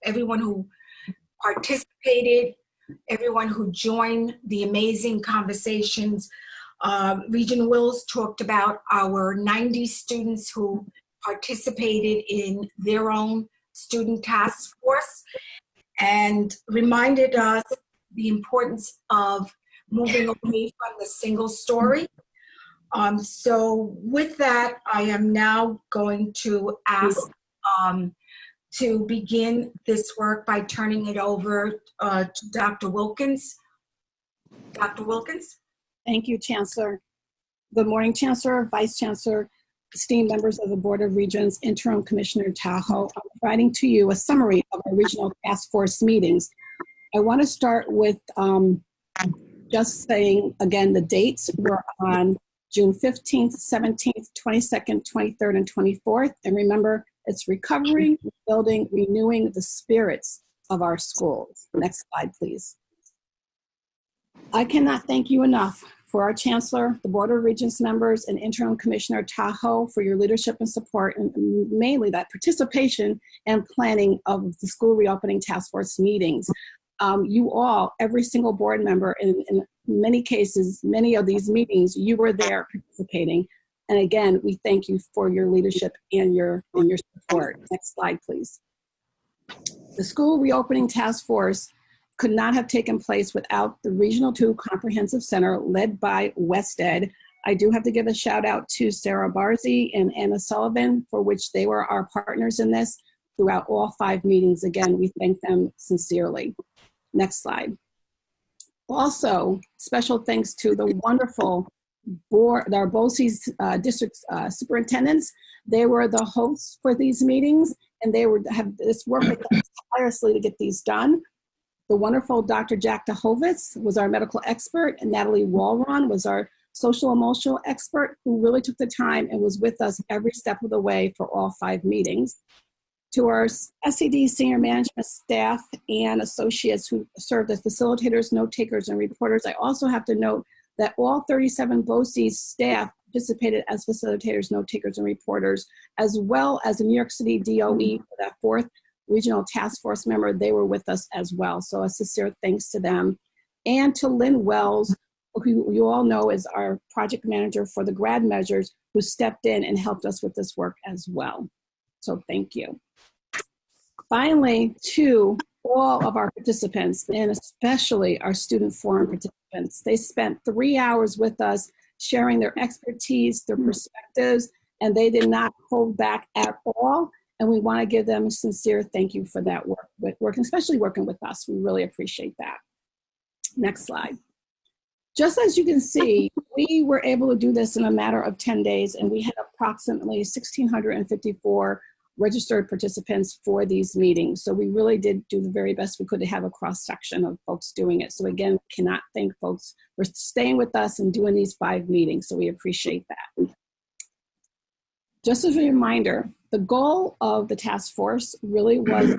Everyone who participated, everyone who joined the amazing conversations. Regent Wills talked about our 90 students who participated in their own student task force and reminded us the importance of moving away from the single story. So with that, I am now going to ask to begin this work by turning it over to Dr. Wilkins. Dr. Wilkins? Thank you, Chancellor. Good morning, Chancellor, Vice Chancellor, esteemed members of the Board of Regents, Interim Commissioner Tahoe. I'm providing to you a summary of our regional task force meetings. I want to start with just saying again the dates were on June 15th, 17th, 22nd, 23rd, and 24th. And remember, it's recovering, rebuilding, renewing the spirits of our schools. Next slide, please. I cannot thank you enough for our Chancellor, the Board of Regents members, and Interim Commissioner Tahoe for your leadership and support, and mainly that participation and planning of the school reopening task force meetings. You all, every single board member, in many cases, many of these meetings, you were there participating. And again, we thank you for your leadership and your support. Next slide, please. The school reopening task force could not have taken place without the Regional 2 Comprehensive Center led by WestEd. I do have to give a shout out to Sarah Barzy and Anna Sullivan, for which they were our partners in this throughout all 5 meetings. Again, we thank them sincerely. Next slide. Also, special thanks to the wonderful board, our BOCES district superintendents. They were the hosts for these meetings, and they have this work with us tirelessly to get these done. The wonderful Dr. Jack DeHovitz was our medical expert, and Natalie Walron was our social emotional expert, who really took the time and was with us every step of the way for all 5 meetings. To our SED senior management staff and associates who served as facilitators, note takers, and reporters, I also have to note that all 37 BOCES staff participated as facilitators, note takers, and reporters, as well as the New York City DOE for that 4th regional task force member. They were with us as well. So a sincere thanks to them. And to Lynn Wells, who you all know is our project manager for the grad measures, who stepped in and helped us with this work as well. So thank you. Finally, to all of our participants, and especially our student forum participants, they spent 3 hours with us sharing their expertise, their perspectives, and they did not hold back at all. And we want to give them a sincere thank you for that work, especially working with us. We really appreciate that. Next slide. Just as you can see, we were able to do this in a matter of 10 days, and we had approximately 1,654 registered participants for these meetings. So we really did do the very best we could to have a cross-section of folks doing it. So again, cannot thank folks for staying with us and doing these 5 meetings. So we appreciate that. Just as a reminder, the goal of the task force really was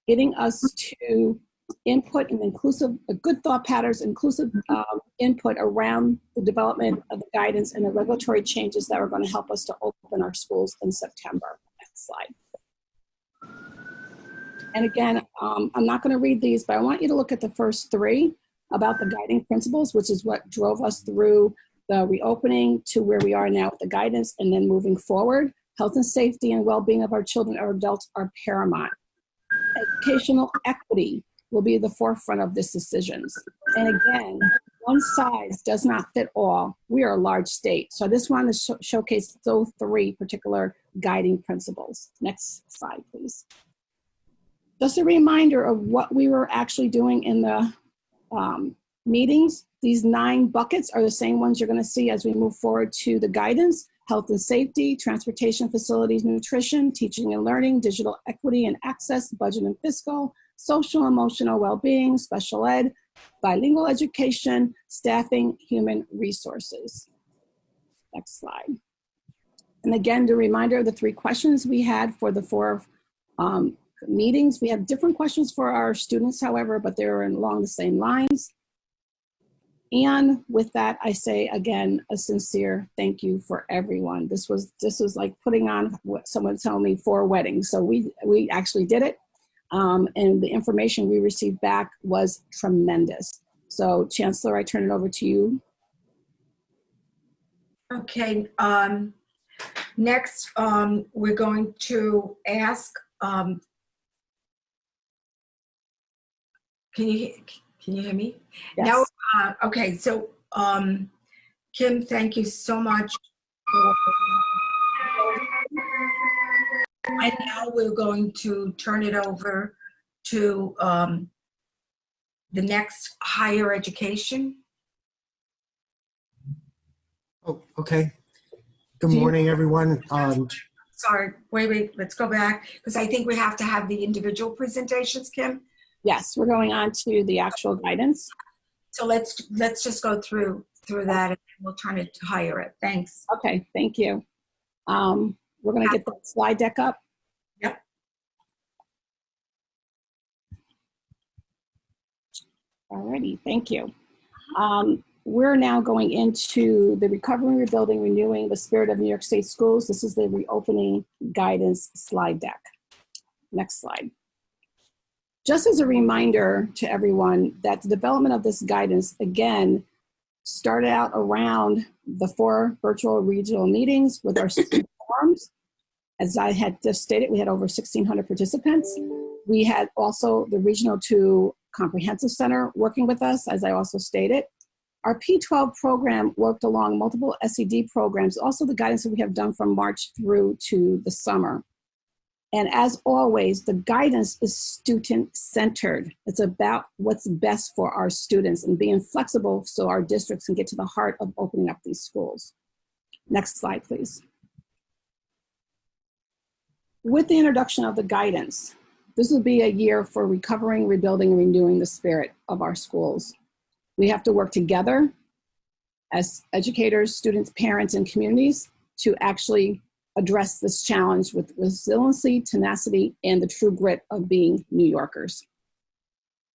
getting us to input and good thought patterns, inclusive input around the development of the guidance and the regulatory changes that are going to help us to open our schools in September. Next slide. And again, I'm not going to read these, but I want you to look at the first 3 about the guiding principles, which is what drove us through the reopening to where we are now with the guidance, and then moving forward. Health and safety and well-being of our children or adults are paramount. Educational equity will be the forefront of these decisions. And again, one size does not fit all. We are a large state. So I just wanted to showcase those 3 particular guiding principles. Next slide, please. Just a reminder of what we were actually doing in the meetings. These 9 buckets are the same ones you're going to see as we move forward to the guidance: health and safety, transportation, facilities, nutrition, teaching and learning, digital equity and access, budget and fiscal, social emotional well-being, special ed, bilingual education, staffing, human resources. Next slide. And again, the reminder of the 3 questions we had for the 4 meetings. We have different questions for our students, however, but they're along the same lines. And with that, I say again, a sincere thank you for everyone. This was like putting on what someone told me 4 weddings. So we actually did it. And the information we received back was tremendous. So Chancellor, I turn it over to you. Okay, next, we're going to ask, can you hear me? Yes. Now, okay, so, Kim, thank you so much. And now we're going to turn it over to the next higher education. Oh, okay. Good morning, everyone. Sorry, wait, let's go back, because I think we have to have the individual presentations, Kim. Yes, we're going on to the actual guidance. So let's just go through that, and we'll turn it to higher ed. Thanks. Okay, thank you. We're going to get the slide deck up. Yep. Alrighty, thank you. We're now going into the Recovering, Rebuilding, Renewing the Spirit of New York State Schools. This is the reopening guidance slide deck. Next slide. Just as a reminder to everyone that the development of this guidance, again, started out around the 4 virtual regional meetings with our student forums. As I had just stated, we had over 1,600 participants. We had also the Regional 2 Comprehensive Center working with us, as I also stated. Our P12 program worked along multiple SED programs, also the guidance that we have done from March through to the summer. And as always, the guidance is student-centered. It's about what's best for our students and being flexible so our districts can get to the heart of opening up these schools. Next slide, please. With the introduction of the guidance, this will be a year for recovering, rebuilding, and renewing the spirit of our schools. We have to work together as educators, students, parents, and communities to actually address this challenge with resiliency, tenacity, and the true grit of being New Yorkers.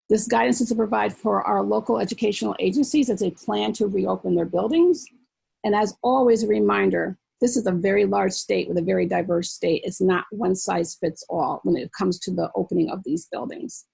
This guidance is to provide for our local educational agencies as they plan to reopen their buildings. And as always, a reminder, this is a very large state with a very diverse state. It's not one size fits all when it comes to the opening of these buildings.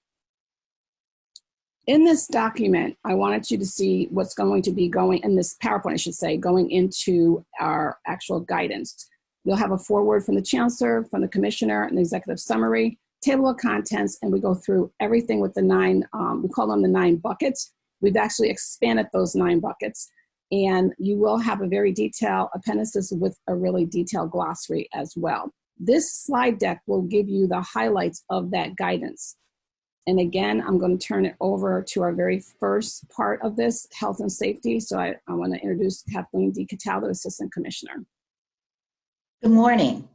In this document, I wanted you to see what's going to be going, in this PowerPoint, I should say, going into our actual guidance. You'll have a foreword from the chancellor, from the commissioner, an executive summary, table of contents, and we go through everything with the 9, we call them the 9 buckets. We've actually expanded those 9 buckets. And you will have a very detailed appendices with a really detailed glossary as well. This slide deck will give you the highlights of that guidance. And again, I'm going to turn it over to our very first part of this, health and safety. So I want to introduce Kathleen D. Cataldo, Assistant Commissioner. Good morning.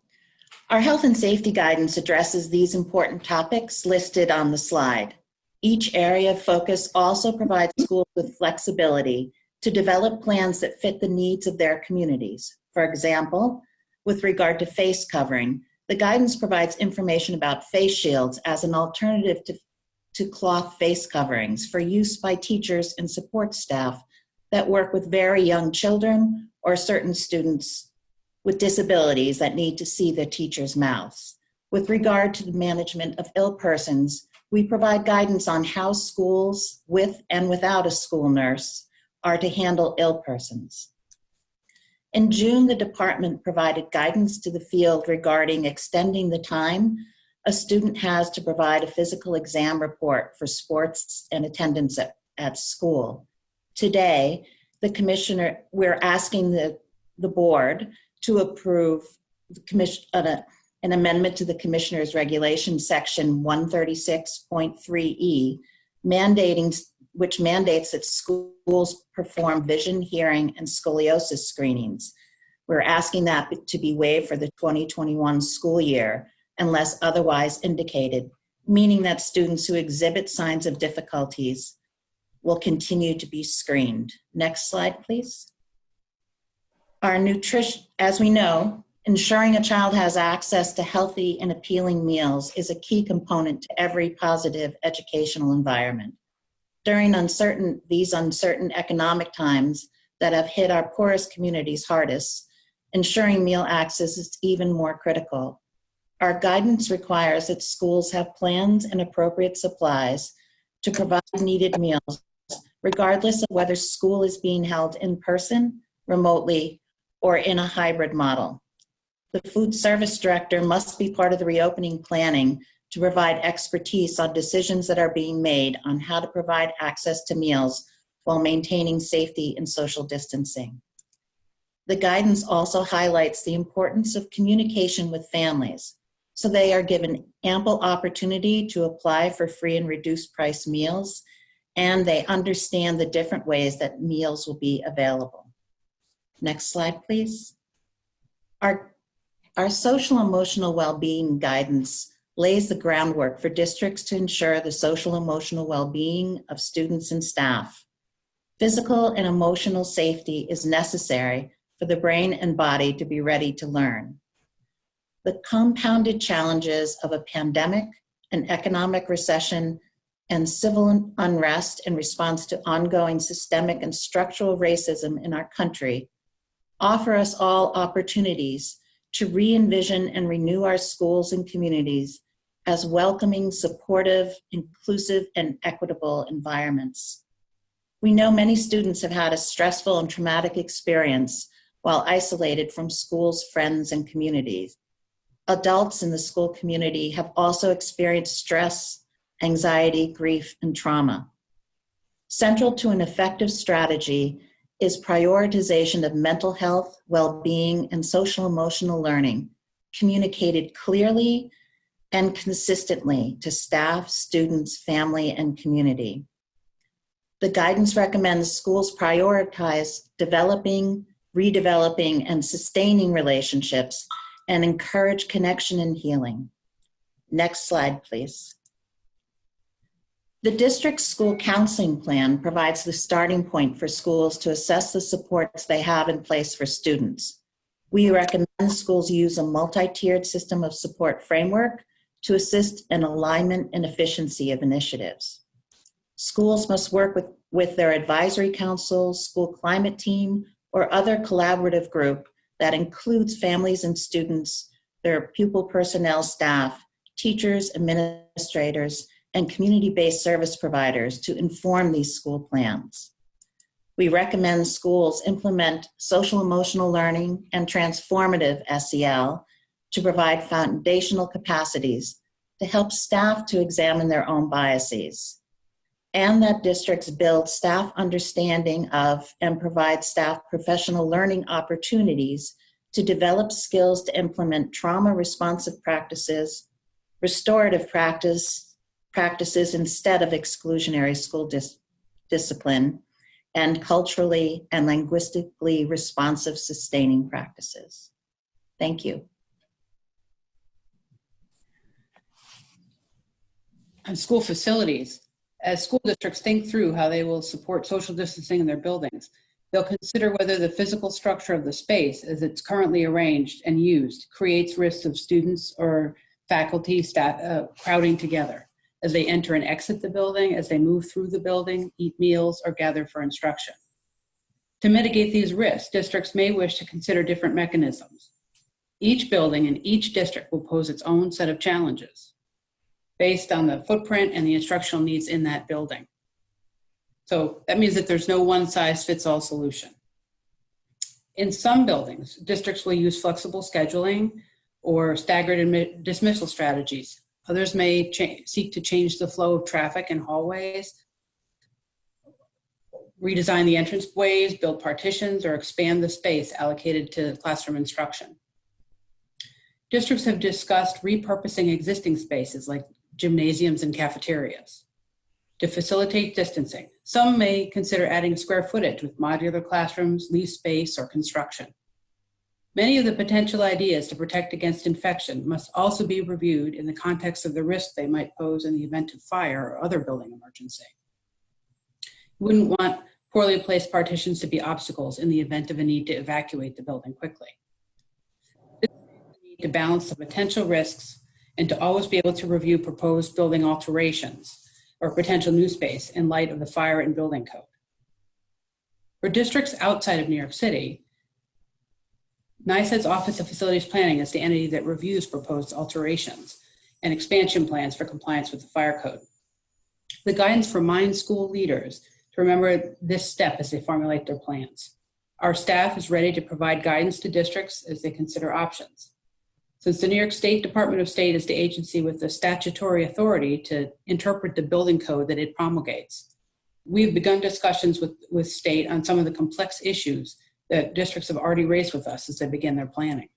Our health and safety guidance addresses these important topics listed on the slide. Each area of focus also provides schools with flexibility to develop plans that fit the needs of their communities. For example, with regard to face covering, the guidance provides information about face shields as an alternative to cloth face coverings for use by teachers and support staff that work with very young children or certain students with disabilities that need to see their teachers' mouths. With regard to the management of ill persons, we provide guidance on how schools with and without a school nurse are to handle ill persons. In June, the department provided guidance to the field regarding extending the time a student has to provide a physical exam report for sports and attendance at school. Today, we're asking the board to approve an amendment to the Commissioner's Regulation Section 136.3E, which mandates that schools perform vision, hearing, and scoliosis screenings. We're asking that to be waived for the 2021 school year unless otherwise indicated, meaning that students who exhibit signs of difficulties will continue to be screened. Next slide, please. As we know, ensuring a child has access to healthy and appealing meals is a key component to every positive educational environment. During these uncertain economic times that have hit our poorest communities hardest, ensuring meal access is even more critical. Our guidance requires that schools have plans and appropriate supplies to provide needed meals, regardless of whether school is being held in person, remotely, or in a hybrid model. The food service director must be part of the reopening planning to provide expertise on decisions that are being made on how to provide access to meals while maintaining safety and social distancing. The guidance also highlights the importance of communication with families, so they are given ample opportunity to apply for free and reduced price meals, and they understand the different ways that meals will be available. Next slide, please. Our social emotional well-being guidance lays the groundwork for districts to ensure the social emotional well-being of students and staff. Physical and emotional safety is necessary for the brain and body to be ready to learn. The compounded challenges of a pandemic, an economic recession, and civil unrest in response to ongoing systemic and structural racism in our country offer us all opportunities to re-envision and renew our schools and communities as welcoming, supportive, inclusive, and equitable environments. We know many students have had a stressful and traumatic experience while isolated from schools, friends, and communities. Adults in the school community have also experienced stress, anxiety, grief, and trauma. Central to an effective strategy is prioritization of mental health, well-being, and social emotional learning, communicated clearly and consistently to staff, students, family, and community. The guidance recommends schools prioritize developing, redeveloping, and sustaining relationships and encourage connection and healing. Next slide, please. The district's school counseling plan provides the starting point for schools to assess the supports they have in place for students. We recommend schools use a multi-tiered system of support framework to assist in alignment and efficiency of initiatives. Schools must work with their advisory council, school climate team, or other collaborative group that includes families and students, their pupil personnel staff, teachers, administrators, and community-based service providers to inform these school plans. We recommend schools implement social emotional learning and transformative SEL to provide foundational capacities to help staff to examine their own biases, and that districts build staff understanding of and provide staff professional learning opportunities to develop skills to implement trauma-responsive practices, restorative practices instead of exclusionary school discipline, and culturally and linguistically responsive sustaining practices. Thank you. On school facilities, as school districts think through how they will support social distancing in their buildings, they'll consider whether the physical structure of the space as it's currently arranged and used creates risks of students or faculty, staff crowding together as they enter and exit the building, as they move through the building, eat meals, or gather for instruction. To mitigate these risks, districts may wish to consider different mechanisms. Each building in each district will pose its own set of challenges based on the footprint and the instructional needs in that building. So that means that there's no one-size-fits-all solution. In some buildings, districts will use flexible scheduling or staggered dismissal strategies. Others may seek to change the flow of traffic in hallways, redesign the entrance ways, build partitions, or expand the space allocated to classroom instruction. Districts have discussed repurposing existing spaces like gymnasiums and cafeterias to facilitate distancing. Some may consider adding square footage with modular classrooms, lease space, or construction. Many of the potential ideas to protect against infection must also be reviewed in the context of the risk they might pose in the event of fire or other building emergency. We wouldn't want poorly placed partitions to be obstacles in the event of a need to evacuate the building quickly. This need to balance the potential risks and to always be able to review proposed building alterations or potential new space in light of the fire and building code. For districts outside of New York City, NYSED's Office of Facilities Planning is the entity that reviews proposed alterations and expansion plans for compliance with the fire code. The guidance reminds school leaders to remember this step as they formulate their plans. Our staff is ready to provide guidance to districts as they consider options. Since the New York State Department of State is the agency with the statutory authority to interpret the building code that it promulgates, we've begun discussions with state on some of the complex issues that districts have already raised with us as they begin their planning.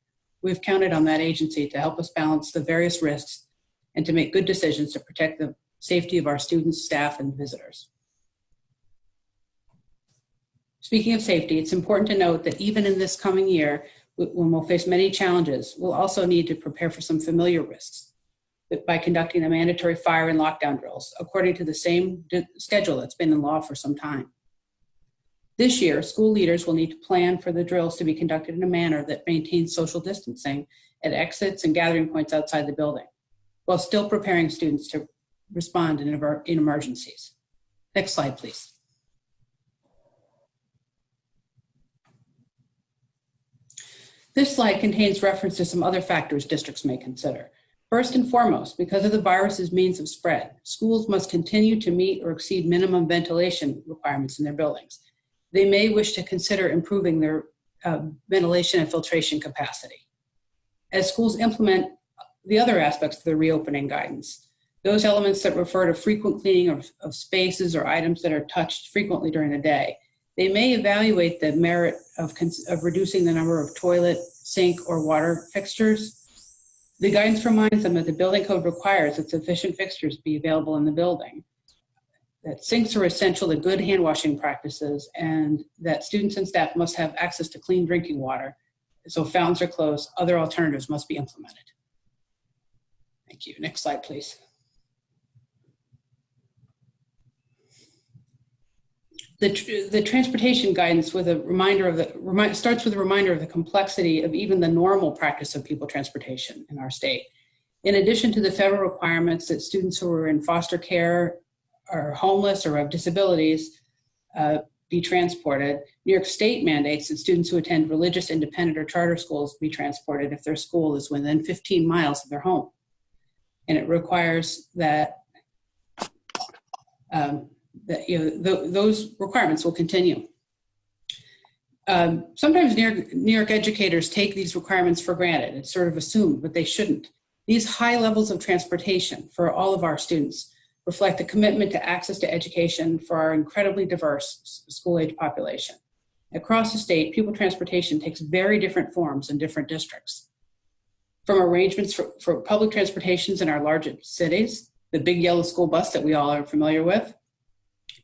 We've counted on that agency to help us balance the various risks and to make good decisions to protect the safety of our students, staff, and visitors. Speaking of safety, it's important to note that even in this coming year, when we'll face many challenges, we'll also need to prepare for some familiar risks by conducting the mandatory fire and lockdown drills according to the same schedule that's been in law for some time. This year, school leaders will need to plan for the drills to be conducted in a manner that maintains social distancing at exits and gathering points outside the building, while still preparing students to respond in emergencies. Next slide, please. This slide contains reference to some other factors districts may consider. First and foremost, because of the virus's means of spread, schools must continue to meet or exceed minimum ventilation requirements in their buildings. They may wish to consider improving their ventilation and filtration capacity. As schools implement the other aspects of the reopening guidance, those elements that refer to frequent cleaning of spaces or items that are touched frequently during the day, they may evaluate the merit of reducing the number of toilet, sink, or water fixtures. The guidance reminds them that the building code requires that sufficient fixtures be available in the building, that sinks are essential to good hand washing practices, and that students and staff must have access to clean drinking water. So if fountains are closed, other alternatives must be implemented. Thank you. Next slide, please. The transportation guidance with a reminder of starts with a reminder of the complexity of even the normal practice of people transportation in our state. In addition to the federal requirements that students who are in foster care, are homeless, or have disabilities be transported, New York State mandates that students who attend religious, independent, or charter schools be transported if their school is within 15 miles of their home. And it requires that those requirements will continue. Sometimes New York educators take these requirements for granted. It's sort of assumed, but they shouldn't. These high levels of transportation for all of our students reflect a commitment to access to education for our incredibly diverse school-age population. Across the state, pupil transportation takes very different forms in different districts. From arrangements for public transportations in our largest cities, the big yellow school bus that we all are familiar with,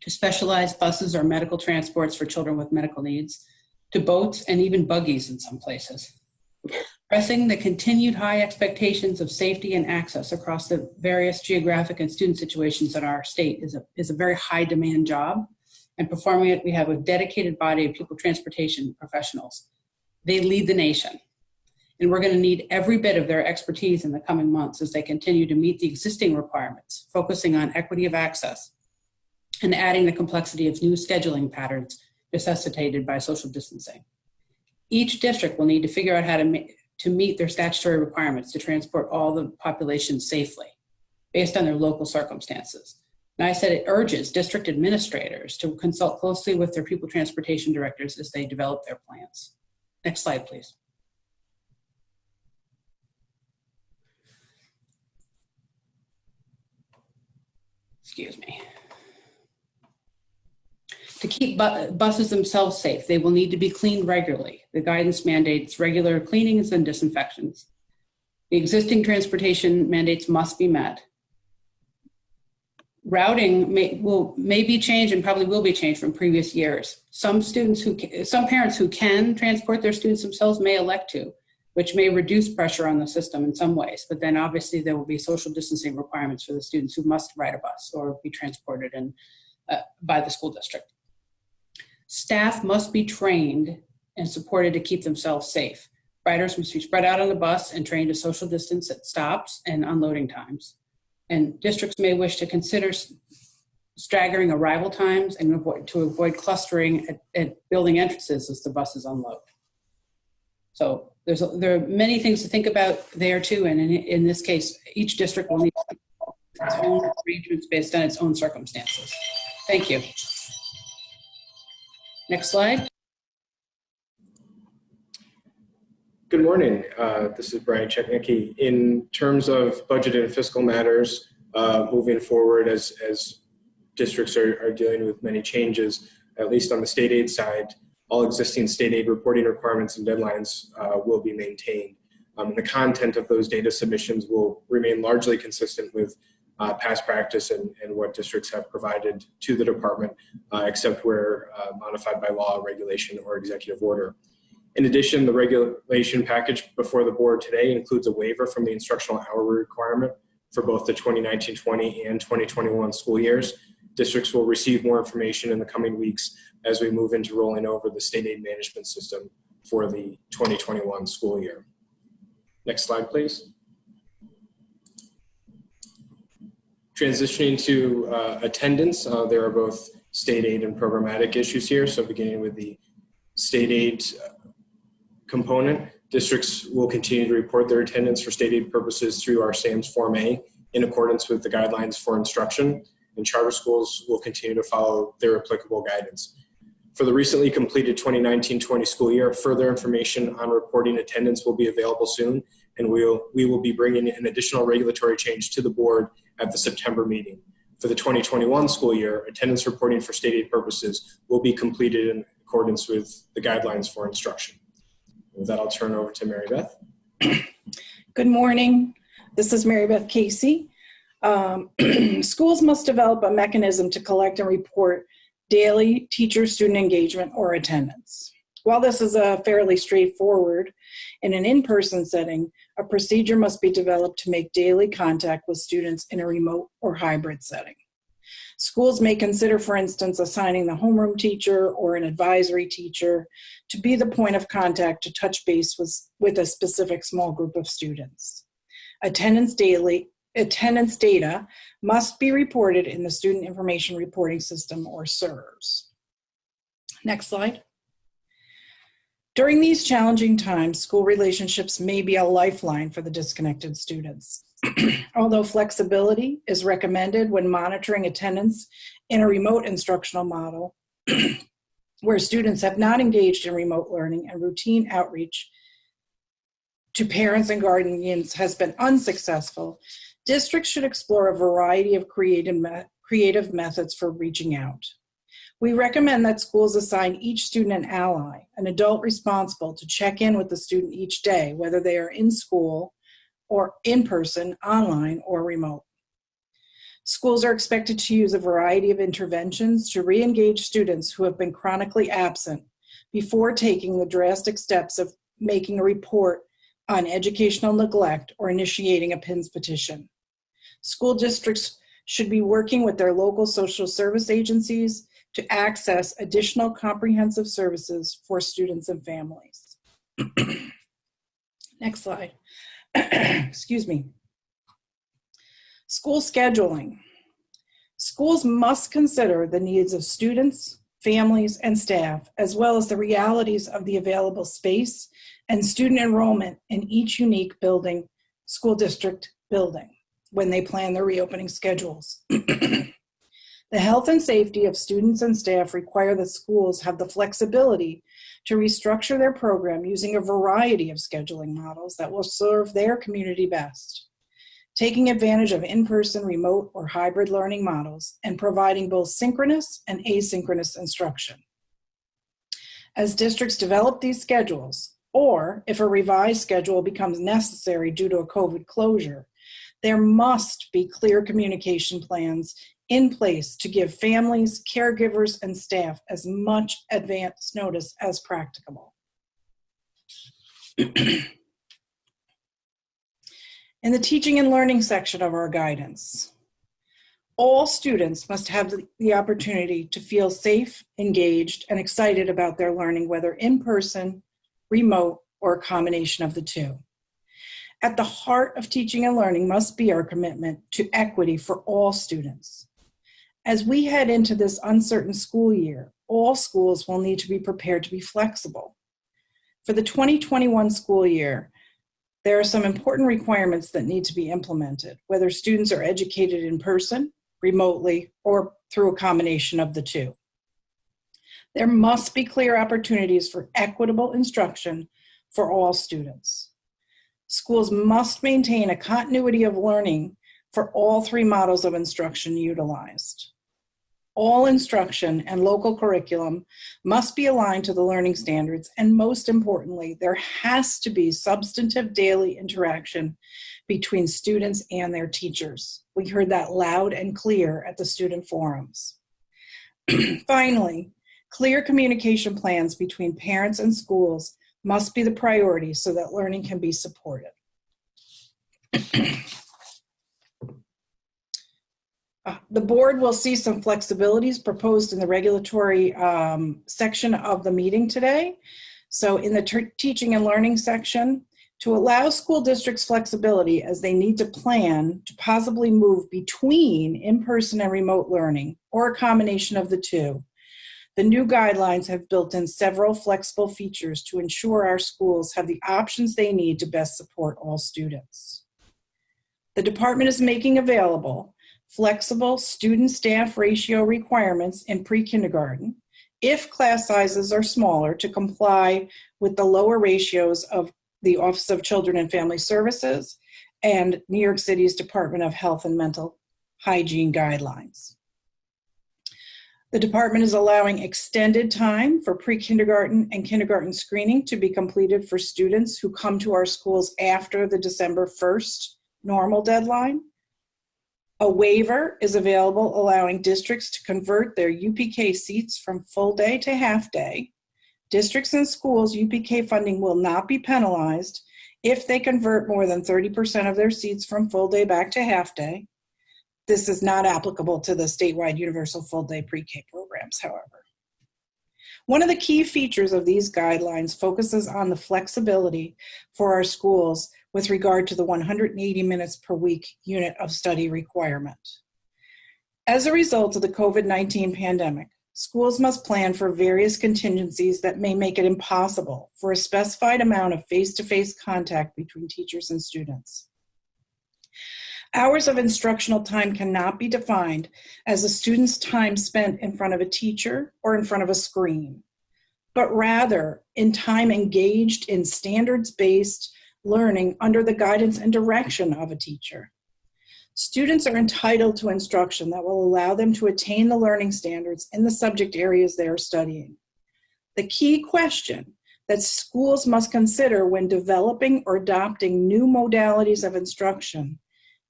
to specialized buses or medical transports for children with medical needs, to boats and even buggies in some places. Pressing the continued high expectations of safety and access across the various geographic and student situations in our state is a very high demand job, and performing it, we have a dedicated body of pupil transportation professionals. They lead the nation, and we're going to need every bit of their expertise in the coming months as they continue to meet the existing requirements, focusing on equity of access and adding the complexity of new scheduling patterns necessitated by social distancing. Each district will need to figure out how to meet their statutory requirements to transport all the population safely based on their local circumstances. And I said it urges district administrators to consult closely with their pupil transportation directors as they develop their plans. Next slide, please. Excuse me. To keep buses themselves safe, they will need to be cleaned regularly. The guidance mandates regular cleanings and disinfections. The existing transportation mandates must be met. Routing may be changed and probably will be changed from previous years. Some parents who can transport their students themselves may elect to, which may reduce pressure on the system in some ways, but then obviously there will be social distancing requirements for the students who must ride a bus or be transported by the school district. Staff must be trained and supported to keep themselves safe. Riders must be spread out on the bus and trained to social distance at stops and unloading times. And districts may wish to consider staggering arrival times and to avoid clustering at building entrances as the buses unload. So there are many things to think about there too, and in this case, each district will need its own arrangements based on its own circumstances. Thank you. Next slide. Good morning. This is Brian Chetnicki. In terms of budget and fiscal matters, moving forward as districts are dealing with many changes, at least on the state aid side, all existing state aid reporting requirements and deadlines will be maintained. The content of those data submissions will remain largely consistent with past practice and what districts have provided to the department, except where modified by law, regulation, or executive order. In addition, the regulation package before the board today includes a waiver from the instructional hour requirement for both the 2019-20 and 2021 school years. Districts will receive more information in the coming weeks as we move into rolling over the state aid management system for the 2021 school year. Next slide, please. Transitioning to attendance, there are both state aid and programmatic issues here. So beginning with the state aid component, districts will continue to report their attendance for state aid purposes through our SAMS Form A in accordance with the guidelines for instruction, and charter schools will continue to follow their applicable guidance. For the recently completed 2019-20 school year, further information on reporting attendance will be available soon, and we will be bringing an additional regulatory change to the board at the September meeting. For the 2021 school year, attendance reporting for state aid purposes will be completed in accordance with the guidelines for instruction. With that, I'll turn over to Mary Beth. Good morning. This is Mary Beth Casey. Schools must develop a mechanism to collect and report daily teacher-student engagement or attendance. While this is fairly straightforward, in an in-person setting, a procedure must be developed to make daily contact with students in a remote or hybrid setting. Schools may consider, for instance, assigning the homeroom teacher or an advisory teacher to be the point of contact to touch base with a specific small group of students. Attendance data must be reported in the Student Information Reporting System, or SIRS. Next slide. During these challenging times, school relationships may be a lifeline for the disconnected students. Although flexibility is recommended when monitoring attendance in a remote instructional model where students have not engaged in remote learning and routine outreach to parents and guardians has been unsuccessful, districts should explore a variety of creative methods for reaching out. We recommend that schools assign each student an ally, an adult responsible to check in with the student each day, whether they are in school or in person, online, or remote. Schools are expected to use a variety of interventions to re-engage students who have been chronically absent before taking the drastic steps of making a report on educational neglect or initiating a PINS petition. School districts should be working with their local social service agencies to access additional comprehensive services for students and families. Next slide. Excuse me. School scheduling. Schools must consider the needs of students, families, and staff, as well as the realities of the available space and student enrollment in each unique school district building when they plan their reopening schedules. The health and safety of students and staff require that schools have the flexibility to restructure their program using a variety of scheduling models that will serve their community best, taking advantage of in-person, remote, or hybrid learning models, and providing both synchronous and asynchronous instruction. As districts develop these schedules, or if a revised schedule becomes necessary due to a COVID closure, there must be clear communication plans in place to give families, caregivers, and staff as much advance notice as practicable. In the teaching and learning section of our guidance, all students must have the opportunity to feel safe, engaged, and excited about their learning, whether in person, remote, or a combination of the two. At the heart of teaching and learning must be our commitment to equity for all students. As we head into this uncertain school year, all schools will need to be prepared to be flexible. For the 2021 school year, there are some important requirements that need to be implemented, whether students are educated in person, remotely, or through a combination of the two. There must be clear opportunities for equitable instruction for all students. Schools must maintain a continuity of learning for all three models of instruction utilized. All instruction and local curriculum must be aligned to the learning standards, and most importantly, there has to be substantive daily interaction between students and their teachers. We heard that loud and clear at the student forums. Finally, clear communication plans between parents and schools must be the priority so that learning can be supported. The board will see some flexibilities proposed in the regulatory section of the meeting today. So in the teaching and learning section, to allow school districts flexibility as they need to plan to possibly move between in-person and remote learning, or a combination of the two, the new guidelines have built in several flexible features to ensure our schools have the options they need to best support all students. The department is making available flexible student-staff ratio requirements in pre-kindergarten if class sizes are smaller to comply with the lower ratios of the Office of Children and Family Services and New York City's Department of Health and Mental Hygiene guidelines. The department is allowing extended time for pre-kindergarten and kindergarten screening to be completed for students who come to our schools after the December 1st normal deadline. A waiver is available allowing districts to convert their UPK seats from full day to half day. Districts and schools UPK funding will not be penalized if they convert more than 30% of their seats from full day back to half day. This is not applicable to the statewide universal full day pre-K programs, however. One of the key features of these guidelines focuses on the flexibility for our schools with regard to the 180 minutes per week unit of study requirement. As a result of the COVID-19 pandemic, schools must plan for various contingencies that may make it impossible for a specified amount of face-to-face contact between teachers and students. Hours of instructional time cannot be defined as a student's time spent in front of a teacher or in front of a screen, but rather in time engaged in standards-based learning under the guidance and direction of a teacher. Students are entitled to instruction that will allow them to attain the learning standards in the subject areas they are studying. The key question that schools must consider when developing or adopting new modalities of instruction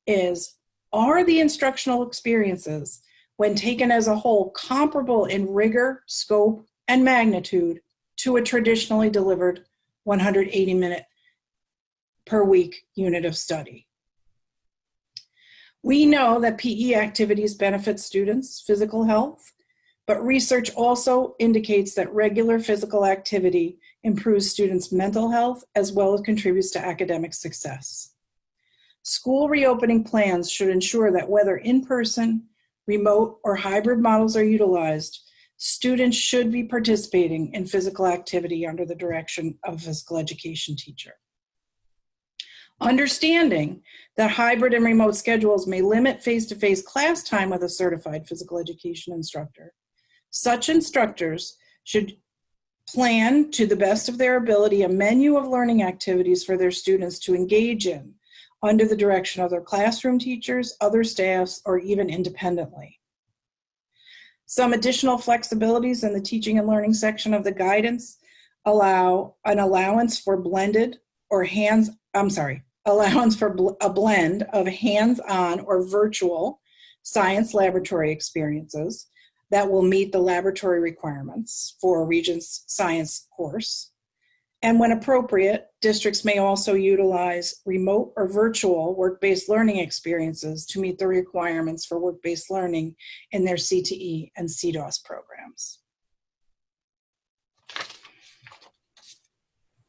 is, are the instructional experiences, when taken as a whole, comparable in rigor, scope, and magnitude to a traditionally delivered 180-minute per week unit of study? We know that PE activities benefit students' physical health, but research also indicates that regular physical activity improves students' mental health as well as contributes to academic success. School reopening plans should ensure that whether in-person, remote, or hybrid models are utilized, students should be participating in physical activity under the direction of a physical education teacher. Understanding that hybrid and remote schedules may limit face-to-face class time with a certified physical education instructor, such instructors should plan to the best of their ability a menu of learning activities for their students to engage in under the direction of their classroom teachers, other staffs, or even independently. Some additional flexibilities in the teaching and learning section of the guidance allow an allowance for a blend of hands-on or virtual science laboratory experiences that will meet the laboratory requirements for a Regents science course. And when appropriate, districts may also utilize remote or virtual work-based learning experiences to meet the requirements for work-based learning in their CTE and CDOS programs.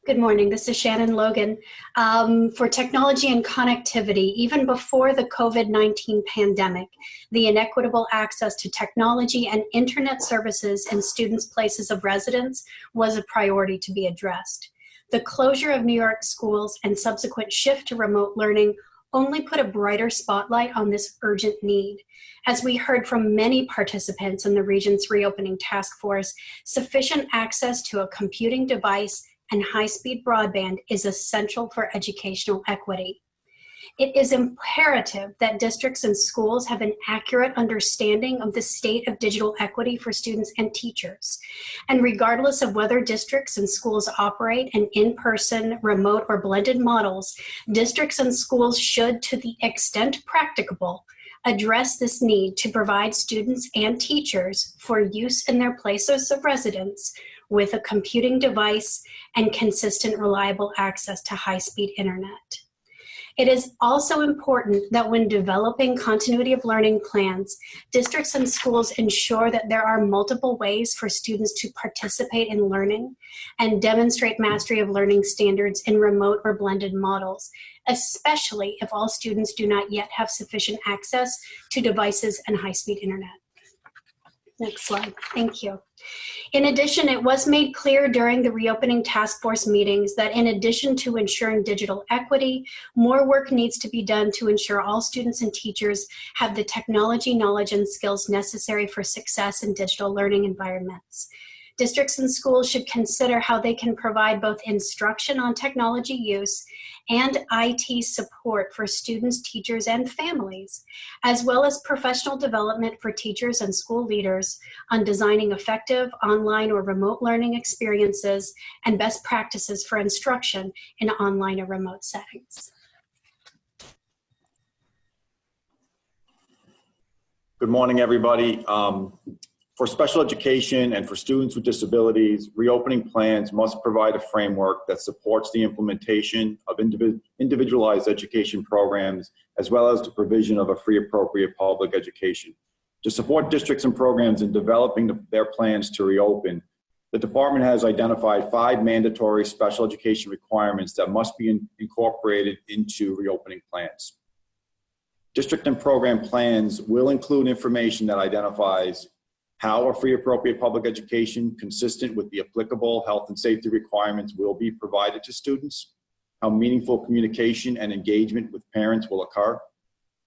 Good morning. This is Shannon Logan. For technology and connectivity, even before the COVID-19 pandemic, the inequitable access to technology and internet services in students' places of residence was a priority to be addressed. The closure of New York schools and subsequent shift to remote learning only put a brighter spotlight on this urgent need. As we heard from many participants in the Regents Reopening Task Force, sufficient access to a computing device and high-speed broadband is essential for educational equity. It is imperative that districts and schools have an accurate understanding of the state of digital equity for students and teachers. And regardless of whether districts and schools operate in in-person, remote, or blended models, districts and schools should, to the extent practicable, address this need to provide students and teachers for use in their places of residence with a computing device and consistent, reliable access to high-speed internet. It is also important that when developing continuity of learning plans, districts and schools ensure that there are multiple ways for students to participate in learning and demonstrate mastery of learning standards in remote or blended models, especially if all students do not yet have sufficient access to devices and high-speed internet. Next slide. Thank you. In addition, it was made clear during the reopening task force meetings that in addition to ensuring digital equity, more work needs to be done to ensure all students and teachers have the technology knowledge and skills necessary for success in digital learning environments. Districts and schools should consider how they can provide both instruction on technology use and IT support for students, teachers, and families, as well as professional development for teachers and school leaders on designing effective online or remote learning experiences and best practices for instruction in online or remote settings. Good morning, everybody. For special education and for students with disabilities, reopening plans must provide a framework that supports the implementation of individualized education programs, as well as the provision of a free, appropriate public education. To support districts and programs in developing their plans to reopen, the department has identified 5 mandatory special education requirements that must be incorporated into reopening plans. District and program plans will include information that identifies how a free appropriate public education consistent with the applicable health and safety requirements will be provided to students, how meaningful communication and engagement with parents will occur,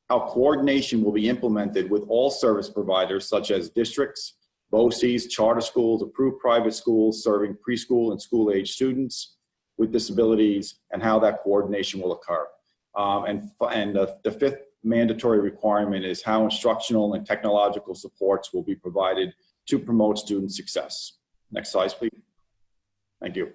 how coordination will be implemented with all service providers such as districts, BOCES, charter schools, approved private schools serving preschool and school-age students with disabilities, and how that coordination will occur. The 5th mandatory requirement is how instructional and technological supports will be provided to promote student success. Next slide, please. Thank you.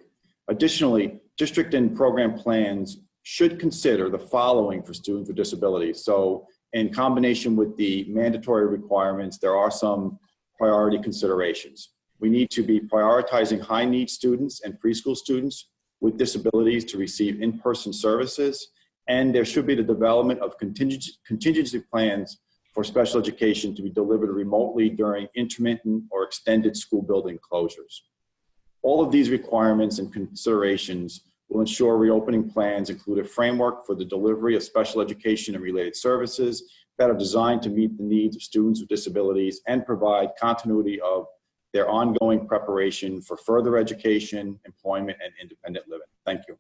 Additionally, district and program plans should consider the following for students with disabilities. So in combination with the mandatory requirements, there are some priority considerations. We need to be prioritizing high-need students and preschool students with disabilities to receive in-person services, and there should be the development of contingency plans for special education to be delivered remotely during intermittent or extended school building closures. All of these requirements and considerations will ensure reopening plans include a framework for the delivery of special education and related services that are designed to meet the needs of students with disabilities and provide continuity of their ongoing preparation for further education, employment, and independent living. Thank you.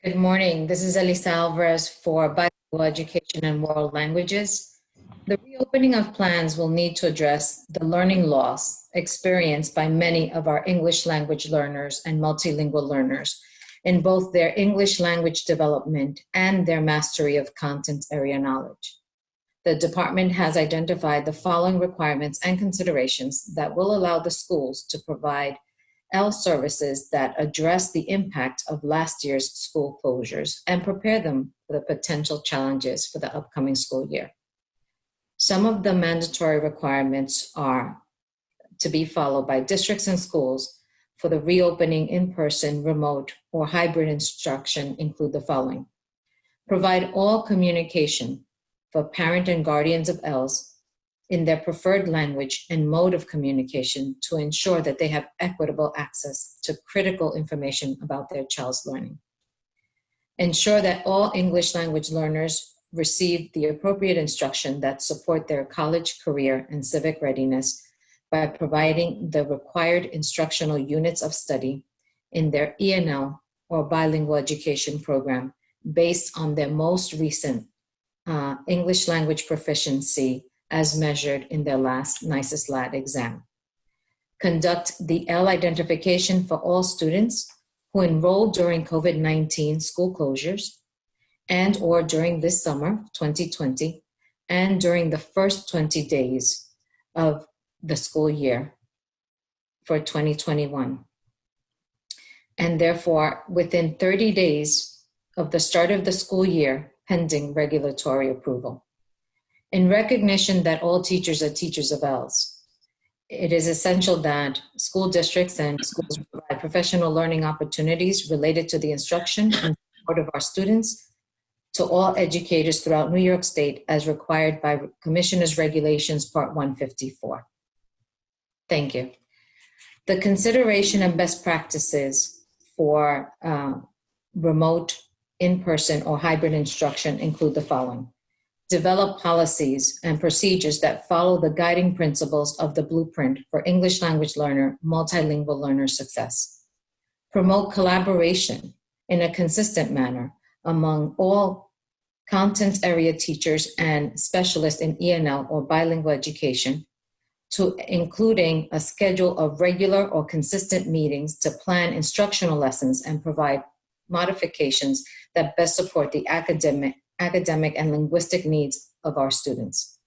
Good morning. This is Elisa Alvarez for Bilingual Education and World Languages. The reopening of plans will need to address the learning loss experienced by many of our English language learners and multilingual learners in both their English language development and their mastery of content area knowledge. The department has identified the following requirements and considerations that will allow the schools to provide services that address the impact of last year's school closures and prepare them for the potential challenges for the upcoming school year. Some of the mandatory requirements are to be followed by districts and schools for the reopening in-person, remote, or hybrid instruction include the following. Provide all communication for parent and guardians of ELS in their preferred language and mode of communication to ensure that they have equitable access to critical information about their child's learning. Ensure that all English language learners receive the appropriate instruction that support their college, career, and civic readiness by providing the required instructional units of study in their ENL or bilingual education program based on their most recent English language proficiency as measured in their last NICES LAT exam. Conduct the L identification for all students who enrolled during COVID-19 school closures and or during this summer, 2020, and during the first 20 days of the school year for 2021. And therefore, within 30 days of the start of the school year, pending regulatory approval. In recognition that all teachers are teachers of L's, it is essential that school districts and schools provide professional learning opportunities related to the instruction and support of our students to all educators throughout New York State as required by Commissioner's Regulations Part 154. Thank you. The consideration and best practices for remote, in-person, or hybrid instruction include the following. Develop policies and procedures that follow the guiding principles of the Blueprint for English Language Learner, Multilingual Learner Success. Promote collaboration in a consistent manner among all content area teachers and specialists in ENL or bilingual education, to including a schedule of regular or consistent meetings to plan instructional lessons and provide modifications that best support the academic and linguistic needs of our students.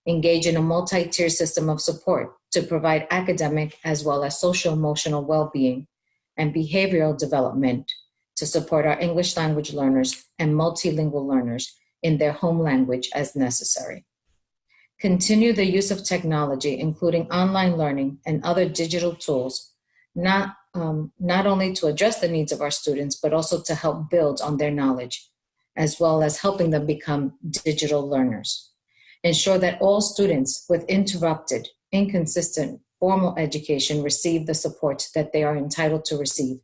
Engage in a multi-tier system of support to provide academic as well as social emotional well-being and behavioral development to support our English language learners and multilingual learners in their home language as necessary. Continue the use of technology, including online learning and other digital tools, not only to address the needs of our students, but also to help build on their knowledge, as well as helping them become digital learners. Ensure that all students with interrupted, inconsistent formal education receive the support that they are entitled to receive,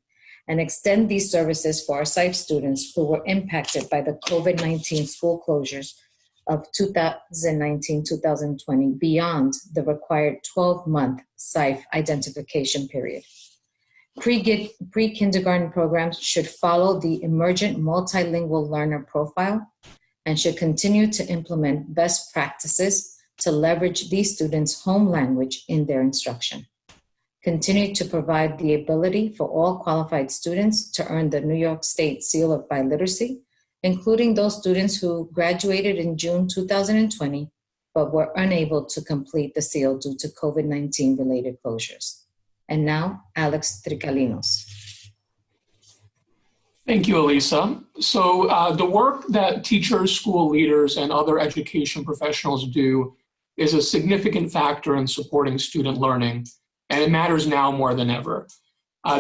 and extend these services for our SIFE students who were impacted by the COVID-19 school closures of 2019-2020 beyond the required 12-month SIFE identification period. Pre-kindergarten programs should follow the emergent multilingual learner profile and should continue to implement best practices to leverage these students' home language in their instruction. Continue to provide the ability for all qualified students to earn the New York State Seal of Biliteracy, including those students who graduated in June 2020, but were unable to complete the seal due to COVID-19 related closures. And now, Alex Tricalinos. Thank you, Elisa. So the work that teachers, school leaders, and other education professionals do is a significant factor in supporting student learning, and it matters now more than ever.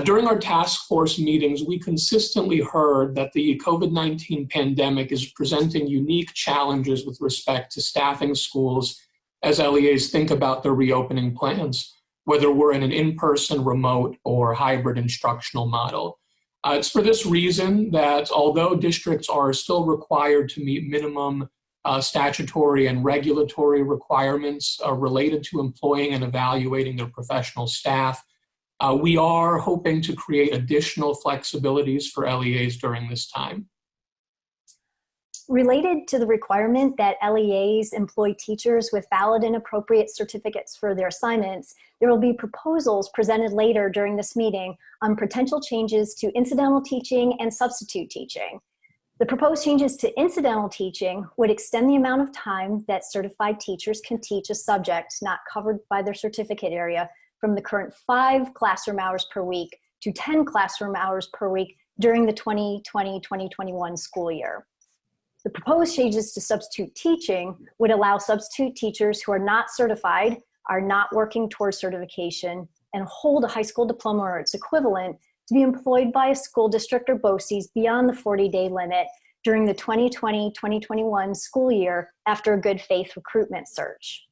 During our task force meetings, we consistently heard that the COVID-19 pandemic is presenting unique challenges with respect to staffing schools as LEAs think about their reopening plans, whether we're in an in-person, remote, or hybrid instructional model. It's for this reason that although districts are still required to meet minimum statutory and regulatory requirements related to employing and evaluating their professional staff, we are hoping to create additional flexibilities for LEAs during this time. Related to the requirement that LEAs employ teachers with valid and appropriate certificates for their assignments, there will be proposals presented later during this meeting on potential changes to incidental teaching and substitute teaching. The proposed changes to incidental teaching would extend the amount of time that certified teachers can teach a subject not covered by their certificate area from the current 5 classroom hours per week to 10 classroom hours per week during the 2020-2021 school year. The proposed changes to substitute teaching would allow substitute teachers who are not certified, are not working towards certification, and hold a high school diploma or its equivalent to be employed by a school district or BOCES beyond the 40-day limit during the 2020-2021 school year after a good faith recruitment search.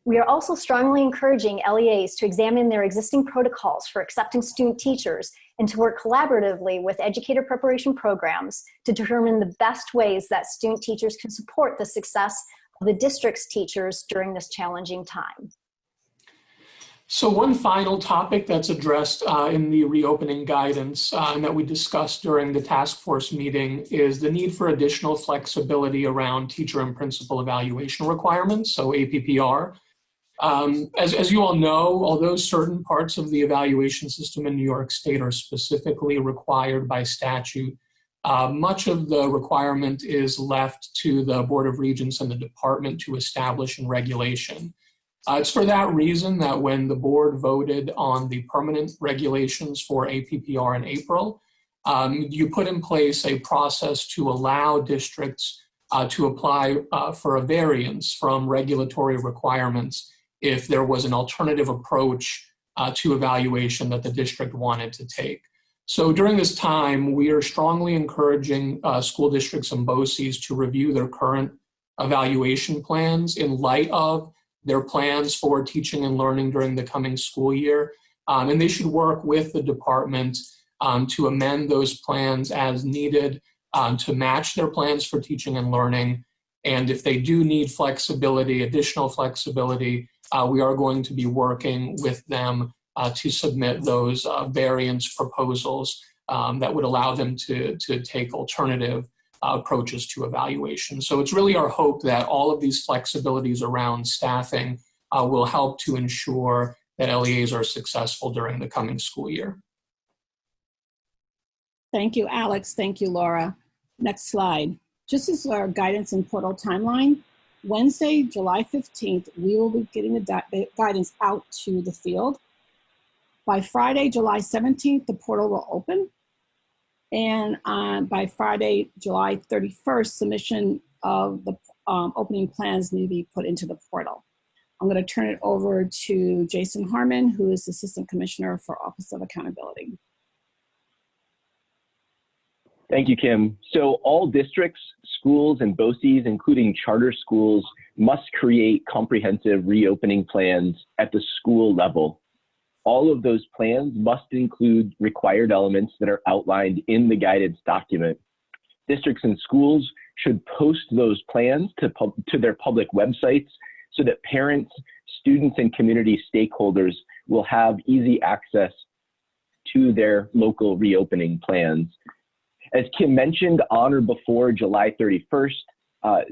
We are also strongly encouraging LEAs to examine their existing protocols for accepting student teachers and to work collaboratively with educator preparation programs to determine the best ways that student teachers can support the success of the district's teachers during this challenging time. So one final topic that's addressed in the reopening guidance and that we discussed during the task force meeting is the need for additional flexibility around teacher and principal evaluation requirements, so APPR. As you all know, although certain parts of the evaluation system in New York State are specifically required by statute, much of the requirement is left to the Board of Regents and the department to establish in regulation. It's for that reason that when the board voted on the permanent regulations for APPR in April, you put in place a process to allow districts to apply for a variance from regulatory requirements if there was an alternative approach to evaluation that the district wanted to take. So during this time, we are strongly encouraging school districts and BOCES to review their current evaluation plans in light of their plans for teaching and learning during the coming school year. And they should work with the department to amend those plans as needed to match their plans for teaching and learning. And if they do need flexibility, additional flexibility, we are going to be working with them to submit those variance proposals that would allow them to take alternative approaches to evaluation. So it's really our hope that all of these flexibilities around staffing will help to ensure that LEAs are successful during the coming school year. Thank you, Alex. Thank you, Laura. Next slide. Just as our guidance and portal timeline, Wednesday, July 15th, we will be getting the guidance out to the field. By Friday, July 17th, the portal will open. And by Friday, July 31st, submission of the opening plans need to be put into the portal. I'm going to turn it over to Jason Harmon, who is Assistant Commissioner for Office of Accountability. Thank you, Kim. So all districts, schools, and BOCES, including charter schools, must create comprehensive reopening plans at the school level. All of those plans must include required elements that are outlined in the guidance document. Districts and schools should post those plans to their public websites so that parents, students, and community stakeholders will have easy access to their local reopening plans. As Kim mentioned, on or before July 31st,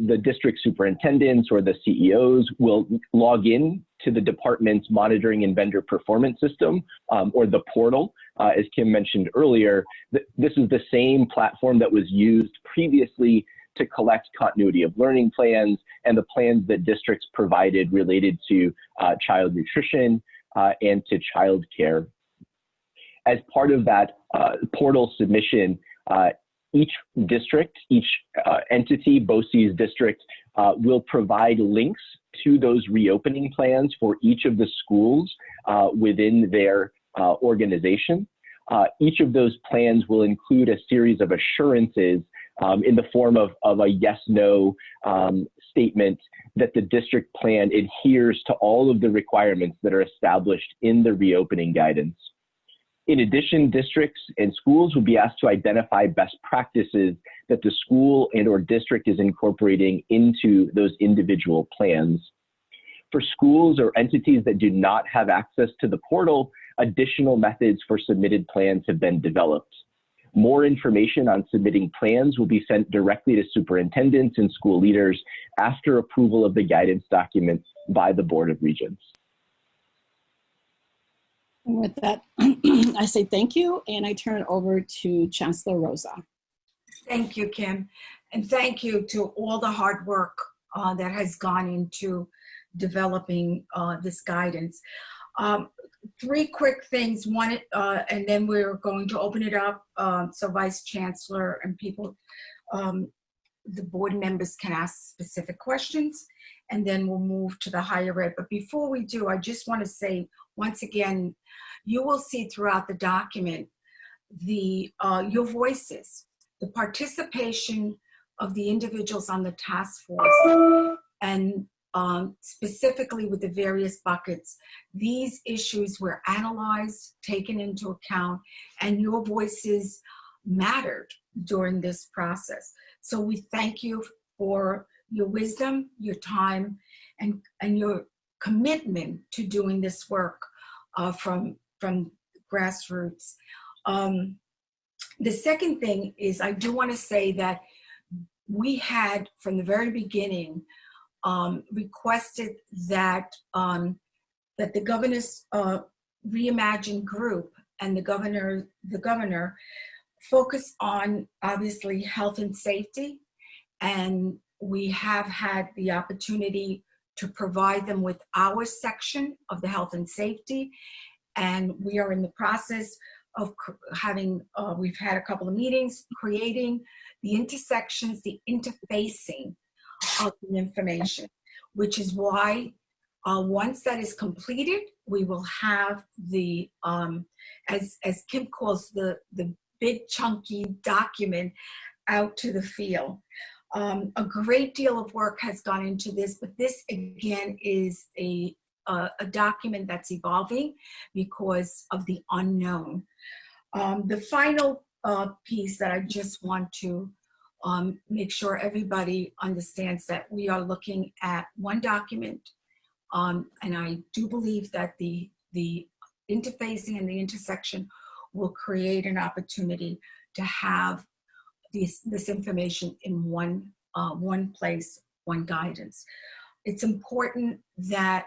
the district superintendents or the CEOs will log in to the department's monitoring and vendor performance system, or the portal. As Kim mentioned earlier, this is the same platform that was used previously to collect continuity of learning plans and the plans that districts provided related to child nutrition and to child care. As part of that portal submission, each district, each entity, BOCES district, will provide links to those reopening plans for each of the schools within their organization. Each of those plans will include a series of assurances in the form of a yes/no statement that the district plan adheres to all of the requirements that are established in the reopening guidance. In addition, districts and schools will be asked to identify best practices that the school and/or district is incorporating into those individual plans. For schools or entities that do not have access to the portal, additional methods for submitted plans have been developed. More information on submitting plans will be sent directly to superintendents and school leaders after approval of the guidance document by the Board of Regents. And with that, I say thank you, and I turn it over to Chancellor Rosa. Thank you, Kim. And thank you to all the hard work that has gone into developing this guidance. Three quick things. One, and then we're going to open it up so Vice Chancellor and people, the board members can ask specific questions, and then we'll move to the higher ed. But before we do, I just want to say, once again, you will see throughout the document your voices, the participation of the individuals on the task force, and specifically with the various buckets, these issues were analyzed, taken into account, and your voices mattered during this process. So we thank you for your wisdom, your time, and your commitment to doing this work from grassroots. The second thing is, I do want to say that we had, from the very beginning, requested that that the governor's reimagined group and the governor focus on, obviously, health and safety, and we have had the opportunity to provide them with our section of the health and safety, and we are in the process of having, we've had a couple of meetings, creating the intersections, the interfacing of the information, which is why once that is completed, we will have the, as Kim calls the big chunky document out to the field. A great deal of work has gone into this, but this again is a document that's evolving because of the unknown. The final piece that I just want to make sure everybody understands that we are looking at one document, and I do believe that the interfacing and the intersection will create an opportunity to have this information in one place, one guidance. It's important that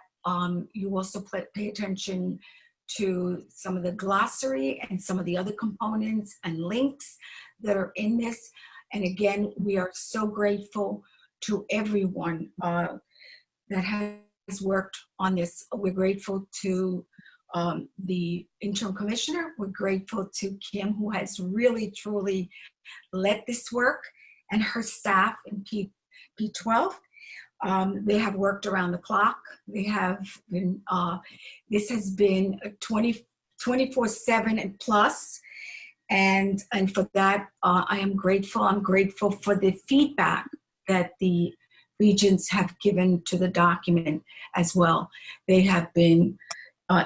you also pay attention to some of the glossary and some of the other components and links that are in this. And again, we are so grateful to everyone that has worked on this. We're grateful to the interim commissioner. We're grateful to Kim, who has really, truly led this work, and her staff in P12. They have worked around the clock. They have been, this has been 24/7 and plus. And for that, I am grateful. I'm grateful for the feedback that the Regents have given to the document as well. They have been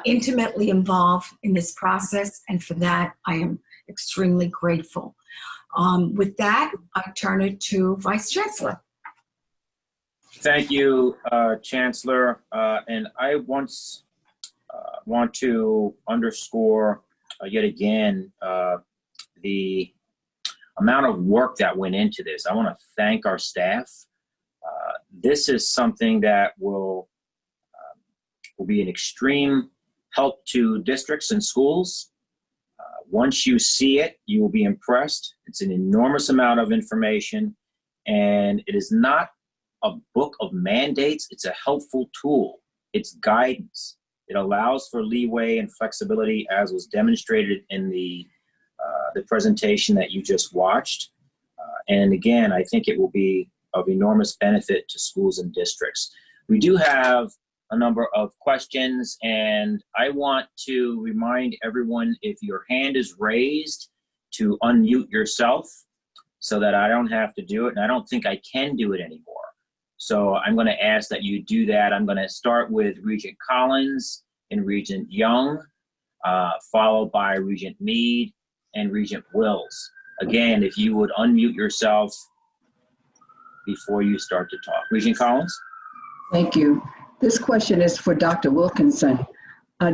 intimately involved in this process, and for that, I am extremely grateful. With that, I turn it to Vice Chancellor. Thank you, Chancellor. And I want to underscore yet again the amount of work that went into this. I want to thank our staff. This is something that will be an extreme help to districts and schools. Once you see it, you will be impressed. It's an enormous amount of information, and it is not a book of mandates. It's a helpful tool. It's guidance. It allows for leeway and flexibility, as was demonstrated in the presentation that you just watched. And again, I think it will be of enormous benefit to schools and districts. We do have a number of questions, and I want to remind everyone, if your hand is raised, to unmute yourself so that I don't have to do it, and I don't think I can do it anymore. So I'm going to ask that you do that. I'm going to start with Regent Collins and Regent Young, followed by Regent Mead and Regent Wills. Again, if you would unmute yourself before you start to talk. Regent Collins? Thank you. This question is for Dr. Wilkinson.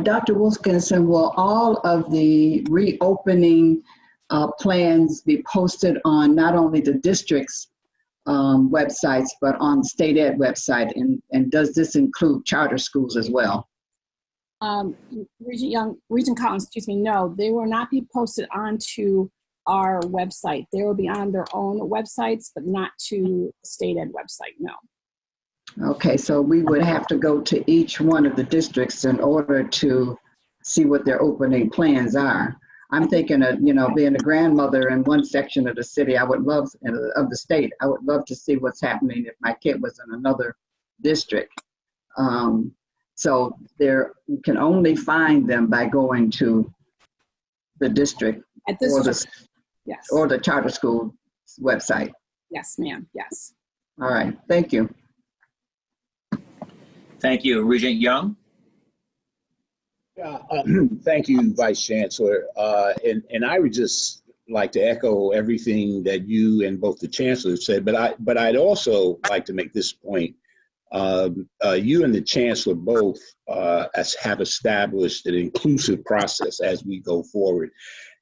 Dr. Wilkinson, will all of the reopening plans be posted on not only the district's websites, but on the state ed website? And does this include charter schools as well? Regent Collins, excuse me, no, they will not be posted onto our website. They will be on their own websites, but not to the state ed website, no. Okay, so we would have to go to each one of the districts in order to see what their opening plans are. I'm thinking of, being a grandmother in one section of the city, I would love, of the state, I would love to see what's happening if my kid was in another district. So you can only find them by going to the district or the charter school website. Yes, ma'am, yes. All right, thank you. Thank you. Regent Young? Thank you, Vice Chancellor. And I would just like to echo everything that you and both the chancellors said, but I'd also like to make this point. You and the chancellor both have established an inclusive process as we go forward.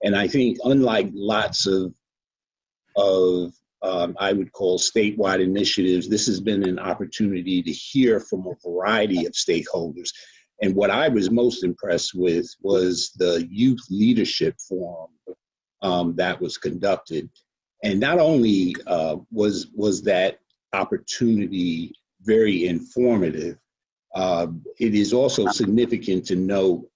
And I think unlike lots of I would call statewide initiatives, this has been an opportunity to hear from a variety of stakeholders. And what I was most impressed with was the youth leadership forum that was conducted. And not only was that opportunity very informative, it is also significant to note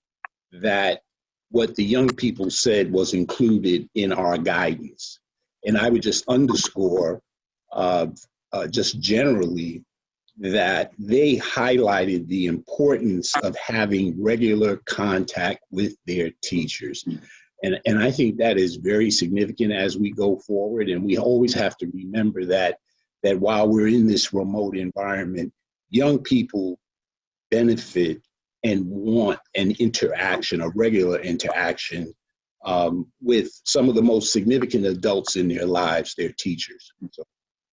that what the young people said was included in our guidance. And I would just underscore just generally that they highlighted the importance of having regular contact with their teachers. And I think that is very significant as we go forward. And we always have to remember that while we're in this remote environment, young people benefit and want an interaction, a regular interaction with some of the most significant adults in their lives, their teachers. So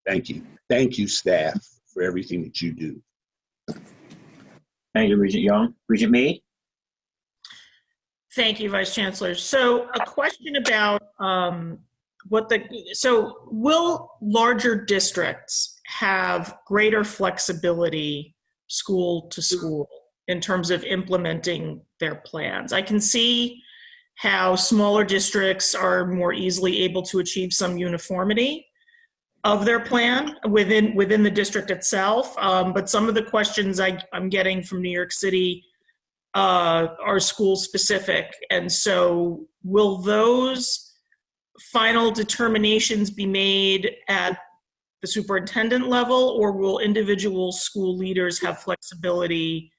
thank you. Thank you, staff, for everything that you do. Thank you, Regent Young. Regent Meade? Thank you, Vice Chancellor. So a question about will larger districts have greater flexibility school to school in terms of implementing their plans? I can see how smaller districts are more easily able to achieve some uniformity of their plan within the district itself. But some of the questions I'm getting from New York City are school specific. And so will those final determinations be made at the superintendent level, or will individual school leaders have flexibility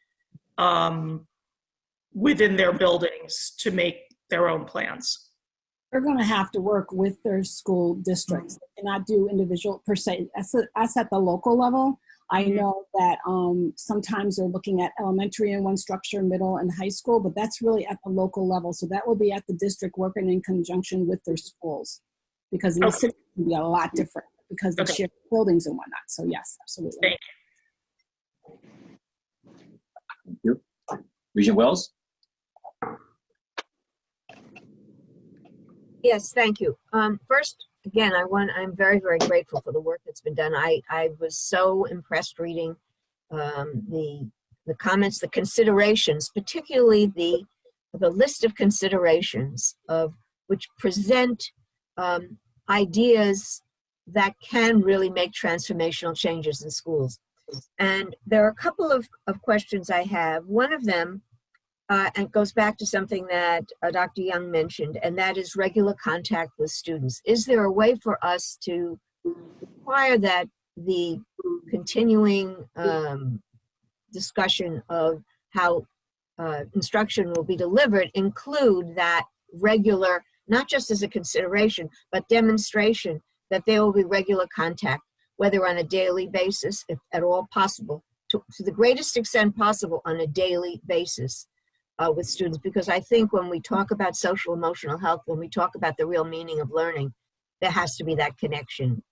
within their buildings to make their own plans? They're going to have to work with their school districts and not do individual per se. That's at the local level. I know that sometimes they're looking at elementary in one structure, middle and high school, but that's really at the local level. So that will be at the district working in conjunction with their schools, because in the city it can be a lot different because they share buildings and whatnot. So yes, absolutely. Thank you. Regent Wells? Yes, thank you. First, again, I'm very, very grateful for the work that's been done. I was so impressed reading the comments, the considerations, particularly the list of considerations of which present ideas that can really make transformational changes in schools. And there are a couple of questions I have. One of them, and it goes back to something that Dr. Young mentioned, and that is regular contact with students. Is there a way for us to require that the continuing discussion of how instruction will be delivered include that regular, not just as a consideration, but demonstration that there will be regular contact, whether on a daily basis, if at all possible, to the greatest extent possible on a daily basis with students? Because I think when we talk about social emotional health, when we talk about the real meaning of learning, there has to be that connection.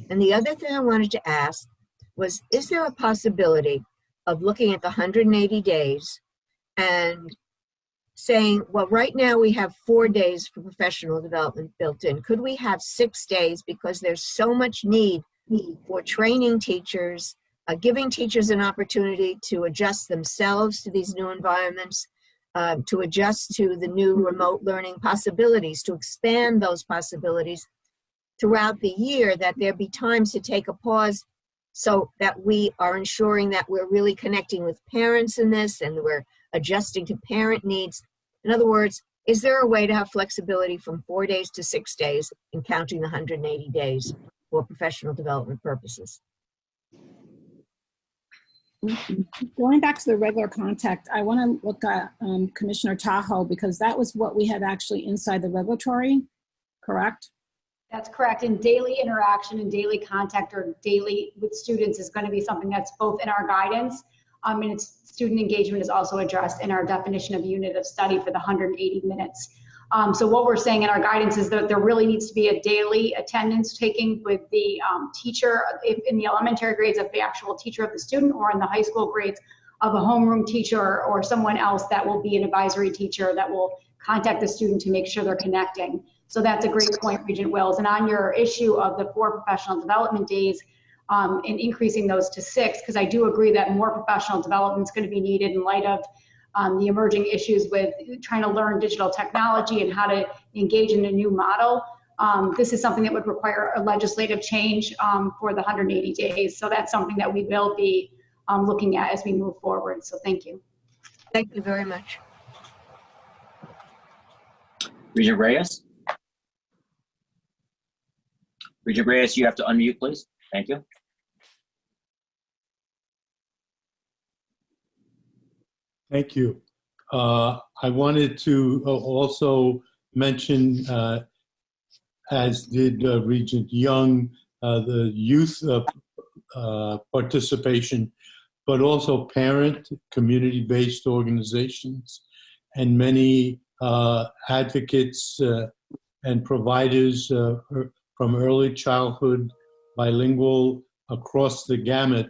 And the other thing I wanted to ask was, is there a possibility of looking at the 180 days and saying, well, right now we have 4 days for professional development built in. Could we have 6 days, because there's so much need for training teachers, giving teachers an opportunity to adjust themselves to these new environments, to adjust to the new remote learning possibilities, to expand those possibilities throughout the year, that there be times to take a pause so that we are ensuring that we're really connecting with parents in this and we're adjusting to parent needs. In other words, is there a way to have flexibility from 4 days to 6 days in counting the 180 days for professional development purposes? Going back to the regular contact, I want to look at Commissioner Tahoe, because that was what we had actually inside the regulatory, correct? That's correct. And daily interaction and daily contact or daily with students is going to be something that's both in our guidance And student engagement is also addressed in our definition of unit of study for the 180 minutes. So what we're saying in our guidance is that there really needs to be a daily attendance taking with the teacher, if in the elementary grades of the actual teacher of the student, or in the high school grades of a homeroom teacher or someone else that will be an advisory teacher that will contact the student to make sure they're connecting. So that's a great point, Regent Wills. And on your issue of the 4 professional development days, and increasing those to 6, because I do agree that more professional development is going to be needed in light of the emerging issues with trying to learn digital technology and how to engage in a new model. This is something that would require a legislative change for the 180 days. So that's something that we will be looking at as we move forward. So thank you. Thank you very much. Regent Reyes? Regent Reyes, you have to unmute, please. Thank you. Thank you. I wanted to also mention, as did Regent Young, the youth participation, but also parent, community-based organizations, and many advocates and providers from early childhood, bilingual, across the gamut.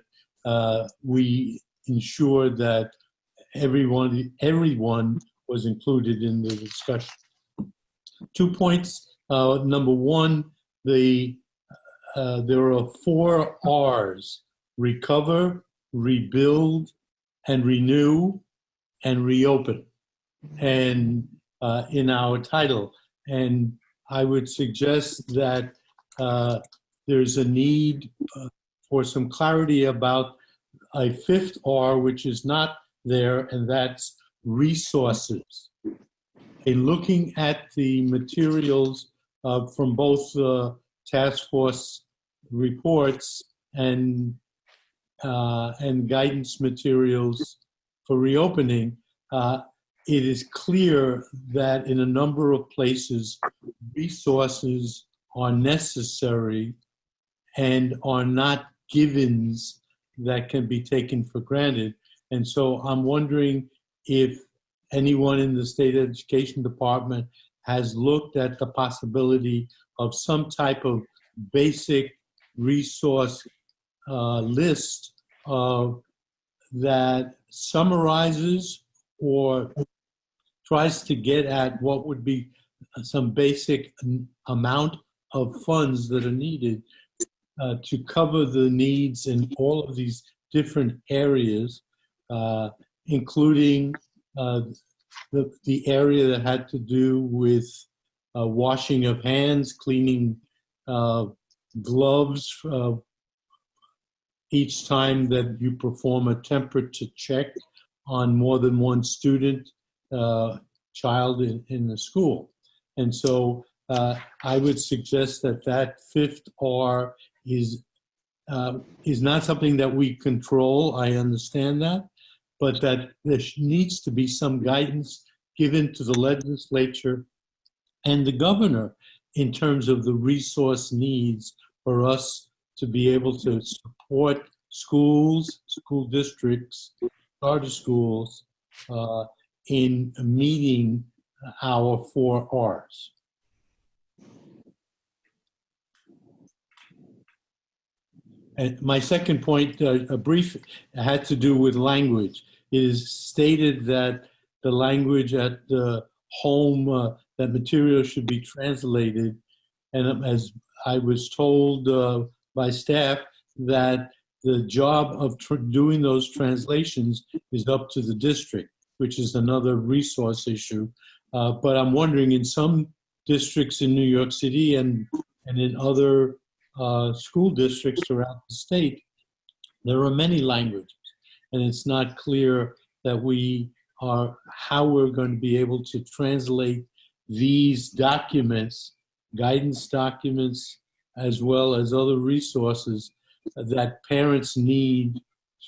We ensured that everyone was included in the discussion. 2 points. Number one, there are 4 R's: recover, rebuild, and renew, and reopen, and in our title. And I would suggest that there's a need for some clarity about a 5th R, which is not there, and that's resources. In looking at the materials from both task force reports and guidance materials for reopening, it is clear that in a number of places, resources are necessary and are not givens that can be taken for granted. And so I'm wondering if anyone in the State Education Department has looked at the possibility of some type of basic resource list that summarizes or tries to get at what would be some basic amount of funds that are needed to cover the needs in all of these different areas, including the area that had to do with washing of hands, cleaning gloves each time that you perform a temperature check on more than one student, child in the school. And so I would suggest that that 5th R is not something that we control. I understand that, but that there needs to be some guidance given to the legislature and the governor in terms of the resource needs for us to be able to support schools, school districts, charter schools in meeting our 4 R's. And my second point, a brief, had to do with language. It is stated that the language at the home, that material should be translated. And as I was told by staff, that the job of doing those translations is up to the district, which is another resource issue. But I'm wondering, in some districts in New York City and in other school districts throughout the state, there are many languages, and it's not clear that how we're going to be able to translate these documents, guidance documents, as well as other resources that parents need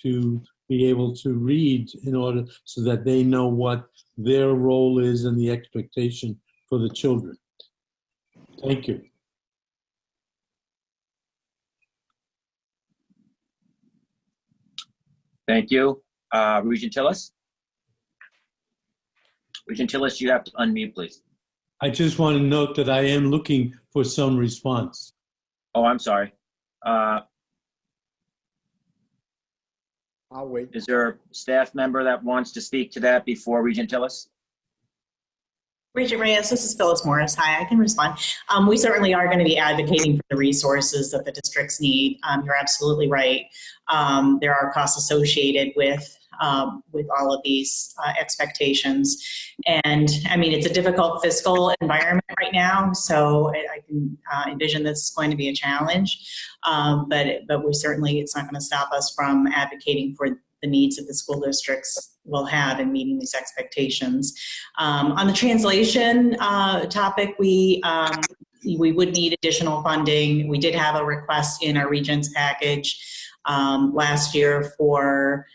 to be able to read in order so that they know what their role is and the expectation for the children. Thank you. Thank you. Regent Tillis? Regent Tillis, you have to unmute, please. I just want to note that I am looking for some response. Oh, I'm sorry. I'll wait. Is there a staff member that wants to speak to that before Regent Tillis? Regent Reyes, this is Phyllis Morris. Hi, I can respond. We certainly are going to be advocating for the resources that the districts need. You're absolutely right. There are costs associated with all of these expectations. And I mean, it's a difficult fiscal environment right now, so I can envision this is going to be a challenge. But we certainly, it's not going to stop us from advocating for the needs that the school districts will have in meeting these expectations. On the translation topic, we would need additional funding. We did have a request in our Regents package last year for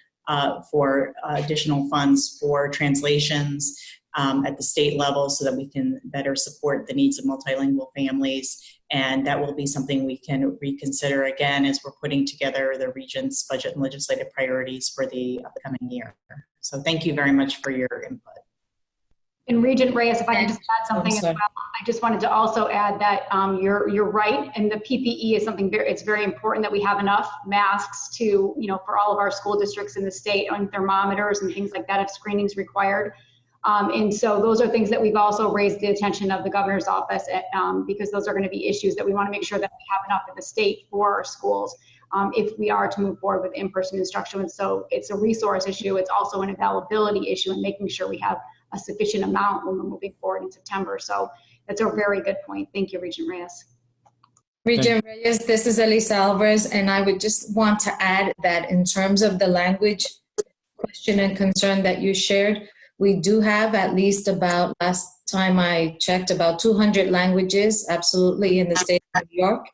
additional funds for translations at the state level so that we can better support the needs of multilingual families. And that will be something we can reconsider again as we're putting together the Regents' budget and legislative priorities for the upcoming year. So thank you very much for your input. And Regent Reyes, if I can just add something as well, I just wanted to also add that you're right, and the PPE is something it's very important that we have enough masks to, for all of our school districts in the state, and thermometers and things like that if screening's required. And so those are things that we've also raised the attention of the governor's office because those are going to be issues that we want to make sure that we have enough at the state for our schools if we are to move forward with in-person instruction. And so it's a resource issue. It's also an availability issue and making sure we have a sufficient amount when we're moving forward in September. So that's a very good point. Thank you, Regent Reyes. Regent Reyes, this is Elisa Alvarez, and I would just want to add that in terms of the language question and concern that you shared, we do have at least about, last time I checked, about 200 languages, absolutely, in the state of New York.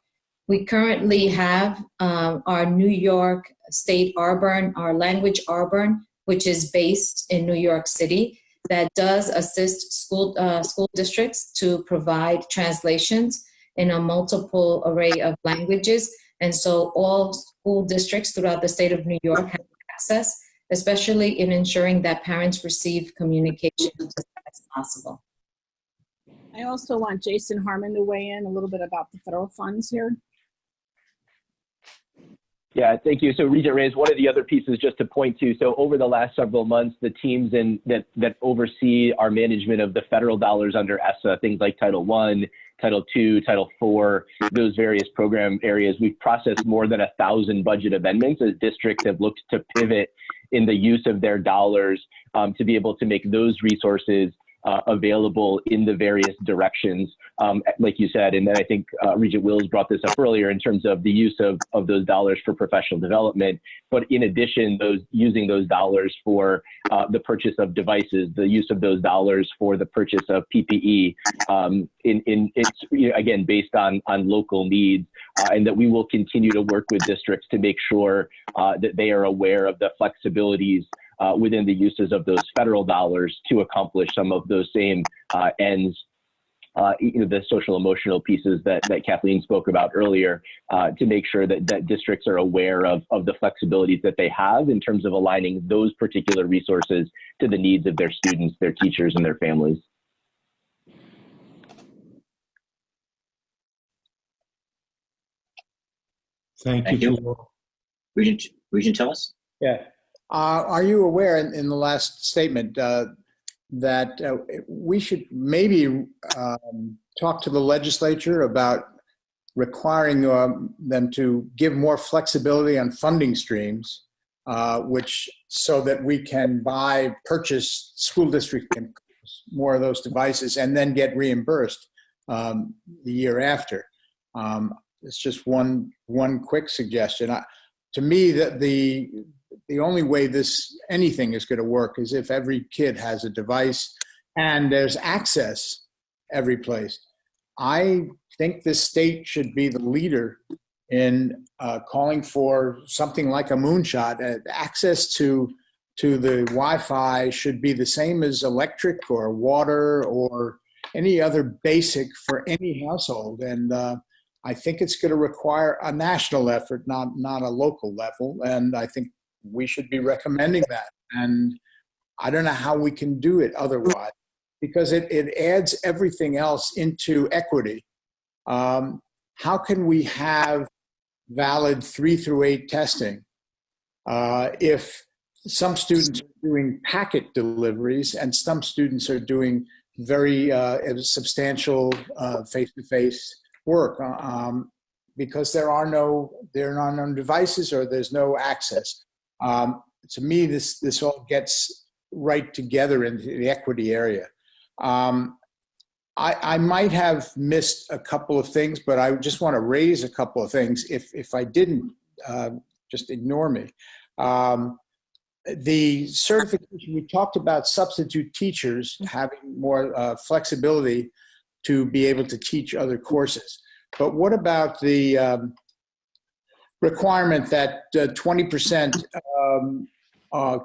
We currently have our New York State Arbor, our language Arbor, which is based in New York City, that does assist school districts to provide translations in a multiple array of languages. And so all school districts throughout the state of New York have access, especially in ensuring that parents receive communication as best as possible. I also want Jason Harmon to weigh in a little bit about the federal funds here. Yeah, thank you. So Regent Reyes, one of the other pieces just to point to, so over the last several months, the teams that oversee our management of the federal dollars under ESSA, things like Title I, Title II, Title IV, those various program areas, we've processed more than 1,000 budget amendments as districts have looked to pivot in the use of their dollars to be able to make those resources available in the various directions, like you said. And then I think Regent Wills brought this up earlier in terms of the use of those dollars for professional development. But in addition, using those dollars for the purchase of devices, the use of those dollars for the purchase of PPE, it's again based on local needs, and that we will continue to work with districts to make sure that they are aware of the flexibilities within the uses of those federal dollars to accomplish some of those same ends, the social emotional pieces that Kathleen spoke about earlier, to make sure that districts are aware of the flexibilities that they have in terms of aligning those particular resources to the needs of their students, their teachers, and their families. Thank you. Regent Tillis? Yeah. Are you aware in the last statement that we should maybe talk to the legislature about requiring them to give more flexibility on funding streams, so that we can purchase, school district can purchase more of those devices and then get reimbursed the year after. It's just one quick suggestion. To me, that the only way anything is going to work is if every kid has a device and there's access every place. I think this state should be the leader in calling for something like a moonshot. Access to the Wi-Fi should be the same as electric or water or any other basic for any household. And I think it's going to require a national effort, not a local level. And I think we should be recommending that. And I don't know how we can do it otherwise, because it adds everything else into equity. How can we have valid 3 through 8 testing if some students are doing packet deliveries and some students are doing very substantial face-to-face work because there are no devices or there's no access. To me, this all gets right together into the equity area. I might have missed a couple of things, but I just want to raise a couple of things. If I didn't, just ignore me. The certification, we talked about substitute teachers having more flexibility to be able to teach other courses. But what about the requirement that 20%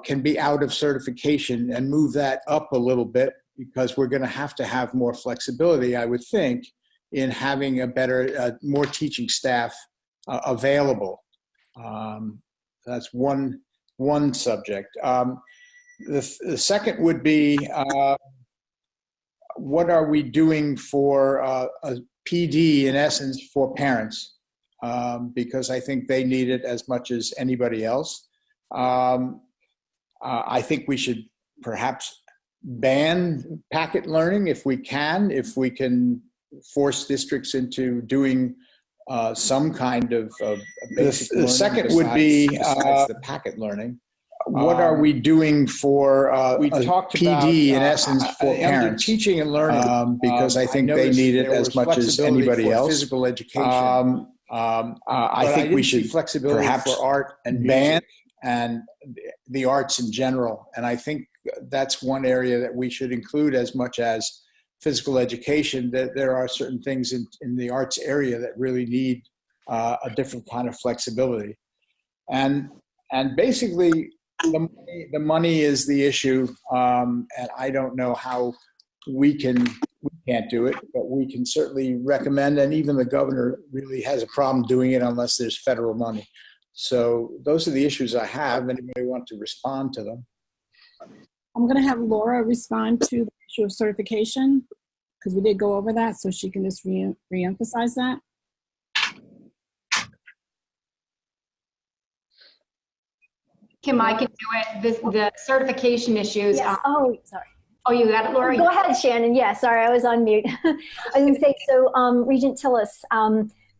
can be out of certification and move that up a little bit, because we're going to have more flexibility, I would think, in having a better, more teaching staff available. That's one subject. The second would be, what are we doing for a PD, in essence, for parents? Because I think they need it as much as anybody else. I think we should perhaps ban packet learning if we can force districts into doing some kind of basic learning. The second would be besides the packet learning. What are we doing for we talked PD about, in essence, for parents? Teaching and learning, because I think they need it as much as anybody else. Physical education. I think we should perhaps for art and ban and the arts in general. And I think that's one area that we should include as much as physical education, that there are certain things in the arts area that really need a different kind of flexibility. And basically, the money is the issue, and I don't know how we can't do it, but we can certainly recommend, and even the governor really has a problem doing it unless there's federal money. So those are the issues I have. Anybody want to respond to them? I'm going to have Laura respond to the issue of certification, because we did go over that, so she can just re-emphasize that. Kim, I can do it. The certification issues. Yes. Oh, sorry. Oh, you got it, Laura? Go ahead, Shannon. Yeah, sorry, I was on mute. I was going to say, so Regent Tillis,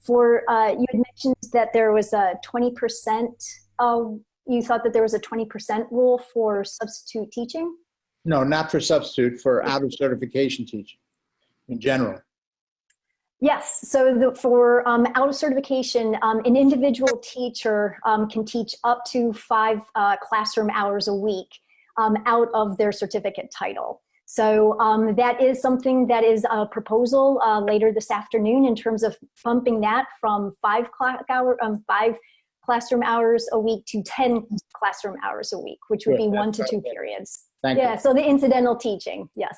you had mentioned that there was a 20%, you thought that there was a 20% rule for substitute teaching? No, not for substitute, for out of certification teaching in general. Yes, so for out of certification, an individual teacher can teach up to 5 classroom hours a week out of their certificate title. So that is something that is a proposal later this afternoon in terms of bumping that from 5 classroom hours a week to 10 classroom hours a week, which would be 1 to 2 periods. Thank you. So the incidental teaching, yes.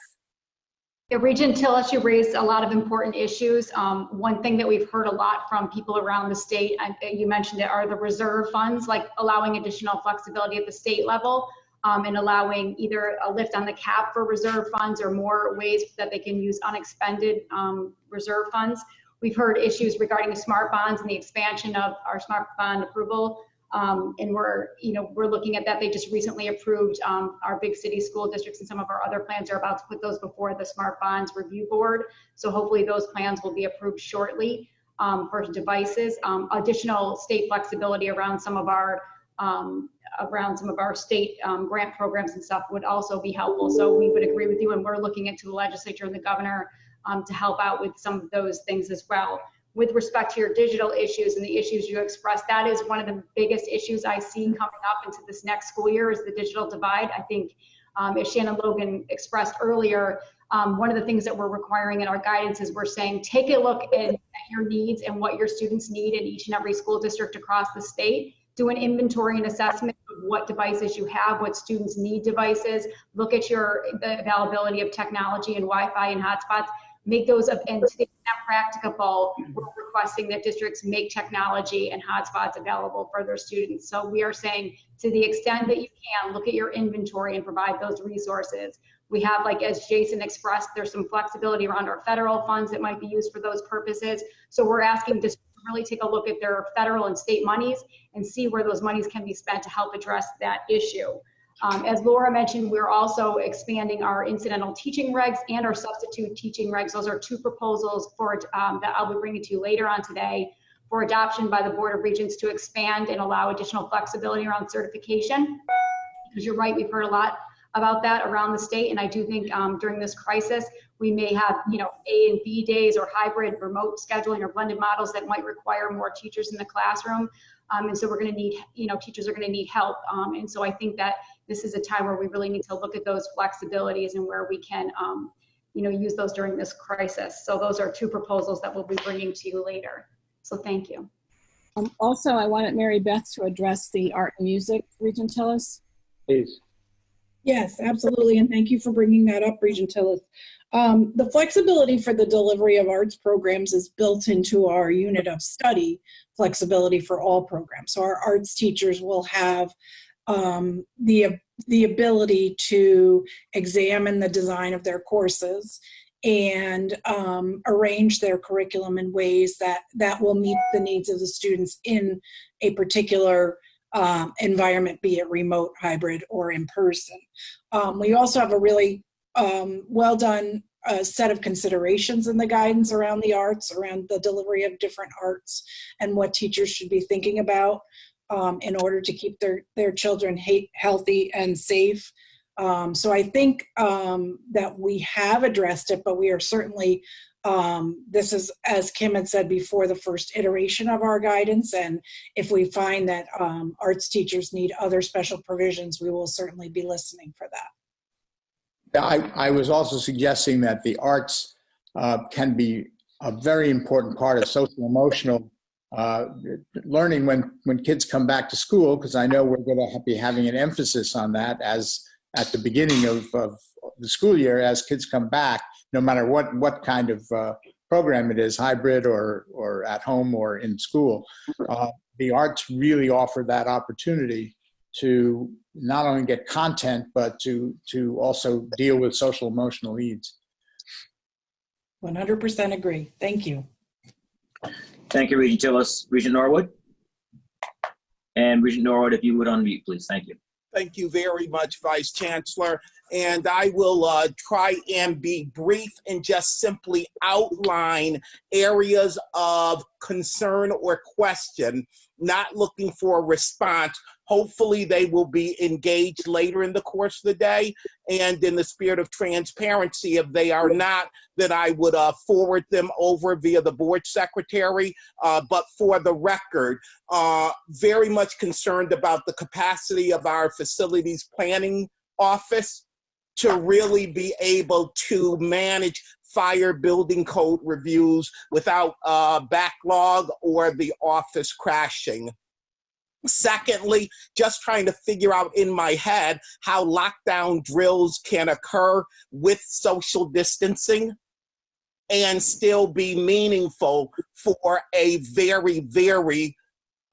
Yeah, Regent Tillis, you raised a lot of important issues. One thing that we've heard a lot from people around the state, and you mentioned it, are the reserve funds, like allowing additional flexibility at the state level and allowing either a lift on the cap for reserve funds or more ways that they can use unexpended reserve funds. We've heard issues regarding smart bonds and the expansion of our smart bond approval. And we're looking at that. They just recently approved our big city school districts, and some of our other plans are about to put those before the Smart Bonds Review Board. So hopefully those plans will be approved shortly for devices. Additional state flexibility around some of our state grant programs and stuff would also be helpful. So we would agree with you, and we're looking into the legislature and the governor to help out with some of those things as well. With respect to your digital issues and the issues you expressed, that is one of the biggest issues I see coming up into this next school year is the digital divide. I think, as Shannon Logan expressed earlier, one of the things that we're requiring in our guidance is we're saying, take a look at your needs and what your students need in each and every school district across the state. Do an inventory and assessment of what devices you have, what students need devices, look at the availability of technology and Wi-Fi and hotspots. Make those, and to the extent practicable, we're requesting that districts make technology and hotspots available for their students. So we are saying, to the extent that you can, look at your inventory and provide those resources. We have, like as Jason expressed, there's some flexibility around our federal funds that might be used for those purposes. So we're asking districts to really take a look at their federal and state monies and see where those monies can be spent to help address that issue. As Laura mentioned, we're also expanding our incidental teaching regs and our substitute teaching regs. Those are two proposals for that I'll be bringing to you later on today for adoption by the Board of Regents to expand and allow additional flexibility around certification. Because you're right, we've heard a lot about that around the state, and I do think during this crisis we may have, you know, A and B days or hybrid remote scheduling or blended models that might require more teachers in the classroom, and so we're going to need, you know, teachers are going to need help, and so I think that this is a time where we really need to look at those flexibilities and where we can, you know, use those during this crisis. So those are two proposals that we'll be bringing to you later. So thank you. Also, I wanted Mary Beth to address the art and music, Regent Tillis. Please. Yes, absolutely. And thank you for bringing that up, Regent Tillis. The flexibility for the delivery of arts programs is built into our unit of study flexibility for all programs. So our arts teachers will have the ability to examine the design of their courses and arrange their curriculum in ways that will meet the needs of the students in a particular environment, be it remote, hybrid, or in person. We also have a really well done set of considerations in the guidance around the arts, around the delivery of different arts, and what teachers should be thinking about in order to keep their children healthy and safe. So I think that we have addressed it, but we are certainly, this is, as Kim had said before, the first iteration of our guidance. And if we find that arts teachers need other special provisions, we will certainly be listening for that. I was also suggesting that the arts can be a very important part of social emotional learning when kids come back to school, because I know we're going to be having an emphasis on that as at the beginning of the school year, as kids come back, no matter what kind of program it is, hybrid or at home or in school. The arts really offer that opportunity to not only get content, but to also deal with social emotional needs. 100% agree. Thank you. Thank you, Regent Tillis. Regent Norwood? And Regent Norwood, if you would unmute, please. Thank you. Thank you very much, Vice Chancellor. And I will try and be brief and just simply outline areas of concern or question, not looking for a response. Hopefully they will be engaged later in the course of the day. And in the spirit of transparency, if they are not, then I would forward them over via the board secretary. But for the record, very much concerned about the capacity of our facilities planning office to really be able to manage fire building code reviews without backlog or the office crashing. Secondly, just trying to figure out in my head how lockdown drills can occur with social distancing and still be meaningful for a very, very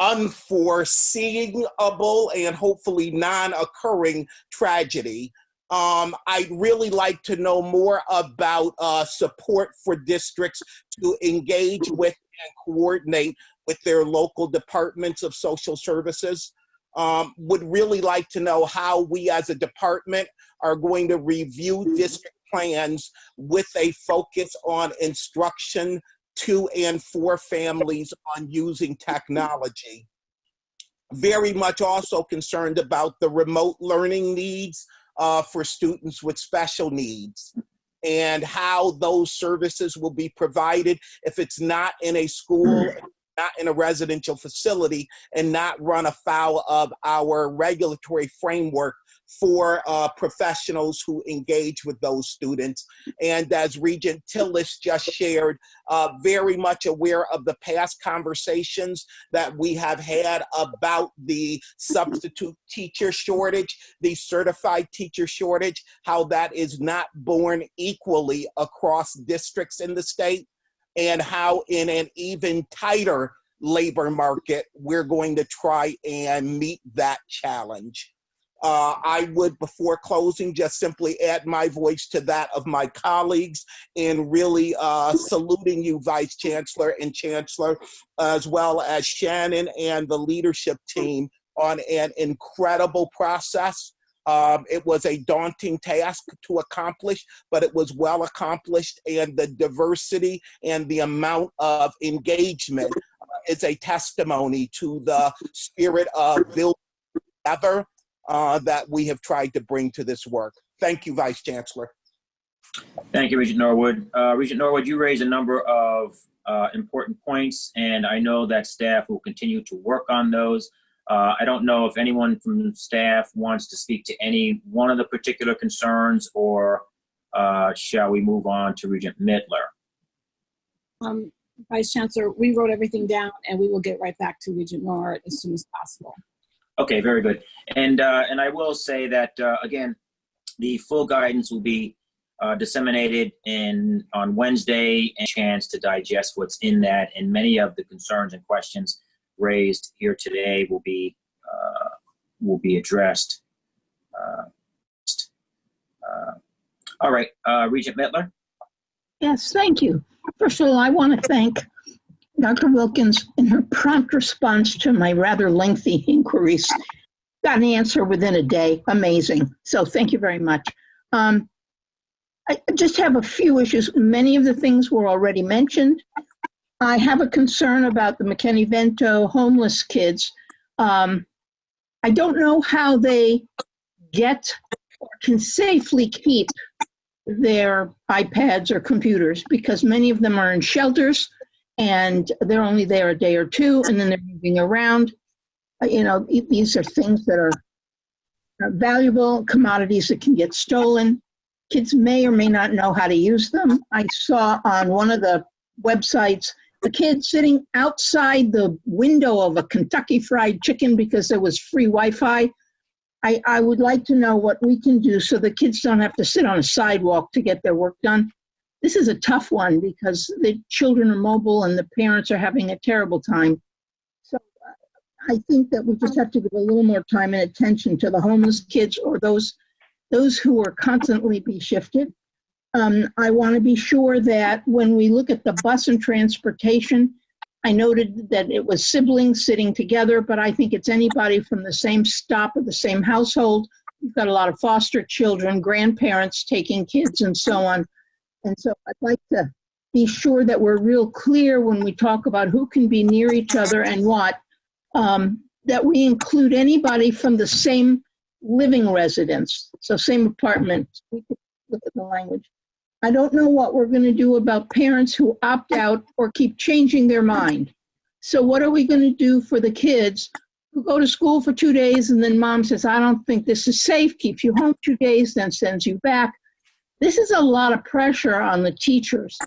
unforeseeable and hopefully non-occurring tragedy. I'd really like to know more about support for districts to engage with and coordinate with their local departments of social services. Would really like to know how we as a department are going to review district plans with a focus on instruction to and for families on using technology. Very much also concerned about the remote learning needs for students with special needs and how those services will be provided if it's not in a school, not in a residential facility, and not run afoul of our regulatory framework for professionals who engage with those students. And as Regent Tillis just shared, very much aware of the past conversations that we have had about the substitute teacher shortage, the certified teacher shortage, how that is not borne equally across districts in the state. and how in an even tighter labor market, we're going to try and meet that challenge. I would, before closing, just simply add my voice to that of my colleagues in really saluting you, Vice Chancellor and Chancellor, as well as Shannon and the leadership team on an incredible process. It was a daunting task to accomplish, but it was well accomplished, and the diversity and the amount of engagement is a testimony to the spirit of building together that we have tried to bring to this work. Thank you, Vice Chancellor. Thank you, Regent Norwood. Regent Norwood, you raised a number of important points, and I know that staff will continue to work on those. I don't know if anyone from staff wants to speak to any one of the particular concerns, or shall we move on to Regent Mittler? Vice Chancellor, we wrote everything down, and we will get right back to Regent Norwood as soon as possible. Okay, very good. And I will say that, again, the full guidance will be disseminated on Wednesday, and a chance to digest what's in that. And many of the concerns and questions raised here today will be addressed. All right, Regent Mittler. Yes, thank you. First of all, I want to thank Dr. Wilkins in her prompt response to my rather lengthy inquiries. Got an answer within a day. Amazing. So thank you very much. I just have a few issues. Many of the things were already mentioned. I have a concern about the McKinney-Vento homeless kids. I don't know how they get or can safely keep their iPads or computers, because many of them are in shelters and they're only there a day or two, and then they're moving around. You know, these are things that are valuable commodities that can get stolen. Kids may or may not know how to use them. I saw on one of the websites a kid sitting outside the window of a Kentucky Fried Chicken because there was free Wi-Fi. I would like to know what we can do so the kids don't have to sit on a sidewalk to get their work done. This is a tough one because the children are mobile and the parents are having a terrible time. So I think that we just have to give a little more time and attention to the homeless kids, or those who are constantly be shifted. I want to be sure that when we look at the bus and transportation, I noted that it was siblings sitting together, but I think it's anybody from the same stop or the same household. We've got a lot of foster children, grandparents taking kids, and so on. And so I'd like to be sure that we're real clear when we talk about who can be near each other and what, that we include anybody from the same living residence, so same apartment. We could look at the language. I don't know what we're going to do about parents who opt out or keep changing their mind. So what are we going to do for the kids who go to school for 2 days and then mom says, I don't think this is safe, keeps you home 2 days, then sends you back? This is a lot of pressure on the teachers.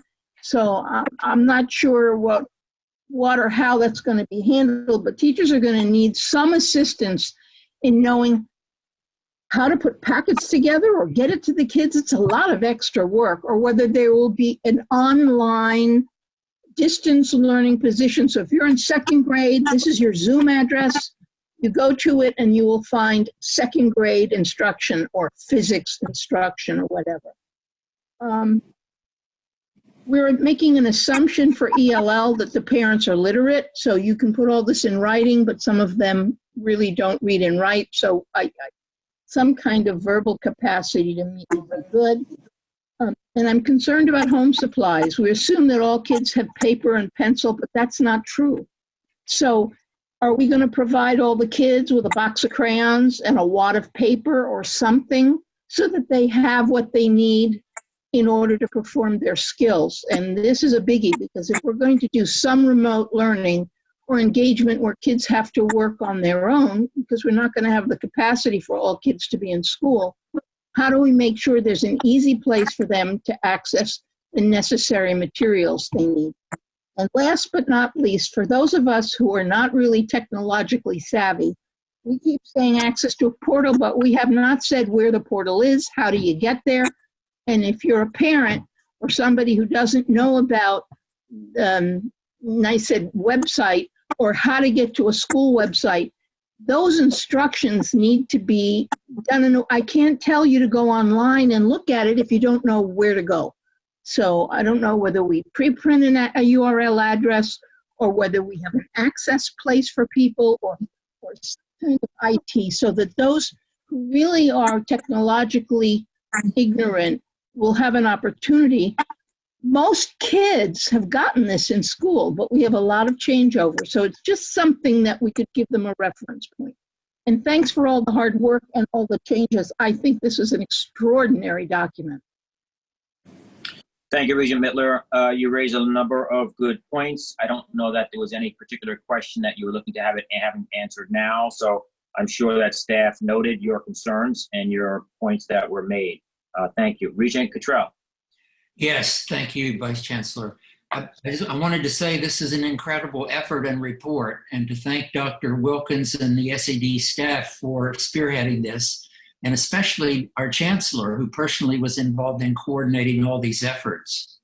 So I'm not sure what or how that's going to be handled, but teachers are going to need some assistance in knowing how to put packets together or get it to the kids. It's a lot of extra work, or whether there will be an online distance learning position. So if you're in second grade, this is your Zoom address. You go to it and you will find second grade instruction or physics instruction or whatever. We're making an assumption for ELL that the parents are literate, so you can put all this in writing, but some of them really don't read and write. So some kind of verbal capacity to me would be good. And I'm concerned about home supplies. We assume that all kids have paper and pencil, but that's not true. So are we going to provide all the kids with a box of crayons and a wad of paper or something so that they have what they need in order to perform their skills? And this is a biggie, because if we're going to do some remote learning or engagement where kids have to work on their own, because we're not going to have the capacity for all kids to be in school, how do we make sure there's an easy place for them to access the necessary materials they need? And last but not least, for those of us who are not really technologically savvy, we keep saying access to a portal, but we have not said where the portal is. How do you get there? And if you're a parent or somebody who doesn't know about NICED website or how to get to a school website, those instructions need to be done. And I can't tell you to go online and look at it if you don't know where to go. So I don't know whether we pre-print a URL address or whether we have an access place for people or some kind of IT, so that those who really are technologically ignorant will have an opportunity. Most kids have gotten this in school, but we have a lot of changeover. So it's just something that we could give them a reference point. And thanks for all the hard work and all the changes. I think this is an extraordinary document. Thank you, Regent Mittler. You raised a number of good points. I don't know that there was any particular question that you were looking to have it having answered now. So I'm sure that staff noted your concerns and your points that were made. Thank you. Regent Cottrell. Yes, thank you, Vice Chancellor. I wanted to say this is an incredible effort and report, and to thank Dr. Wilkins and the SED staff for spearheading this, and especially our Chancellor, who personally was involved in coordinating all these efforts.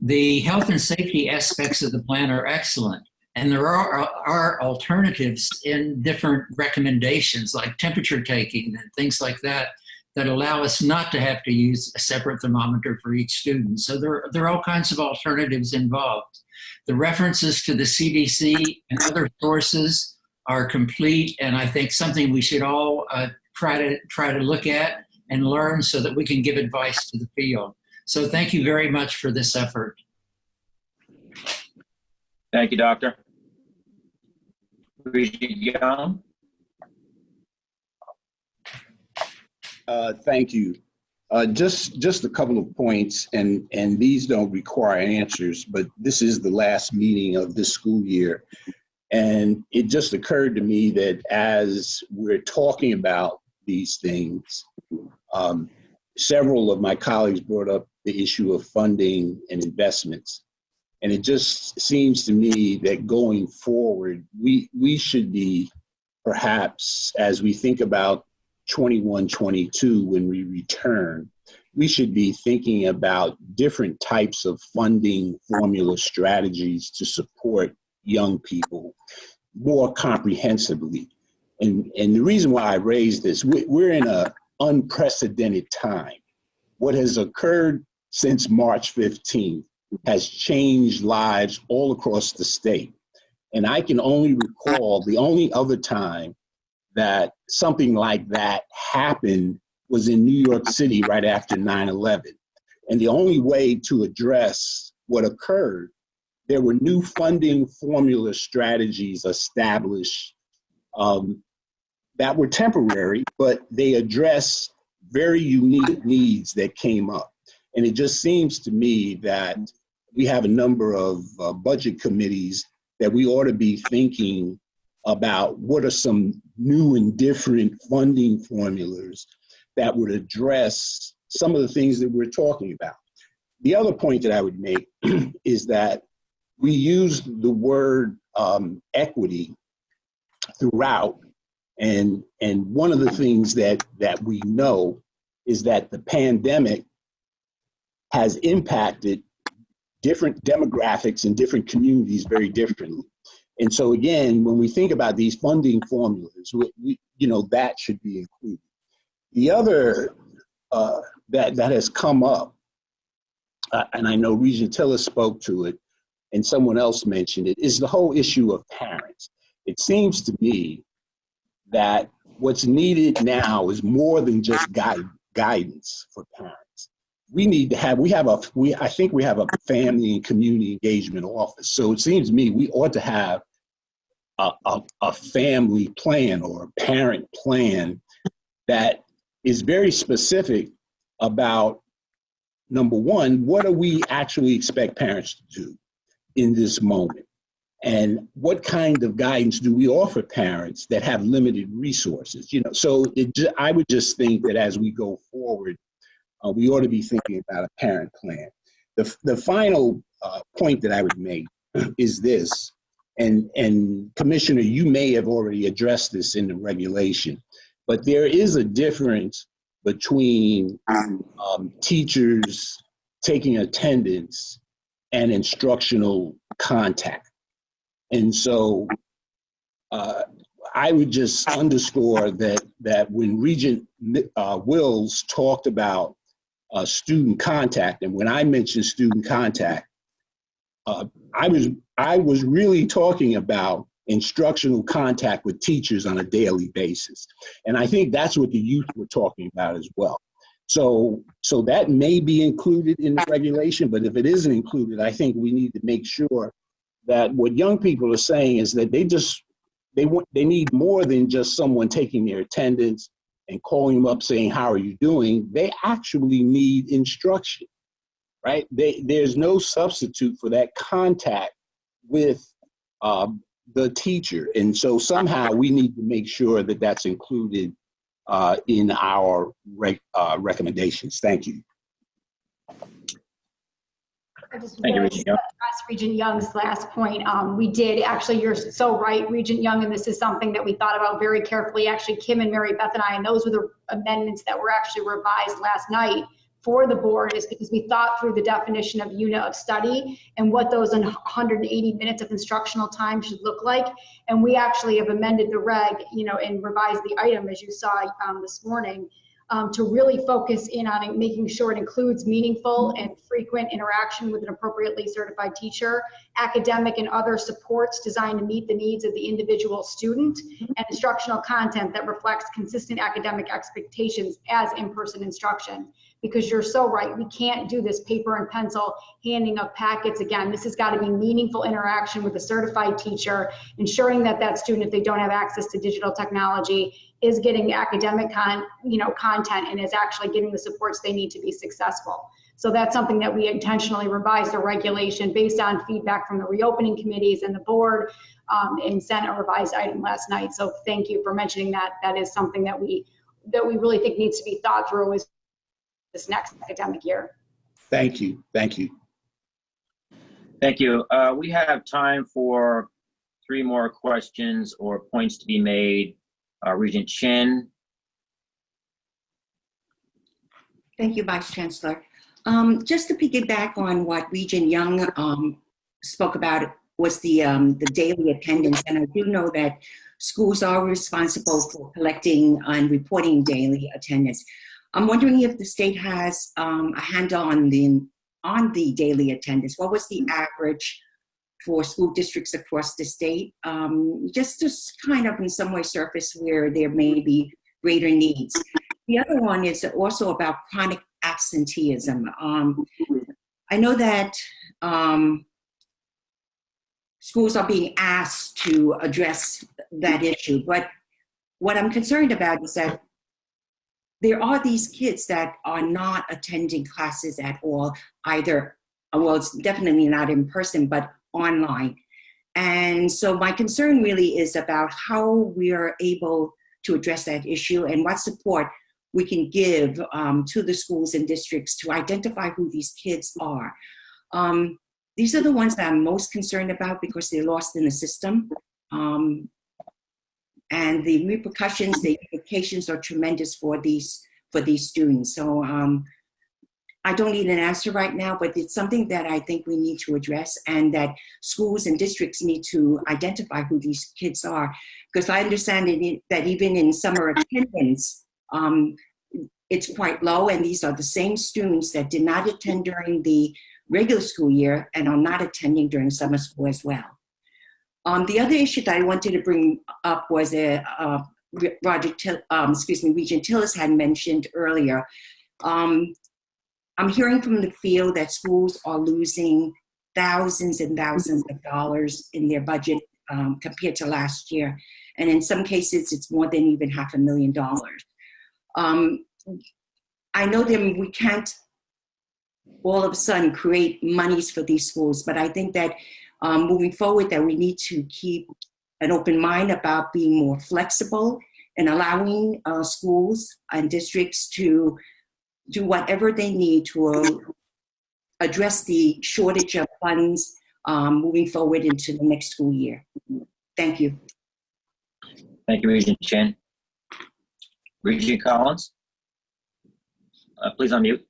The health and safety aspects of the plan are excellent, and there are alternatives in different recommendations, like temperature taking and things like that, that allow us not to have to use a separate thermometer for each student. So there are all kinds of alternatives involved. The references to the CDC and other sources are complete, and I think something we should all try to look at and learn so that we can give advice to the field. So thank you very much for this effort. Thank you, Doctor. Regent Young. Thank you. Just a couple of points, and these don't require answers, but this is the last meeting of this school year. And it just occurred to me that as we're talking about these things, several of my colleagues brought up the issue of funding and investments. And it just seems to me that going forward, we should be, perhaps, as we think about 21, 22, when we return, we should be thinking about different types of funding formula strategies to support young people more comprehensively. And the reason why I raised this, we're in an unprecedented time. What has occurred since March 15th has changed lives all across the state. And I can only recall the only other time that something like that happened was in New York City right after 9/11. And the only way to address what occurred, there were new funding formula strategies established that were temporary, but they address very unique needs that came up. And it just seems to me that we have a number of budget committees that we ought to be thinking about what are some new and different funding formulas that would address some of the things that we're talking about. The other point that I would make is that we use the word equity throughout, and one of the things that we know is that the pandemic has impacted different demographics in different communities very differently. And so again, when we think about these funding formulas, that should be included. The other that has come up, and I know Regent Tiller spoke to it, and someone else mentioned it, is the whole issue of parents. It seems to me that what's needed now is more than just guidance for parents. We need to have, I think we have a family and community engagement office. So it seems to me we ought to have a family plan or a parent plan that is very specific about, number one, what do we actually expect parents to do in this moment? And what kind of guidance do we offer parents that have limited resources? So I would just think that as we go forward, we ought to be thinking about a parent plan. The final point that I would make is this, and Commissioner, you may have already addressed this in the regulation, but there is a difference between teachers taking attendance and instructional contact. And so I would just underscore that when Regent Wills talked about student contact, and when I mentioned student contact, I was really talking about instructional contact with teachers on a daily basis. And I think that's what the youth were talking about as well. So that may be included in the regulation, but if it isn't included, I think we need to make sure that what young people are saying is that they need more than just someone taking their attendance and calling them up saying, how are you doing? They actually need instruction, right? There's no substitute for that contact with the teacher. And so somehow we need to make sure that that's included in our recommendations. Thank you. I just Thank you, wanted Regent to Young. address Regent Young's last point. We did, actually, you're so right, Regent Young, and this is something that we thought about very carefully. Actually, Kim and Mary Beth and I, and those were the amendments that were actually revised last night for the board, is because we thought through the definition of unit of study and what those 180 minutes of instructional time should look like. And we actually have amended the reg, and revised the item, as you saw this morning, to really focus in on it, making sure it includes meaningful and frequent interaction with an appropriately certified teacher, academic and other supports designed to meet the needs of the individual student, and instructional content that reflects consistent academic expectations as in-person instruction. Because you're so right, we can't do this paper and pencil handing of packets again. This has got to be meaningful interaction with a certified teacher, ensuring that that student, if they don't have access to digital technology, is getting academic content and is actually getting the supports they need to be successful. So that's something that we intentionally revised the regulation based on feedback from the reopening committees and the board, and sent a revised item last night. So thank you for mentioning that. That is something that we really think needs to be thought through as this next academic year. Thank you. Thank you. Thank you. We have time for 3 more questions or points to be made. Regent Chin. Thank you, Vice Chancellor. Just to piggyback on what Regent Young spoke about was the daily attendance. And I do know that schools are responsible for collecting and reporting daily attendance. I'm wondering if the state has a handle on the daily attendance. What was the average for school districts across the state? Just kind of in some way surface where there may be greater needs. The other one is also about chronic absenteeism. I know that schools are being asked to address that issue, but what I'm concerned about is that there are these kids that are not attending classes at all, either, well, it's definitely not in person, but online. And so my concern really is about how we are able to address that issue and what support we can give to the schools and districts to identify who these kids are. These are the ones that I'm most concerned about because they're lost in the system. And the repercussions, the implications are tremendous for these students. So I don't need an answer right now, but it's something that I think we need to address, and that schools and districts need to identify who these kids are. Because I understand that even in summer attendance, it's quite low, and these are the same students that did not attend during the regular school year and are not attending during summer school as well. The other issue that I wanted to bring up was Regent Tillis had mentioned earlier. I'm hearing from the field that schools are losing thousands and thousands of dollars in their budget compared to last year. And in some cases, it's more than even $500,000. I know that we can't all of a sudden create monies for these schools, but I think that moving forward that we need to keep an open mind about being more flexible and allowing schools and districts to do whatever they need to address the shortage of funds moving forward into the next school year. Thank you. Thank you, Regent Chin. Regent Collins, please unmute.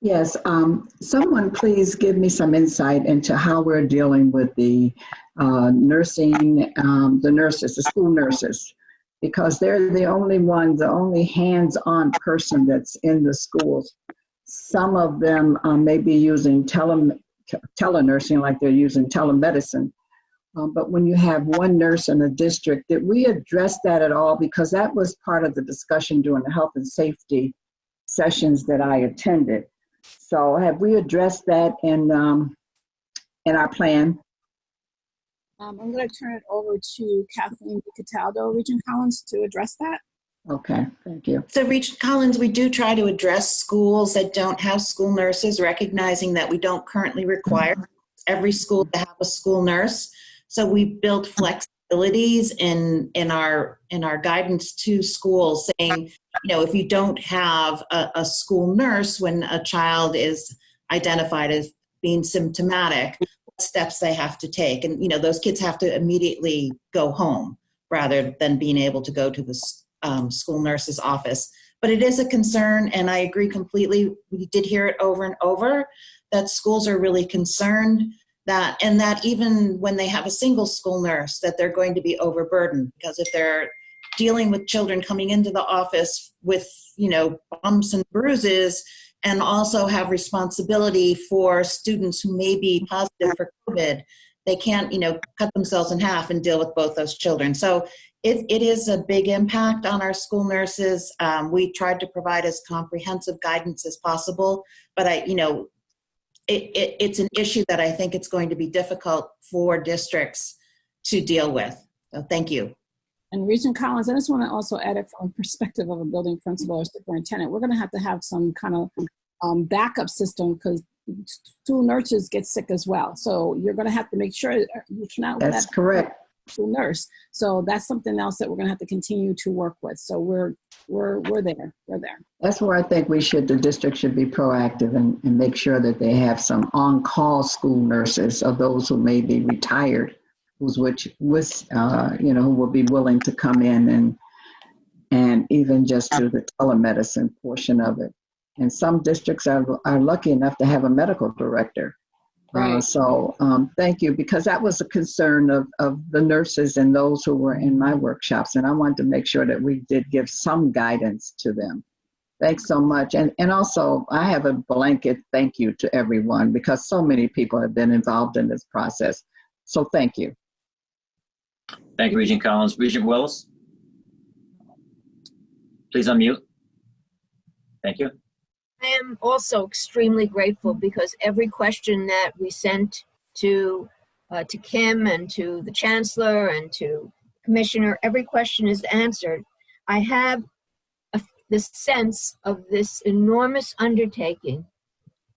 Yes, someone please give me some insight into how we're dealing with the nursing, the nurses, the school nurses, because they're the only ones, the only hands-on person that's in the schools. Some of them may be using telenursing like they're using telemedicine. But when you have one nurse in a district, did we address that at all? Because that was part of the discussion during the health and safety sessions that I attended. So have we addressed that in our plan? I'm going to turn it over to Kathleen Cataldo, Regent Collins, to address that. Okay, thank you. So Regent Collins, we do try to address schools that don't have school nurses, recognizing that we don't currently require every school to have a school nurse. So we build flexibilities in our guidance to schools, saying, if you don't have a school nurse when a child is identified as being symptomatic, what steps they have to take. And, those kids have to immediately go home rather than being able to go to the school nurse's office. But it is a concern, and I agree completely. We did hear it over and over that schools are really concerned that even when they have a single school nurse, that they're going to be overburdened, because if they're dealing with children coming into the office with, bumps and bruises, and also have responsibility for students who may be positive for COVID, they can't, cut themselves in half and deal with both those children. So it is a big impact on our school nurses. We tried to provide as comprehensive guidance as possible, but it's an issue that I think it's going to be difficult for districts to deal with. So thank you. And Regent Collins, I just want to also add it from a perspective of a building principal or superintendent. We're going to have some kind of backup system, because school nurses get sick as well. So you're going to have to make sure you cannot. That's correct. School nurse. So that's something else that we're going to have to continue to work with. So we're there. We're there. That's where I think the district should be proactive and make sure that they have some on-call school nurses, of those who may be retired, who will be willing to come in and even just do the telemedicine portion of it. And some districts are lucky enough to have a medical director. Right. Thank you, because that was a concern of the nurses and those who were in my workshops, and I wanted to make sure that we did give some guidance to them. Thanks so much. And also, I have a blanket thank you to everyone, because so many people have been involved in this process. So thank you. Thank you, Regent Collins. Regent Wills, please unmute. Thank you. I am also extremely grateful, because every question that we sent to Kim and to the Chancellor and to Commissioner, every question is answered. I have this sense of this enormous undertaking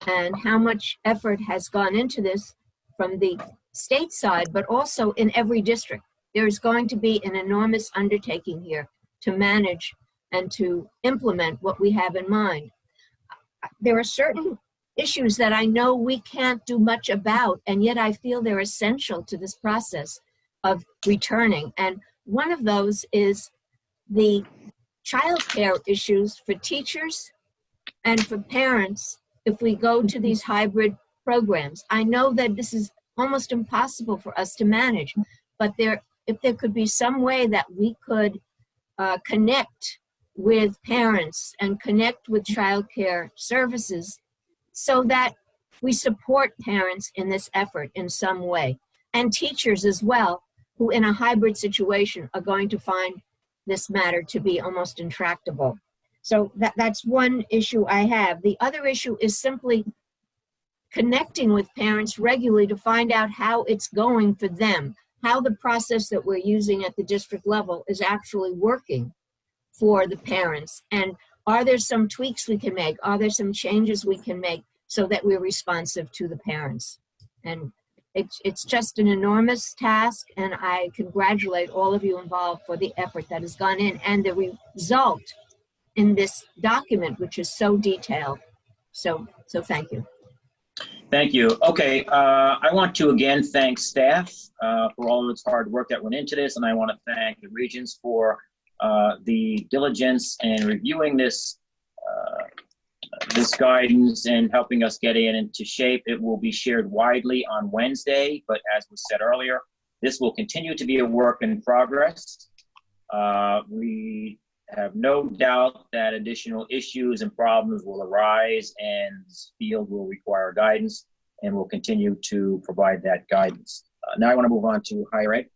and how much effort has gone into this from the state side, but also in every district. There is going to be an enormous undertaking here to manage and to implement what we have in mind. There are certain issues that I know we can't do much about, and yet I feel they're essential to this process of returning. And one of those is the childcare issues for teachers and for parents if we go to these hybrid programs. I know that this is almost impossible for us to manage, but if there could be some way that we could connect with parents and connect with childcare services so that we support parents in this effort in some way, and teachers as well, who in a hybrid situation are going to find this matter to be almost intractable. So that's one issue I have. The other issue is simply connecting with parents regularly to find out how it's going for them, how the process that we're using at the district level is actually working for the parents, and are there some tweaks we can make? Are there some changes we can make so that we're responsive to the parents? And it's just an enormous task, and I congratulate all of you involved for the effort that has gone in and the result in this document, which is so detailed. So thank you. Thank you. Okay, I want to again thank staff for all of its hard work that went into this, and I want to thank the Regents for the diligence in reviewing this this guidance and helping us get it into shape. It will be shared widely on Wednesday, but as was said earlier, this will continue to be a work in progress. We have no doubt that additional issues and problems will arise, and this field will require guidance, and we'll continue to provide that guidance. Now I want to move on to higher ed.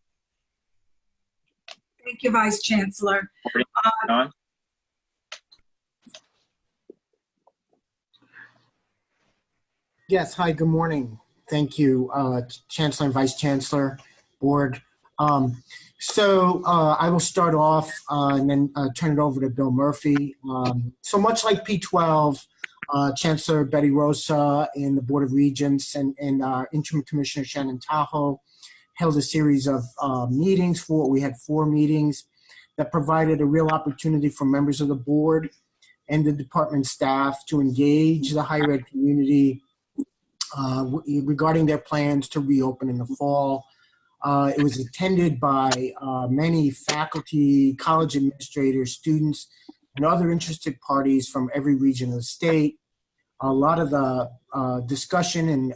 Thank you, Vice Chancellor. Don? Yes, hi, good morning. Thank you, Chancellor and Vice Chancellor, Board. I will start off and then turn it over to Bill Murphy. So much like P12, Chancellor Betty Rosa and the Board of Regents and Interim Commissioner Shannon Tahoe held a series of meetings. We had 4 meetings that provided a real opportunity for members of the board and the department staff to engage the higher ed community regarding their plans to reopen in the fall. It was attended by many faculty, college administrators, students, and other interested parties from every region of the state. A lot of the discussion and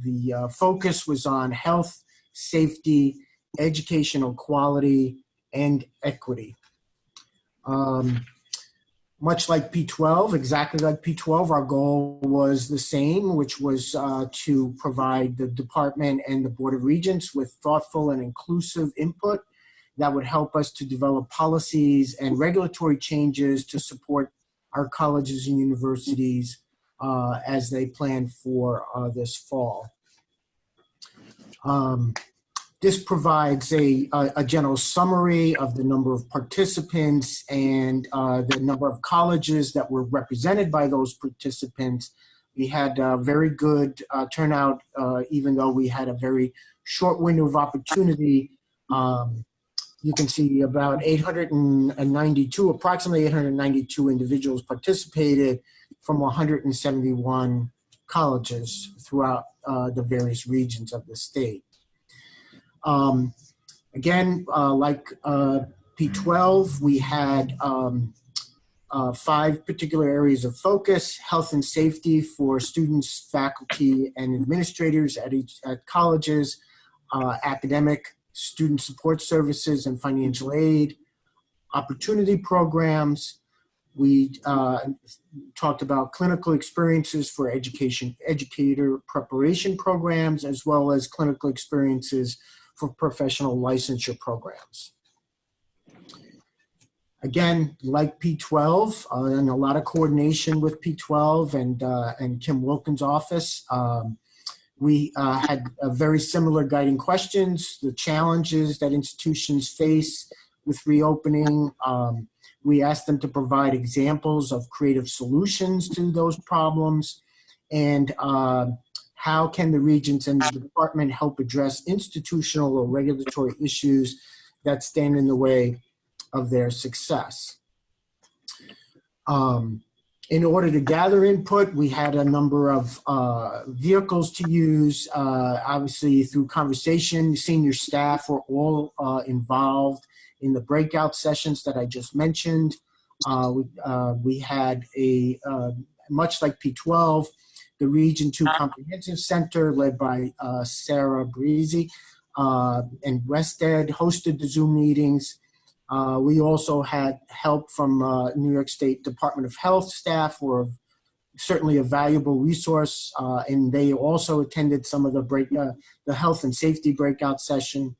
the focus was on health, safety, educational quality, and equity. Much like P12, exactly like P12, our goal was the same, which was to provide the department and the Board of Regents with thoughtful and inclusive input that would help us to develop policies and regulatory changes to support our colleges and universities as they plan for this fall. This provides a general summary of the number of participants and the number of colleges that were represented by those participants. We had a very good turnout, even though we had a very short window of opportunity. You can see about approximately 892 individuals participated from 171 colleges throughout the various regions of the state. Again, like P12, we had 5 particular areas of focus: health and safety for students, faculty, and administrators at colleges, academic, student support services and financial aid, opportunity programs. We talked about clinical experiences for educator preparation programs, as well as clinical experiences for professional licensure programs. Again, like P12, and a lot of coordination with P12 and Kim Wilkins' office, we had very similar guiding questions, the challenges that institutions face with reopening. We asked them to provide examples of creative solutions to those problems, and how can the Regents and the department help address institutional or regulatory issues that stand in the way of their success. In order to gather input, we had a number of vehicles to use. Obviously, through conversation, senior staff were all involved in the breakout sessions that I just mentioned. We had much like P12, the Region 2 Comprehensive Center led by Sarah Breezy and WestEd hosted the Zoom meetings. We also had help from New York State Department of Health staff, who are certainly a valuable resource, and they also attended some of the health and safety breakout session.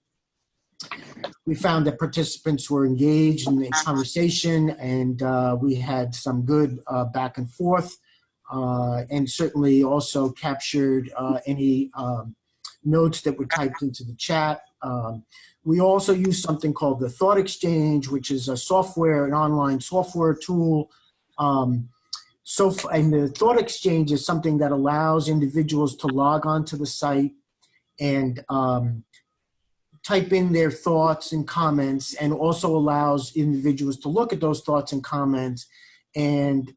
We found that participants were engaged in the conversation, and we had some good back and forth, and certainly also captured any notes that were typed into the chat. We also use something called the Thought Exchange, which is an online software tool. And the Thought Exchange is something that allows individuals to log onto the site and type in their thoughts and comments, and also allows individuals to look at those thoughts and comments and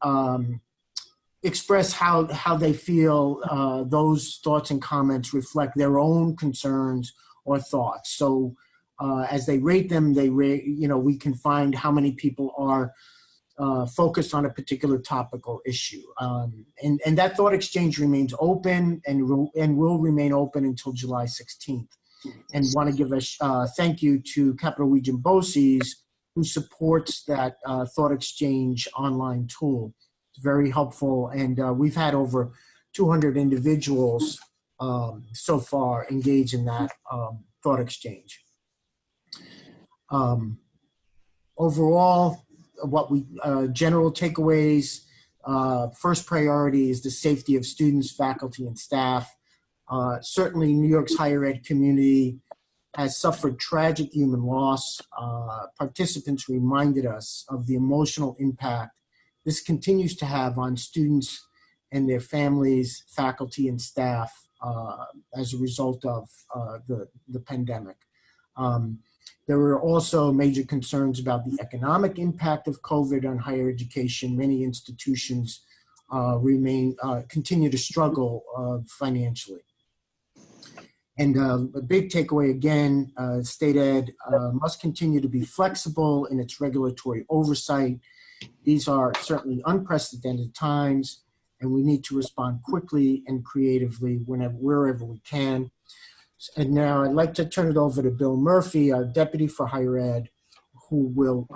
express how they feel those thoughts and comments reflect their own concerns or thoughts. So as they rate them, we can find how many people are focused on a particular topical issue. And that thought exchange remains open and will remain open until July 16th. And want to give a thank you to Capital Region BOCES, who supports that thought exchange online tool. It's very helpful, and we've had over 200 individuals so far engage in that thought exchange. Overall, what we general takeaways, first priority is the safety of students, faculty, and staff. Certainly New York's higher ed community has suffered tragic human loss. Participants reminded us of the emotional impact this continues to have on students and their families, faculty, and staff as a result of the pandemic. There were also major concerns about the economic impact of COVID on higher education. Many institutions continue to struggle financially. And a big takeaway again, state ed must continue to be flexible in its regulatory oversight. These are certainly unprecedented times, and we need to respond quickly and creatively wherever we can. And now I'd like to turn it over to Bill Murphy, our Deputy for Higher Ed, who will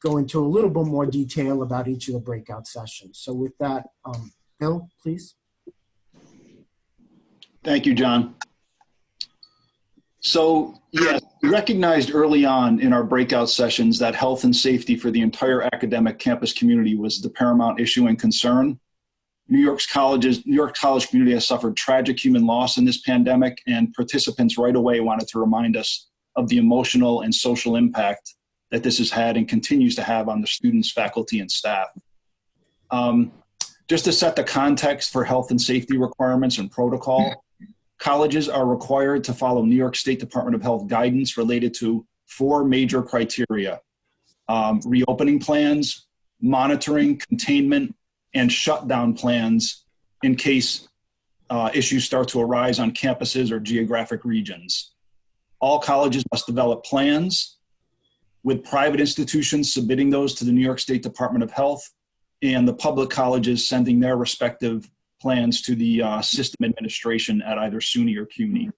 go into a little bit more detail about each of the breakout sessions. So with that, Bill, please. Thank you, John. So yes, we recognized early on in our breakout sessions that health and safety for the entire academic campus community was the paramount issue and concern. New York college community has suffered tragic human loss in this pandemic, and participants right away wanted to remind us of the emotional and social impact that this has had and continues to have on the students, faculty, and staff. Just to set the context for health and safety requirements and protocol, colleges are required to follow New York State Department of Health guidance related to 4 major criteria: reopening plans, monitoring, containment, and shutdown plans in case issues start to arise on campuses or geographic regions. All colleges must develop plans, with private institutions submitting those to the New York State Department of Health, and the public colleges sending their respective plans to the system administration at either SUNY or CUNY.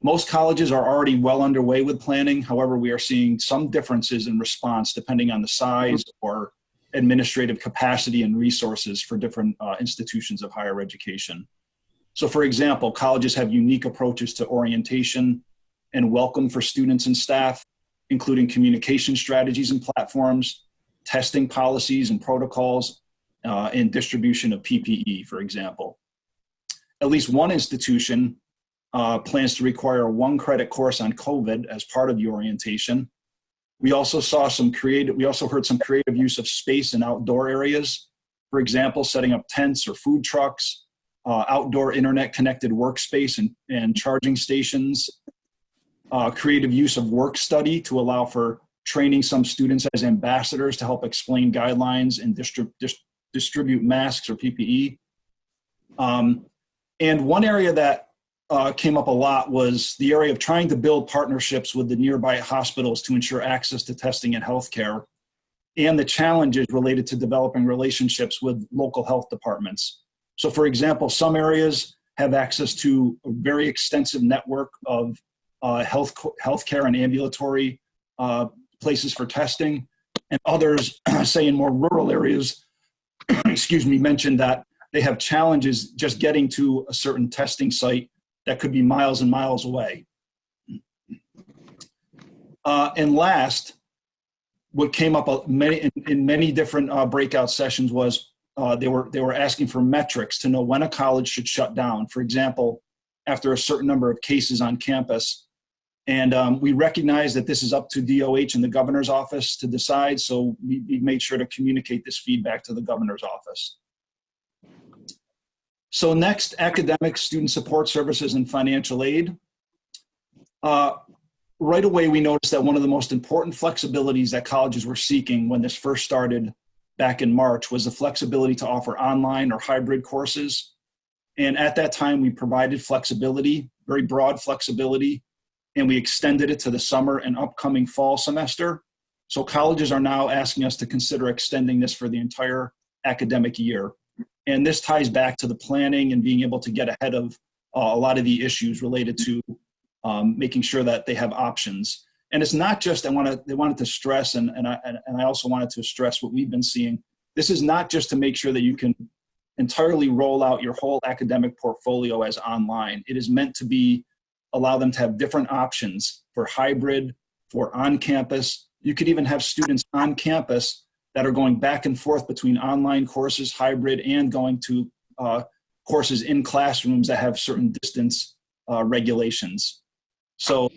Most colleges are already well underway with planning. However, we are seeing some differences in response depending on the size or administrative capacity and resources for different institutions of higher education. So for example, colleges have unique approaches to orientation and welcome for students and staff, including communication strategies and platforms, testing policies and protocols, and distribution of PPE, for example. At least one institution plans to require a 1-credit course on COVID as part of the orientation. We also heard some creative use of space in outdoor areas. For example, setting up tents or food trucks, outdoor internet-connected workspace and charging stations, creative use of work study to allow for training some students as ambassadors to help explain guidelines and distribute masks or PPE. And one area that came up a lot was the area of trying to build partnerships with the nearby hospitals to ensure access to testing and healthcare, and the challenges related to developing relationships with local health departments. So for example, some areas have access to a very extensive network of healthcare and ambulatory places for testing, and others, say in more rural areas, mentioned that they have challenges just getting to a certain testing site that could be miles and miles away. And last, what came up in many different breakout sessions was they were asking for metrics to know when a college should shut down. For example, after a certain number of cases on campus. And we recognize that this is up to DOH and the governor's office to decide, so we made sure to communicate this feedback to the governor's office. So next, academic, student support services, and financial aid. Right away, we noticed that one of the most important flexibilities that colleges were seeking when this first started back in March was the flexibility to offer online or hybrid courses. And at that time, we provided flexibility, very broad flexibility, and we extended it to the summer and upcoming fall semester. So colleges are now asking us to consider extending this for the entire academic year. And this ties back to the planning and being able to get ahead of a lot of the issues related to making sure that they have options. And it's not just, they wanted to stress, and I also wanted to stress what we've been seeing. This is not just to make sure that you can entirely roll out your whole academic portfolio as online. It is meant to allow them to have different options for hybrid, for on-campus. You could even have students on campus that are going back and forth between online courses, hybrid, and going to courses in classrooms that have certain distance regulations. So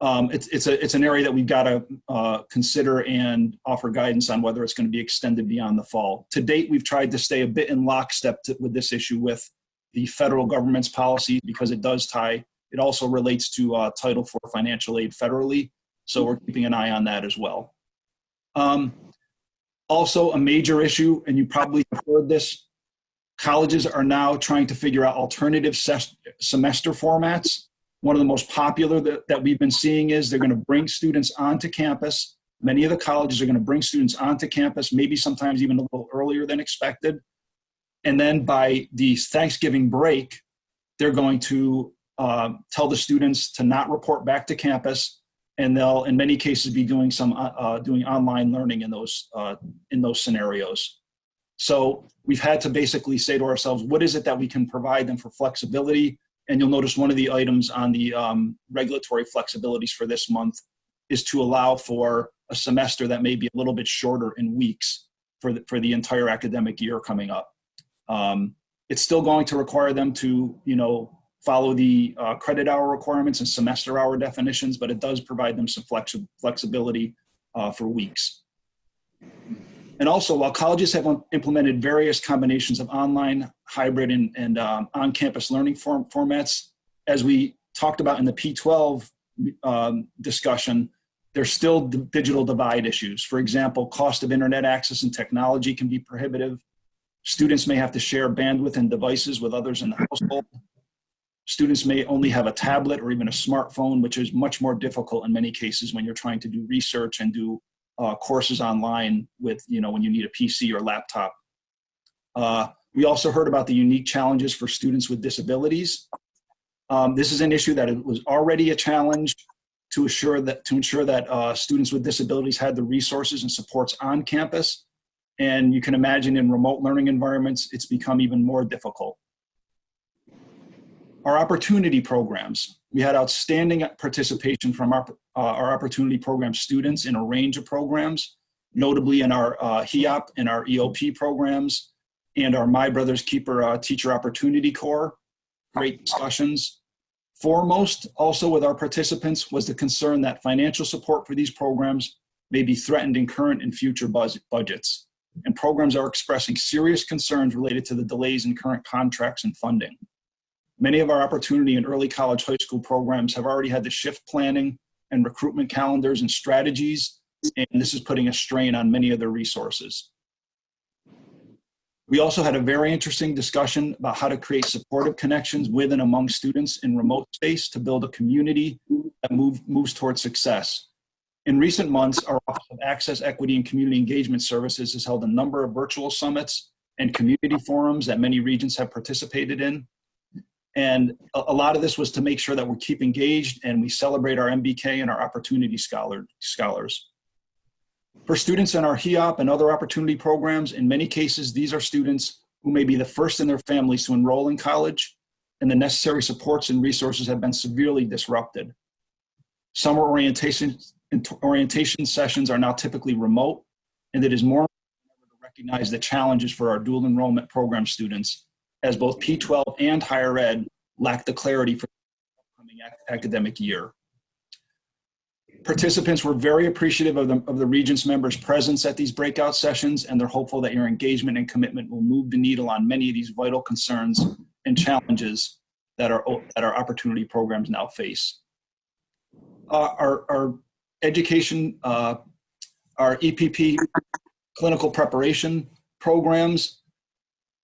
it's an area that we've got to consider and offer guidance on whether it's going to be extended beyond the fall. To date, we've tried to stay a bit in lockstep with this issue with the federal government's policy, because it does tie. It also relates to Title IV financial aid federally, so we're keeping an eye on that as well. Also, a major issue, and you probably have heard this, colleges are now trying to figure out alternative semester formats. One of the most popular that we've been seeing is they're going to bring students onto campus. Many of the colleges are going to bring students onto campus, maybe sometimes even a little earlier than expected. And then by the Thanksgiving break, they're going to tell the students to not report back to campus, and they'll, in many cases, be doing doing online learning in those scenarios. So we've had to basically say to ourselves, what is it that we can provide them for flexibility? And you'll notice one of the items on the regulatory flexibilities for this month is to allow for a semester that may be a little bit shorter in weeks for the entire academic year coming up. It's still going to require them to, follow the credit hour requirements and semester hour definitions, but it does provide them some flexibility for weeks. And also, while colleges have implemented various combinations of online, hybrid, and on-campus learning formats, as we talked about in the P12 discussion, there's still digital divide issues. For example, cost of internet access and technology can be prohibitive. Students may have to share bandwidth and devices with others in the household. Students may only have a tablet or even a smartphone, which is much more difficult in many cases when you're trying to do research and do courses online with, when you need a PC or laptop. We also heard about the unique challenges for students with disabilities. This is an issue that it was already a challenge to ensure that students with disabilities had the resources and supports on campus. And you can imagine in remote learning environments, it's become even more difficult. Our opportunity programs. We had outstanding participation from our opportunity program students in a range of programs, notably in our HEOP and our EOP programs, and our My Brother's Keeper Teacher Opportunity Corps. Great discussions. Foremost, also with our participants, was the concern that financial support for these programs may be threatened in current and future budgets. And programs are expressing serious concerns related to the delays in current contracts and funding. Many of our opportunity and early college high school programs have already had to shift planning and recruitment calendars and strategies, and this is putting a strain on many of their resources. We also had a very interesting discussion about how to create supportive connections with and among students in remote space to build a community that moves towards success. In recent months, our Office of Access, Equity, and Community Engagement Services has held a number of virtual summits and community forums that many regions have participated in. And a lot of this was to make sure that we keep engaged and we celebrate our MBK and our opportunity scholars. For students in our HEOP and other opportunity programs, in many cases, these are students who may be the first in their families to enroll in college, and the necessary supports and resources have been severely disrupted. Summer orientation sessions are now typically remote, and it is more important to recognize the challenges for our dual enrollment program students, as both P12 and higher ed lack the clarity for the upcoming academic year. Participants were very appreciative of the Regents members' presence at these breakout sessions, and they're hopeful that your engagement and commitment will move the needle on many of these vital concerns and challenges that our opportunity programs now face. Our education, our EPP clinical preparation programs,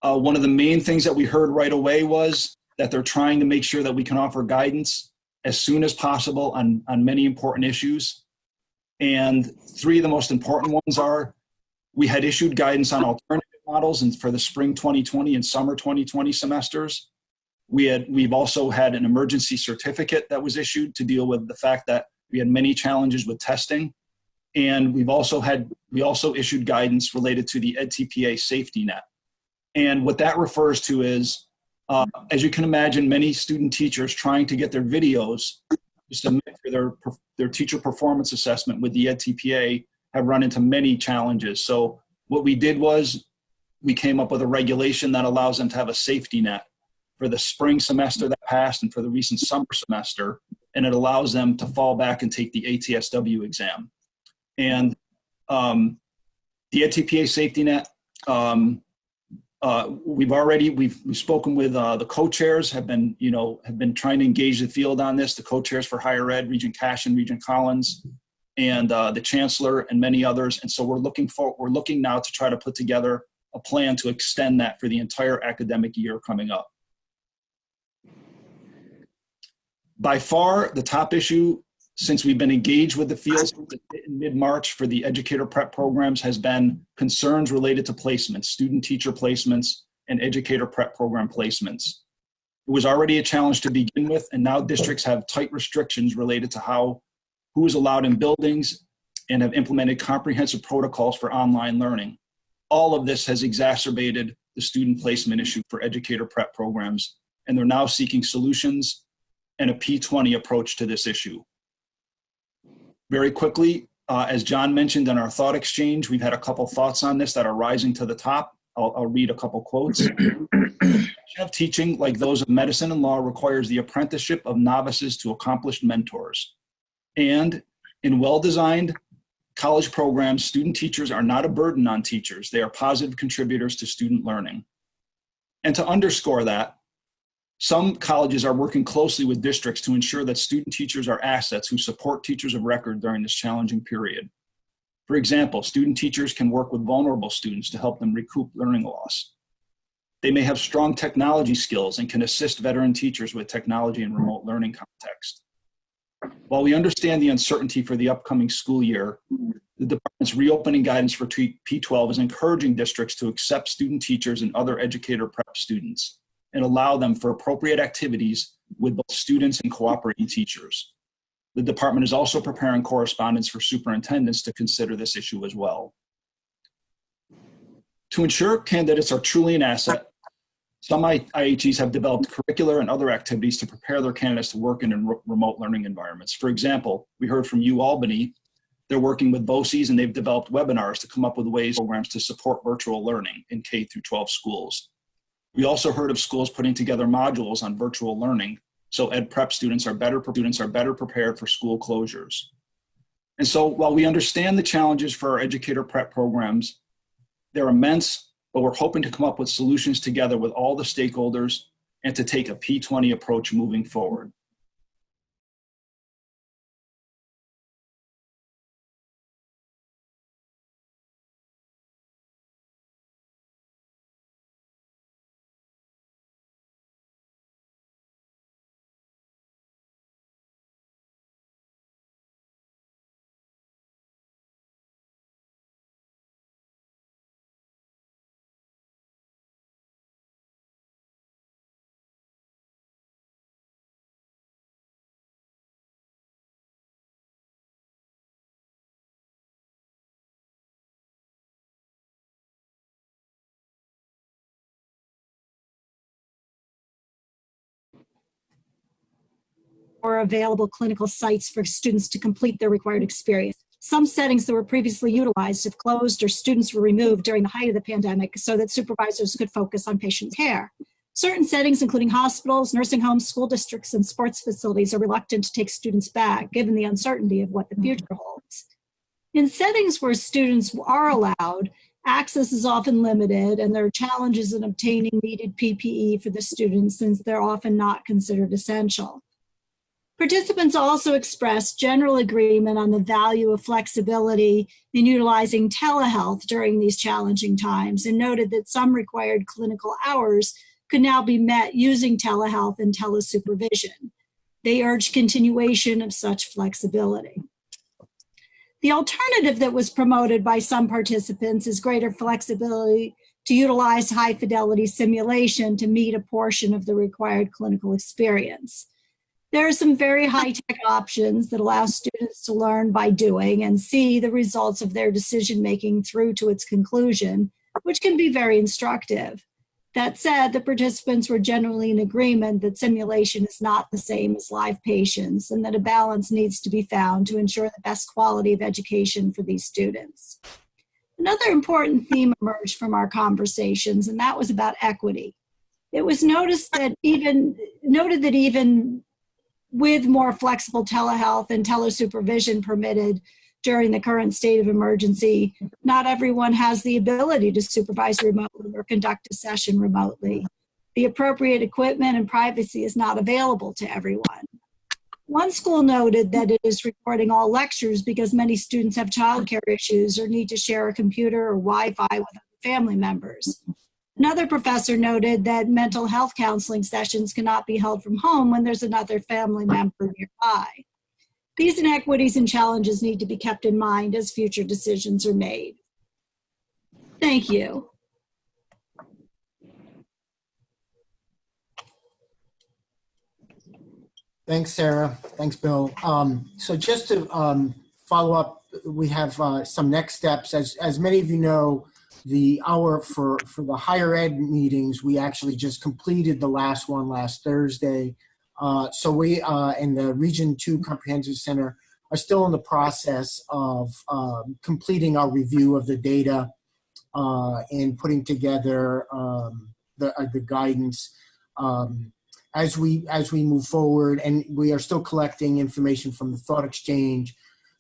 one of the main things that we heard right away was that they're trying to make sure that we can offer guidance as soon as possible on many important issues. And three of the most important ones are, we had issued guidance on alternative models and for the spring 2020 and summer 2020 semesters. We've also had an emergency certificate that was issued to deal with the fact that we had many challenges with testing. And we also issued guidance related to the EdTPA safety net. And what that refers to is, as you can imagine, many student teachers trying to get their videos to submit for their teacher performance assessment with the EdTPA have run into many challenges. So what we did was we came up with a regulation that allows them to have a safety net for the spring semester that passed and for the recent summer semester, and it allows them to fall back and take the ATSW exam. And the EdTPA safety net, we've spoken with the co-chairs, have been trying to engage the field on this, the co-chairs for higher ed, Regent Cashin, Regent Collins, and the chancellor and many others. And so we're looking now to try to put together a plan to extend that for the entire academic year coming up. By far, the top issue since we've been engaged with the field in mid-March for the educator prep programs has been concerns related to placements, student teacher placements, and educator prep program placements. It was already a challenge to begin with, and now districts have tight restrictions related to who is allowed in buildings and have implemented comprehensive protocols for online learning. All of this has exacerbated the student placement issue for educator prep programs, and they're now seeking solutions and a P20 approach to this issue. Very quickly, as John mentioned in our thought exchange, we've had a couple thoughts on this that are rising to the top. I'll read a couple quotes. Of teaching, like those of medicine and law, requires the apprenticeship of novices to accomplished mentors. And in well-designed college programs, student teachers are not a burden on teachers. They are positive contributors to student learning. And to underscore that, some colleges are working closely with districts to ensure that student teachers are assets who support teachers of record during this challenging period. For example, student teachers can work with vulnerable students to help them recoup learning loss. They may have strong technology skills and can assist veteran teachers with technology and remote learning context. While we understand the uncertainty for the upcoming school year, the department's reopening guidance for P12 is encouraging districts to accept student teachers and other educator prep students and allow them for appropriate activities with both students and cooperating teachers. The department is also preparing correspondence for superintendents to consider this issue as well. To ensure candidates are truly an asset, some IHEs have developed curricular and other activities to prepare their candidates to work in remote learning environments. For example, we heard from UAlbany, they're working with BOCES and they've developed webinars to come up with programs to support virtual learning in K through 12 schools. We also heard of schools putting together modules on virtual learning so ed prep students are better prepared for school closures. And so while we understand the challenges for our educator prep programs, they're immense, but we're hoping to come up with solutions together with all the stakeholders and to take a P20 approach moving forward. Or available clinical sites for students to complete their required experience. Some settings that were previously utilized have closed or students were removed during the height of the pandemic so that supervisors could focus on patient care. Certain settings, including hospitals, nursing homes, school districts, and sports facilities, are reluctant to take students back, given the uncertainty of what the future holds. In settings where students are allowed, access is often limited, and there are challenges in obtaining needed PPE for the students since they're often not considered essential. Participants also expressed general agreement on the value of flexibility in utilizing telehealth during these challenging times and noted that some required clinical hours could now be met using telehealth and telesupervision. They urged continuation of such flexibility. The alternative that was promoted by some participants is greater flexibility to utilize high fidelity simulation to meet a portion of the required clinical experience. There are some very high-tech options that allow students to learn by doing and see the results of their decision-making through to its conclusion, which can be very instructive. That said, the participants were generally in agreement that simulation is not the same as live patients and that a balance needs to be found to ensure the best quality of education for these students. Another important theme emerged from our conversations, and that was about equity. It was noted that even with more flexible telehealth and telesupervision permitted during the current state of emergency, not everyone has the ability to supervise remotely or conduct a session remotely. The appropriate equipment and privacy is not available to everyone. One school noted that it is recording all lectures because many students have childcare issues or need to share a computer or Wi-Fi with other family members. Another professor noted that mental health counseling sessions cannot be held from home when there's another family member nearby. These inequities and challenges need to be kept in mind as future decisions are made. Thank you. Thanks, Sarah. Thanks, Bill. So just to follow up, we have some next steps. As many of you know, the hour for the higher ed meetings, we actually just completed the last one last Thursday. So we in the Region 2 Comprehensive Center are still in the process of completing our review of the data and putting together the guidance as we move forward. And we are still collecting information from the thought exchange.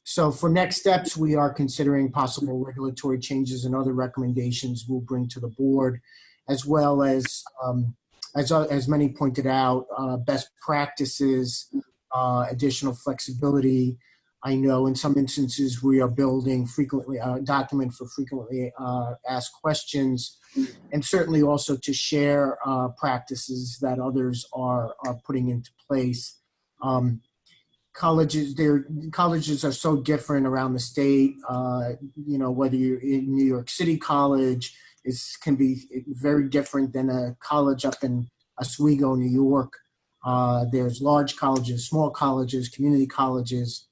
So for next steps, we are considering possible regulatory changes and other recommendations we'll bring to the board, as well as many pointed out, best practices, additional flexibility. I know in some instances we are building frequently document for frequently asked questions, and certainly also to share practices that others are putting into place. Colleges are so different around the state. You know, whether you're in New York City College, can be very different than a college up in Oswego, New York. There's large colleges, small colleges, community colleges.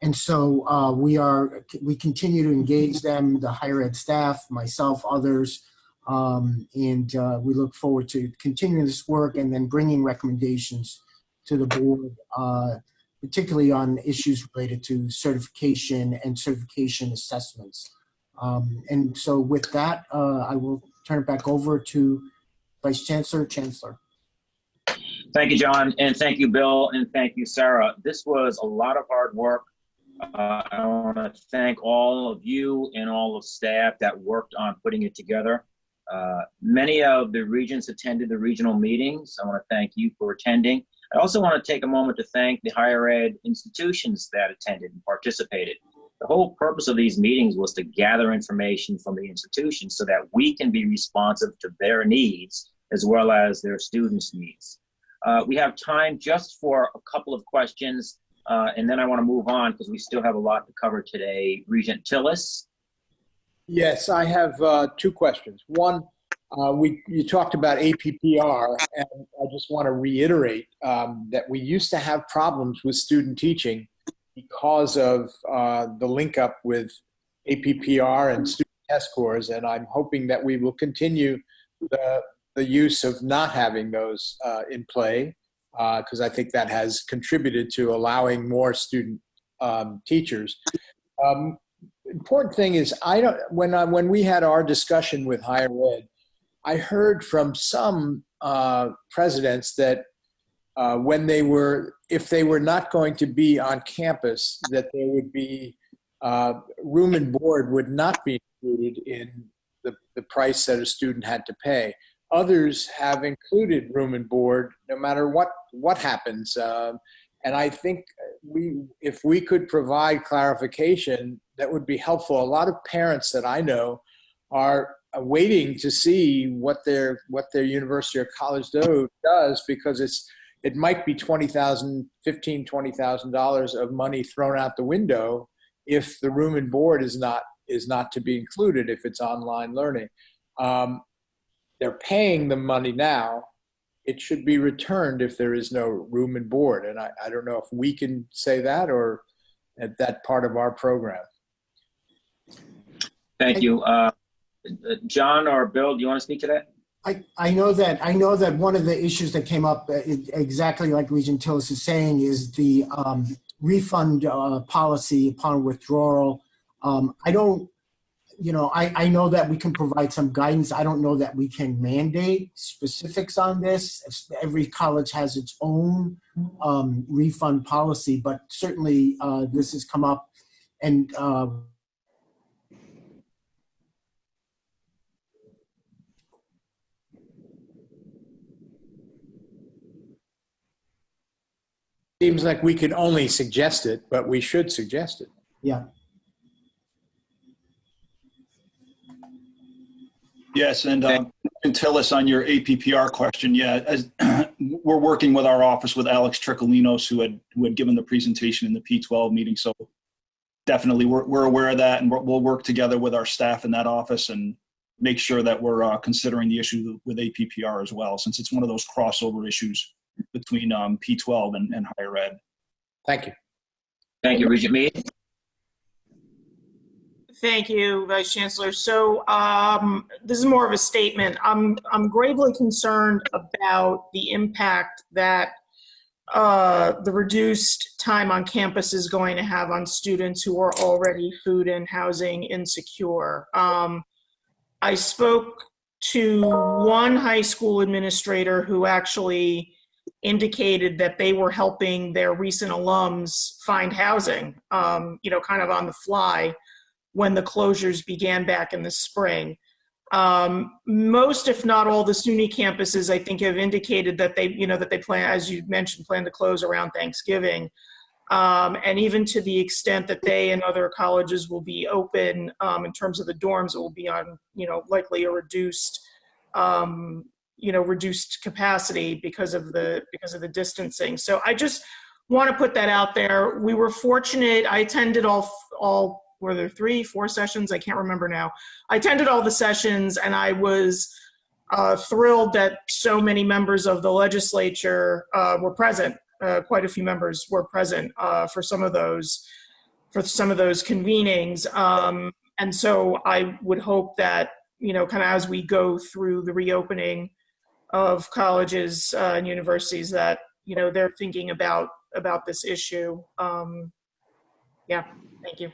And so we continue to engage them, the higher ed staff, myself, others, and we look forward to continuing this work and then bringing recommendations to the board, particularly on issues related to certification and certification assessments. And so with that, I will turn it back over to Vice Chancellor. Thank you, John, and thank you, Bill, and thank you, Sarah. This was a lot of hard work. I want to thank all of you and all of staff that worked on putting it together. Many of the regents attended the regional meetings. I want to thank you for attending. I also want to take a moment to thank the higher ed institutions that attended and participated. The whole purpose of these meetings was to gather information from the institutions so that we can be responsive to their needs as well as their students' needs. We have time just for a couple of questions, and then I want to move on because we still have a lot to cover today. Regent Tillis. Yes, I have two questions. One, you talked about APPR, and I just want to reiterate that we used to have problems with student teaching because of the link up with APPR and student test scores, and I'm hoping that we will continue the use of not having those in play, because I think that has contributed to allowing more student teachers. Important thing is, when we had our discussion with higher ed, I heard from some presidents that if they were not going to be on campus, that there would be room and board would not be included in the price that a student had to pay. Others have included room and board no matter what happens. And I think if we could provide clarification, that would be helpful. A lot of parents that I know are waiting to see what their university or college does, because it might be $20,000, $15,000, $20,000 of money thrown out the window if the room and board is not to be included if it's online learning. They're paying the money now. It should be returned if there is no room and board. And I don't know if we can say that or at that part of our program. Thank you. John or Bill, do you want to speak to that? I know that one of the issues that came up, exactly like Regent Tillis is saying, is the refund policy upon withdrawal. I don't, I know that we can provide some guidance. I don't know that we can mandate specifics on this. Every college has its own refund policy, but certainly this has come up, and seems like we can only suggest it, but we should suggest it. Yeah. Yes, and Tillis, on your APPR question, yeah, as we're working with our office with Alex Tricolinos, who had given the presentation in the P12 meeting. So definitely we're aware of that, and we'll work together with our staff in that office and make sure that we're considering the issue with APPR as well, since it's one of those crossover issues between P12 and higher ed. Thank you. Thank you, Regent Mead. Thank you, Vice Chancellor. So this is more of a statement. I'm gravely concerned about the impact that the reduced time on campus is going to have on students who are already food and housing insecure. I spoke to one high school administrator who actually indicated that they were helping their recent alums find housing, kind of on the fly, when the closures began back in the spring. Most, if not all, the SUNY campuses, I think, have indicated that they plan, as you mentioned, plan to close around Thanksgiving. And even to the extent that they and other colleges will be open in terms of the dorms, it will be on, likely a reduced capacity because of the distancing. So I just want to put that out there. We were fortunate. I attended all were there 3-4 sessions? I can't remember now. I attended all the sessions, and I was thrilled that so many members of the legislature were present. Quite a few members were present for some of those convenings. And so I would hope that, kind of as we go through the reopening of colleges and universities, that, they're thinking about this issue. Yeah, thank you.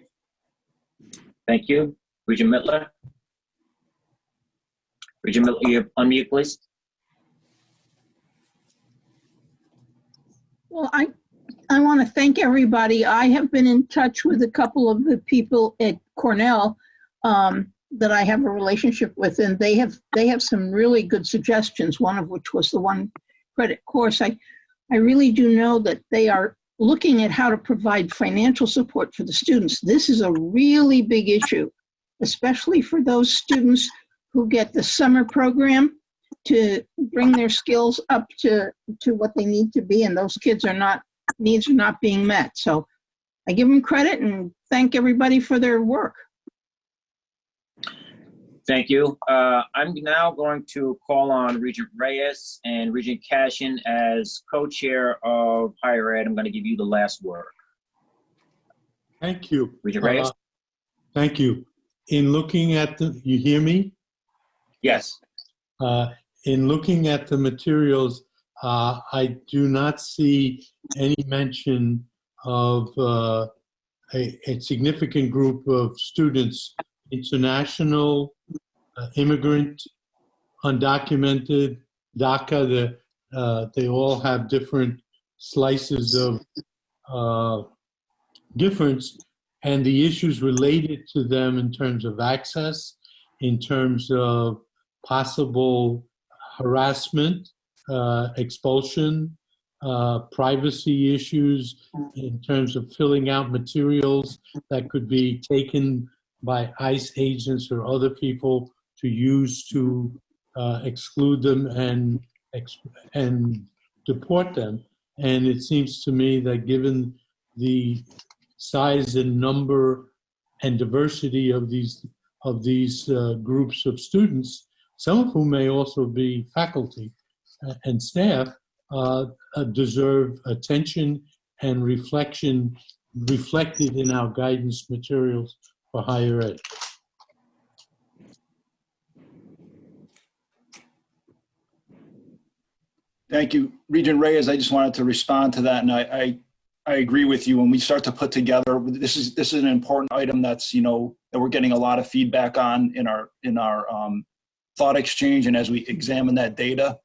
Thank you. Regent Mittler. Regent Mittler, you unmute, please. Well, I want to thank everybody. I have been in touch with a couple of the people at Cornell that I have a relationship with, and they have some really good suggestions, one of which was the one credit course. I really do know that they are looking at how to provide financial support for the students. This is a really big issue, especially for those students who get the summer program to bring their skills up to what they need to be, and those kids needs are not being met. So I give them credit and thank everybody for their work. Thank you. I'm now going to call on Regent Reyes and Regent Cashin as co-chair of higher ed. I'm going to give you the last word. Thank you. Regent Reyes. Thank you. In looking at you hear me? Yes. In looking at the materials, I do not see any mention of a significant group of students, international, immigrant, undocumented, DACA. They all have different slices of difference, and the issues related to them in terms of access, in terms of possible harassment, expulsion, privacy issues, in terms of filling out materials that could be taken by ICE agents or other people to use to exclude them and deport them. And it seems to me that given the size and number and diversity of these groups of students, some of whom may also be faculty and staff, deserve attention and reflection reflected in our guidance materials for higher ed. Thank you. Regent Reyes, I just wanted to respond to that, and I agree with you. When we start to put together, this is an important item that's, you know, that we're getting a lot of feedback on in our thought exchange, and as we examine that data,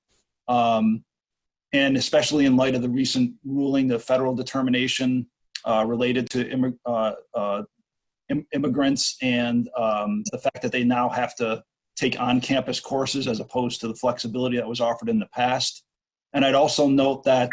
and especially in light of the recent ruling, the federal determination related to immigrants and the fact that they now have to take on-campus courses as opposed to the flexibility that was offered in the past. And I'd also note that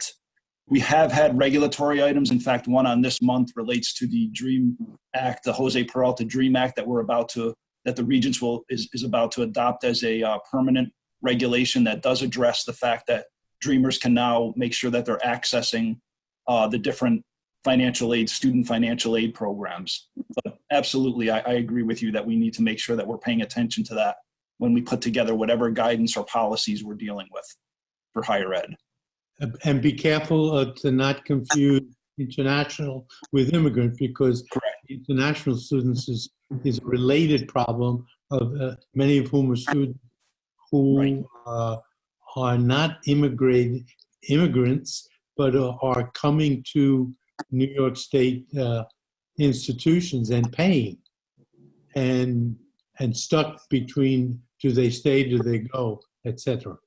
we have had regulatory items. In fact, one on this month relates to the DREAM Act, the Jose Peralta DREAM Act that the Regents is about to adopt as a permanent regulation that does address the fact that Dreamers can now make sure that they're accessing the different student financial aid programs. But absolutely, I agree with you that we need to make sure that we're paying attention to that when we put together whatever guidance or policies we're dealing with for higher ed. And be careful to not confuse international with immigrant, because international students is a related problem of many of whom are students who are not immigrants, but are coming to New York State institutions and paying, and stuck between do they stay, do they go, etc.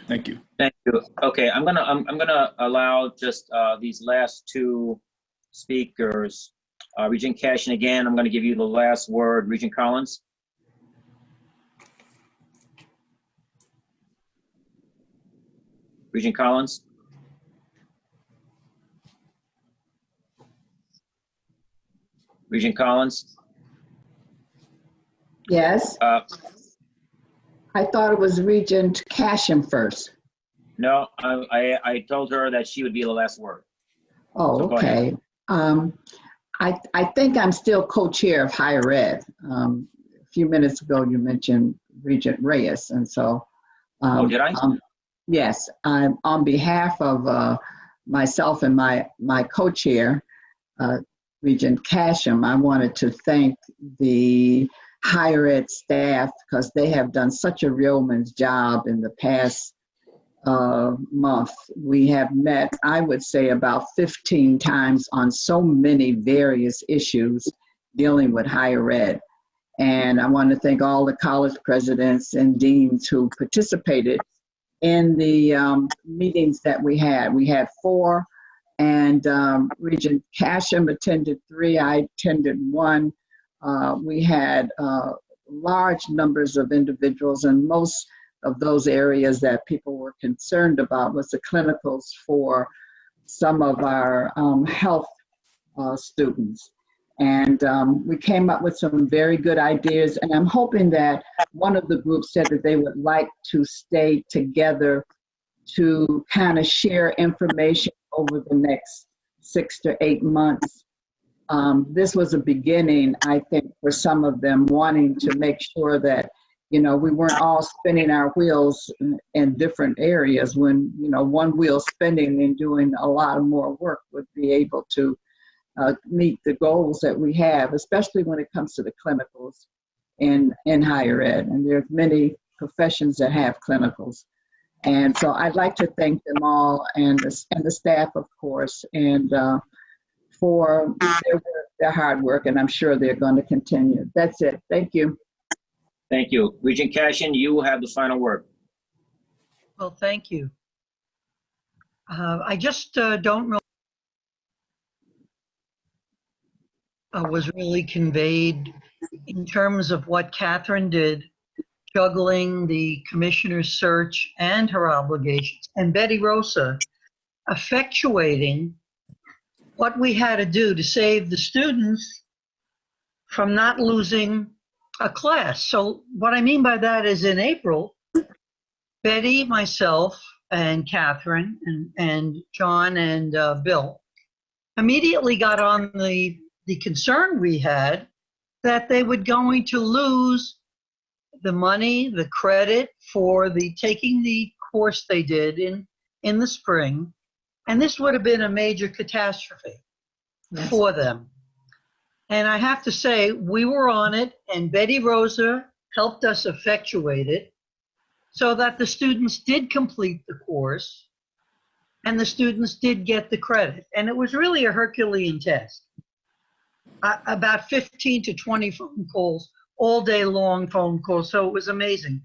Thank you. Thank you. Okay, I'm gonna allow just these last two speakers. Regent Cashin, again, I'm gonna give you the last word. Regent Collins. Regent Collins. Regent Collins. Yes. I thought it was Regent Cashin first. No, I told her that she would be the last word. Oh, So okay. I think I'm still co-chair of higher ed. A few minutes ago, you mentioned Regent Reyes, and so. Oh, did I? Yes, I'm on behalf of myself and my co-chair, Regent Casham. I wanted to thank the higher ed staff because they have done such a yeoman's job in the past month. We have met, I would say, about 15 times on so many various issues dealing with higher ed. And I want to thank all the college presidents and deans who participated in the meetings that we had. We had 4, and Regent Casham attended 3. I attended 1. We had large numbers of individuals, and most of those areas that people were concerned about was the clinicals for some of our health students. And we came up with some very good ideas, and I'm hoping that one of the groups said that they would like to stay together to kind of share information over the next 6 to 8 months. This was a beginning, I think, for some of them wanting to make sure that, you know, we weren't all spinning our wheels in different areas when, you know, one wheel spinning and doing a lot more work would be able to meet the goals that we have, especially when it comes to the clinicals in higher ed. And there's many professions that have clinicals. And so I'd like to thank them all and the staff, of course, and for their hard work, and I'm sure they're going to continue. That's it. Thank you. Thank you. Regent Cashin, you will have the final word. Well, thank you. I just don't know was really conveyed in terms of what Catherine did, juggling the commissioner's search and her obligations, and Betty Rosa effectuating what we had to do to save the students from not losing a class. So what I mean by that is in April, Betty, myself, and Catherine, and John and Bill immediately got on the concern we had that they were going to lose the money, the credit for taking the course they did in the spring. And this would have been a major catastrophe for them. And I have to say, we were on it, and Betty Rosa helped us effectuate it so that the students did complete the course and the students did get the credit. And it was really a Herculean task. About 15 to 20 phone calls, all day long phone calls, so it was amazing.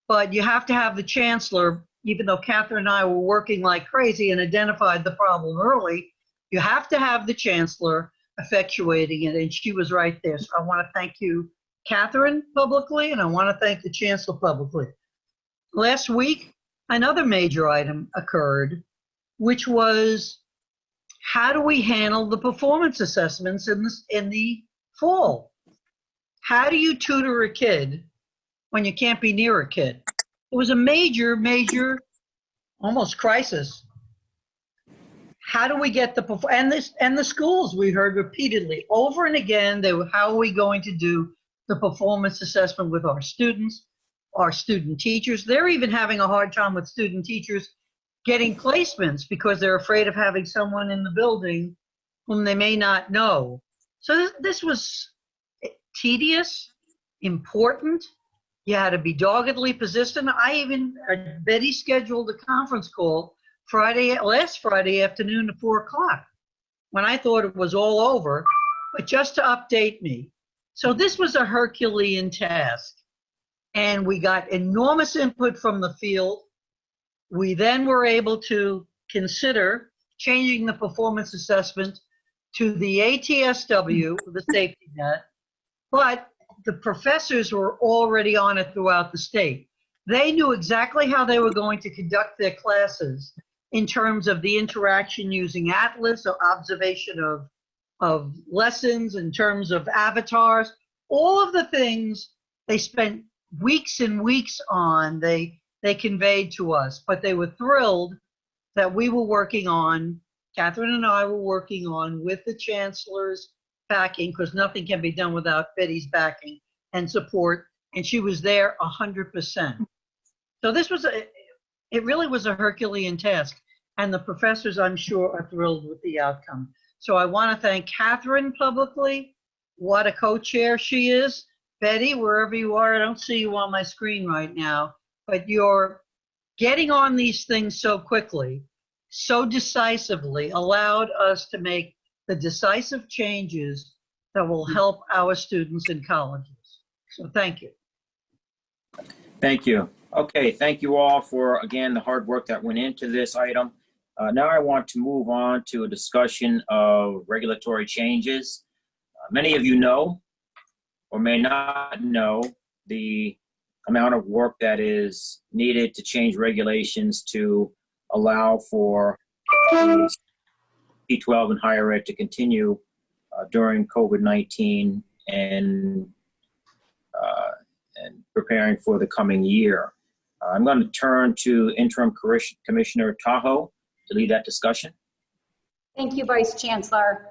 But you have to have the chancellor, even though Catherine and I were working like crazy and identified the problem early, you have to have the chancellor effectuating it, and she was right there. So I want to thank you, Catherine, publicly, and I want to thank the chancellor publicly. Last week, another major item occurred, which was how do we handle the performance assessments in the fall? How do you tutor a kid when you can't be near a kid? It was a major, almost crisis. How do we get and the schools, we heard repeatedly over and again, how are we going to do the performance assessment with our students, our student teachers? They're even having a hard time with student teachers getting placements because they're afraid of having someone in the building whom they may not know. So this was tedious, important. You had to be doggedly persistent. Betty scheduled a conference call last Friday afternoon at 4 o'clock when I thought it was all over, but just to update me. So this was a Herculean task, and we got enormous input from the field. We then were able to consider changing the performance assessment to the ATSW, the safety net, but the professors were already on it throughout the state. They knew exactly how they were going to conduct their classes in terms of the interaction using Atlas or observation of lessons, in terms of avatars, all of the things they spent weeks and weeks on, they conveyed to us, but they were thrilled that we were working on, Catherine and I were working on with the chancellor's backing, because nothing can be done without Betty's backing and support, and she was there 100%. So it really was a Herculean task, and the professors, I'm sure, are thrilled with the outcome. So I want to thank Catherine publicly. What a co-chair she is. Betty, wherever you are, I don't see you on my screen right now, but you're getting on these things so quickly, so decisively, allowed us to make the decisive changes that will help our students in colleges. So thank you. Thank you. Okay, thank you all for, again, the hard work that went into this item. Now I want to move on to a discussion of regulatory changes. Many of you know, or may not know, the amount of work that is needed to change regulations to allow for K-12 and higher ed to continue during COVID-19 and preparing for the coming year. I'm going to turn to Interim Commissioner Tahoe to lead that discussion. Thank you, Vice Chancellor.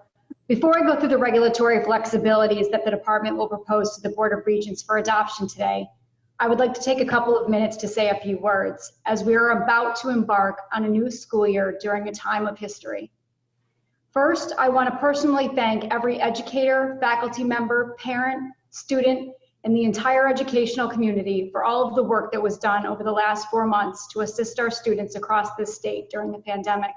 Before I go through the regulatory flexibilities that the department will propose to the Board of Regents for adoption today, I would like to take a couple of minutes to say a few words, as we are about to embark on a new school year during a time of history. First, I want to personally thank every educator, faculty member, parent, student, and the entire educational community for all of the work that was done over the last 4 months to assist our students across this state during the pandemic.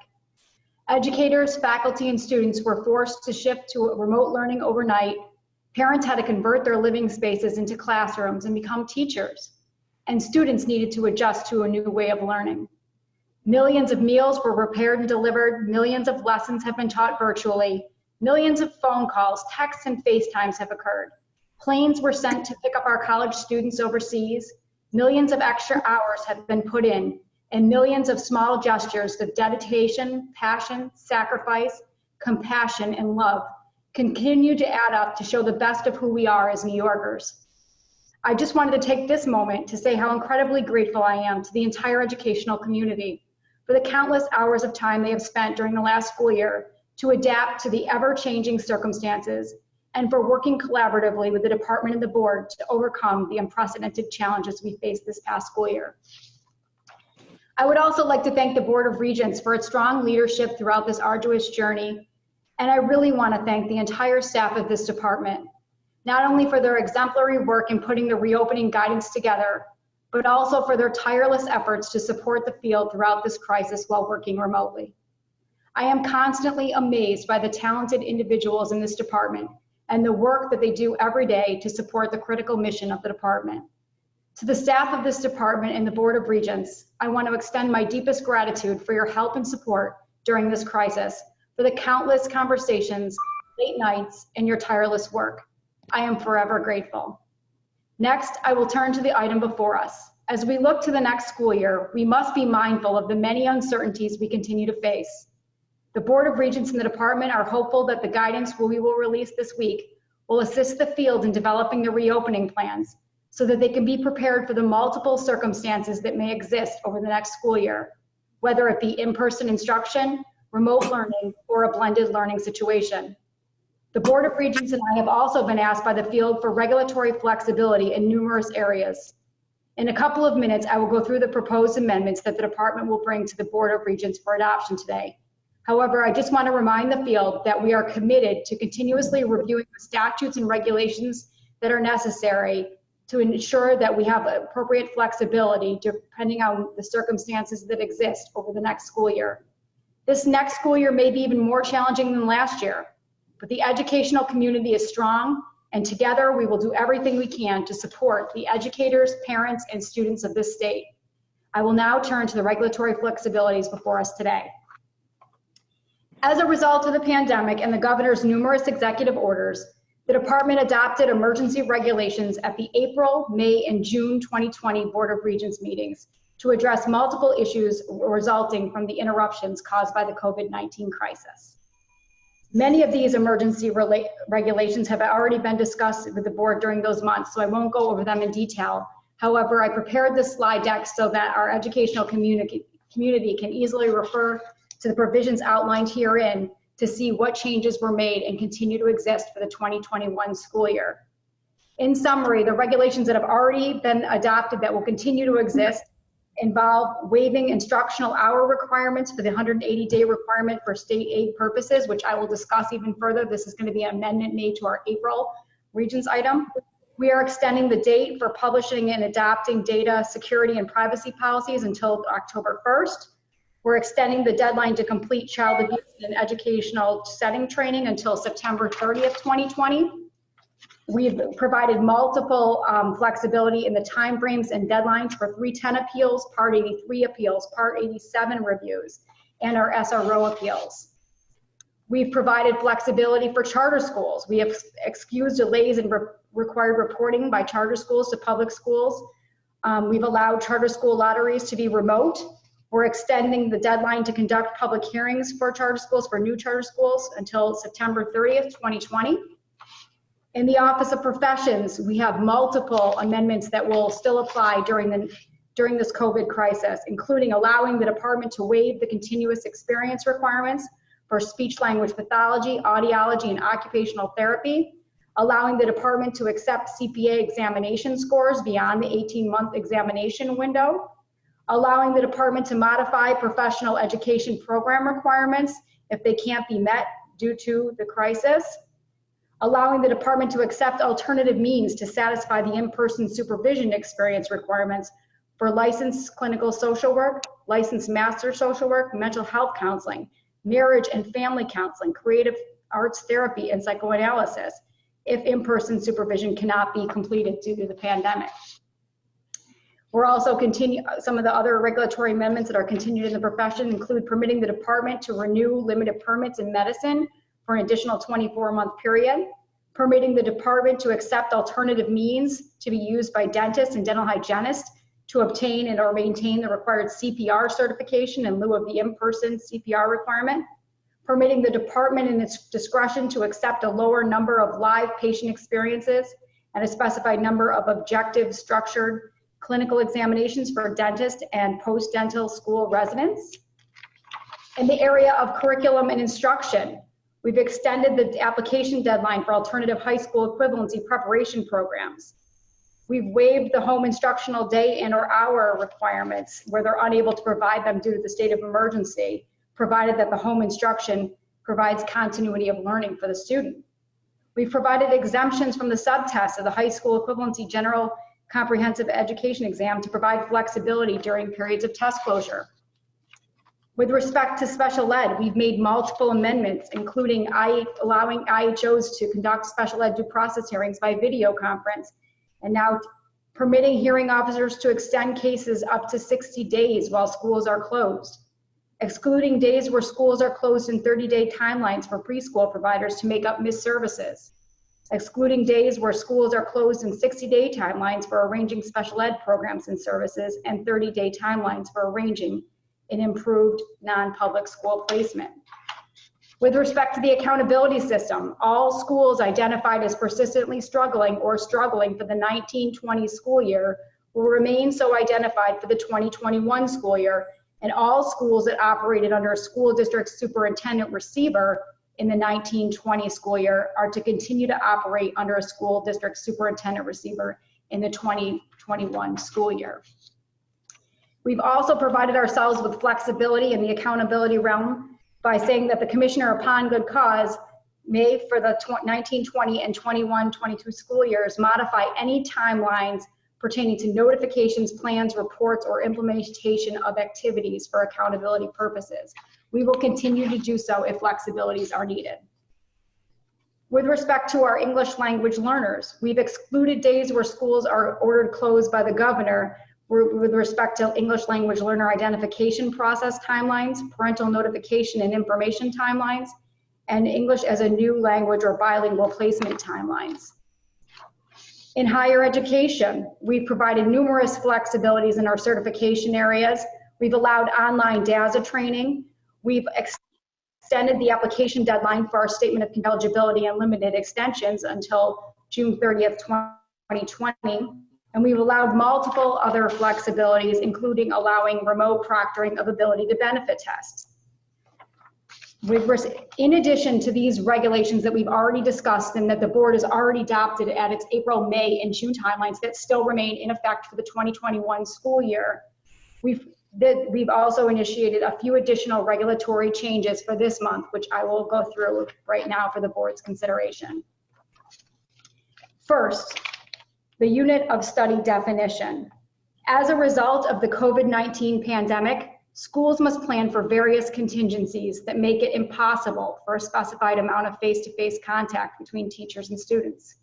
Educators, faculty, and students were forced to shift to remote learning overnight. Parents had to convert their living spaces into classrooms and become teachers, and students needed to adjust to a new way of learning. Millions of meals were prepared and delivered, millions of lessons have been taught virtually, millions of phone calls, texts, and FaceTimes have occurred. Planes were sent to pick up our college students overseas, millions of extra hours have been put in, and millions of small gestures of dedication, passion, sacrifice, compassion, and love continue to add up to show the best of who we are as New Yorkers. I just wanted to take this moment to say how incredibly grateful I am to the entire educational community for the countless hours of time they have spent during the last school year to adapt to the ever-changing circumstances, and for working collaboratively with the department and the board to overcome the unprecedented challenges we faced this past school year. I would also like to thank the Board of Regents for its strong leadership throughout this arduous journey, and I really want to thank the entire staff of this department, not only for their exemplary work in putting the reopening guidance together, but also for their tireless efforts to support the field throughout this crisis while working remotely. I am constantly amazed by the talented individuals in this department and the work that they do every day to support the critical mission of the department. To the staff of this department and the Board of Regents, I want to extend my deepest gratitude for your help and support during this crisis, for the countless conversations, late nights, and your tireless work. I am forever grateful. Next, I will turn to the item before us. As we look to the next school year, we must be mindful of the many uncertainties we continue to face. The Board of Regents and the department are hopeful that the guidance we will release this week will assist the field in developing the reopening plans so that they can be prepared for the multiple circumstances that may exist over the next school year, whether it be in-person instruction, remote learning, or a blended learning situation. The Board of Regents and I have also been asked by the field for regulatory flexibility in numerous areas. In a couple of minutes, I will go through the proposed amendments that the department will bring to the Board of Regents for adoption today. However, I just want to remind the field that we are committed to continuously reviewing the statutes and regulations that are necessary to ensure that we have appropriate flexibility depending on the circumstances that exist over the next school year. This next school year may be even more challenging than last year, but the educational community is strong, and together we will do everything we can to support the educators, parents, and students of this state. I will now turn to the regulatory flexibilities before us today. As a result of the pandemic and the governor's numerous executive orders, the department adopted emergency regulations at the April, May, and June 2020 Board of Regents meetings to address multiple issues resulting from the interruptions caused by the COVID-19 crisis. Many of these emergency regulations have already been discussed with the board during those months, so I won't go over them in detail. However, I prepared this slide deck so that our educational community can easily refer to the provisions outlined herein to see what changes were made and continue to exist for the 2021 school year. In summary, the regulations that have already been adopted that will continue to exist involve waiving instructional hour requirements for the 180-day requirement for state aid purposes, which I will discuss even further. This is going to be an amendment made to our April Regents item. We are extending the date for publishing and adopting data security and privacy policies until October 1st. We're extending the deadline to complete child abuse and educational setting training until September 30th, 2020. We've provided multiple flexibility in the timeframes and deadlines for 310 appeals, Part 83 appeals, Part 87 reviews, and our SRO appeals. We've provided flexibility for charter schools. We have excused delays in required reporting by charter schools to public schools. We've allowed charter school lotteries to be remote. We're extending the deadline to conduct public hearings for charter schools, for new charter schools, until September 30th, 2020. In the Office of Professions, we have multiple amendments that will still apply during this COVID crisis, including allowing the department to waive the continuous experience requirements for speech language pathology, audiology, and occupational therapy, allowing the department to accept CPA examination scores beyond the 18-month examination window, allowing the department to modify professional education program requirements if they can't be met due to the crisis, allowing the department to accept alternative means to satisfy the in-person supervision experience requirements for licensed clinical social work, licensed master social work, mental health counseling, marriage and family counseling, creative arts therapy, and psychoanalysis if in-person supervision cannot be completed due to the pandemic. We're also some of the other regulatory amendments that are continued in the profession include permitting the department to renew limited permits in medicine for an additional 24-month period, permitting the department to accept alternative means to be used by dentists and dental hygienists to obtain and or maintain the required CPR certification in lieu of the in-person CPR requirement, permitting the department in its discretion to accept a lower number of live patient experiences and a specified number of objective structured clinical examinations for dentists and post-dental school residents. In the area of curriculum and instruction, We've extended the application deadline for alternative high school equivalency preparation programs. We've waived the home instructional day and/or hour requirements where they're unable to provide them due to the state of emergency, provided that the home instruction provides continuity of learning for the student. We've provided exemptions from the subtest of the high school equivalency general comprehensive education exam to provide flexibility during periods of test closure. With respect to special ed, we've made multiple amendments, including allowing IHOs to conduct special ed due process hearings by video conference, and now permitting hearing officers to extend cases up to 60 days while schools are closed, excluding days where schools are closed in 30-day timelines for preschool providers to make up missed services, excluding days where schools are closed in 60-day timelines for arranging special ed programs and services, and 30-day timelines for arranging an improved non-public school placement. With respect to the accountability system, all schools identified as persistently struggling or struggling for the 19-20 school year will remain so identified for the 2021 school year, and all schools that operated under a school district superintendent receiver in the 19-20 school year are to continue to operate under a school district superintendent receiver in the 2021 school year. We've also provided ourselves with flexibility in the accountability realm by saying that the commissioner, upon good cause, may, for the 19-20 and 21-22 school years, modify any timelines pertaining to notifications, plans, reports, or implementation of activities for accountability purposes. We will continue to do so if flexibilities are needed. With respect to our English language learners, we've excluded days where schools are ordered closed by the governor with respect to English language learner identification process timelines, parental notification and information timelines, and English as a new language or bilingual placement timelines. In higher education, we've provided numerous flexibilities in our certification areas. We've allowed online DASA training. We've extended the application deadline for our statement of eligibility and limited extensions until June 30th, 2020. And we've allowed multiple other flexibilities, including allowing remote proctoring of ability to benefit tests. In addition to these regulations that we've already discussed and that the board has already adopted at its April, May, and June timelines that still remain in effect for the 2021 school year, we've also initiated a few additional regulatory changes for this month, which I will go through right now for the board's consideration. First, the unit of study definition. As a result of the COVID-19 pandemic, schools must plan for various contingencies that make it impossible for a specified amount of face-to-face contact between teachers and students.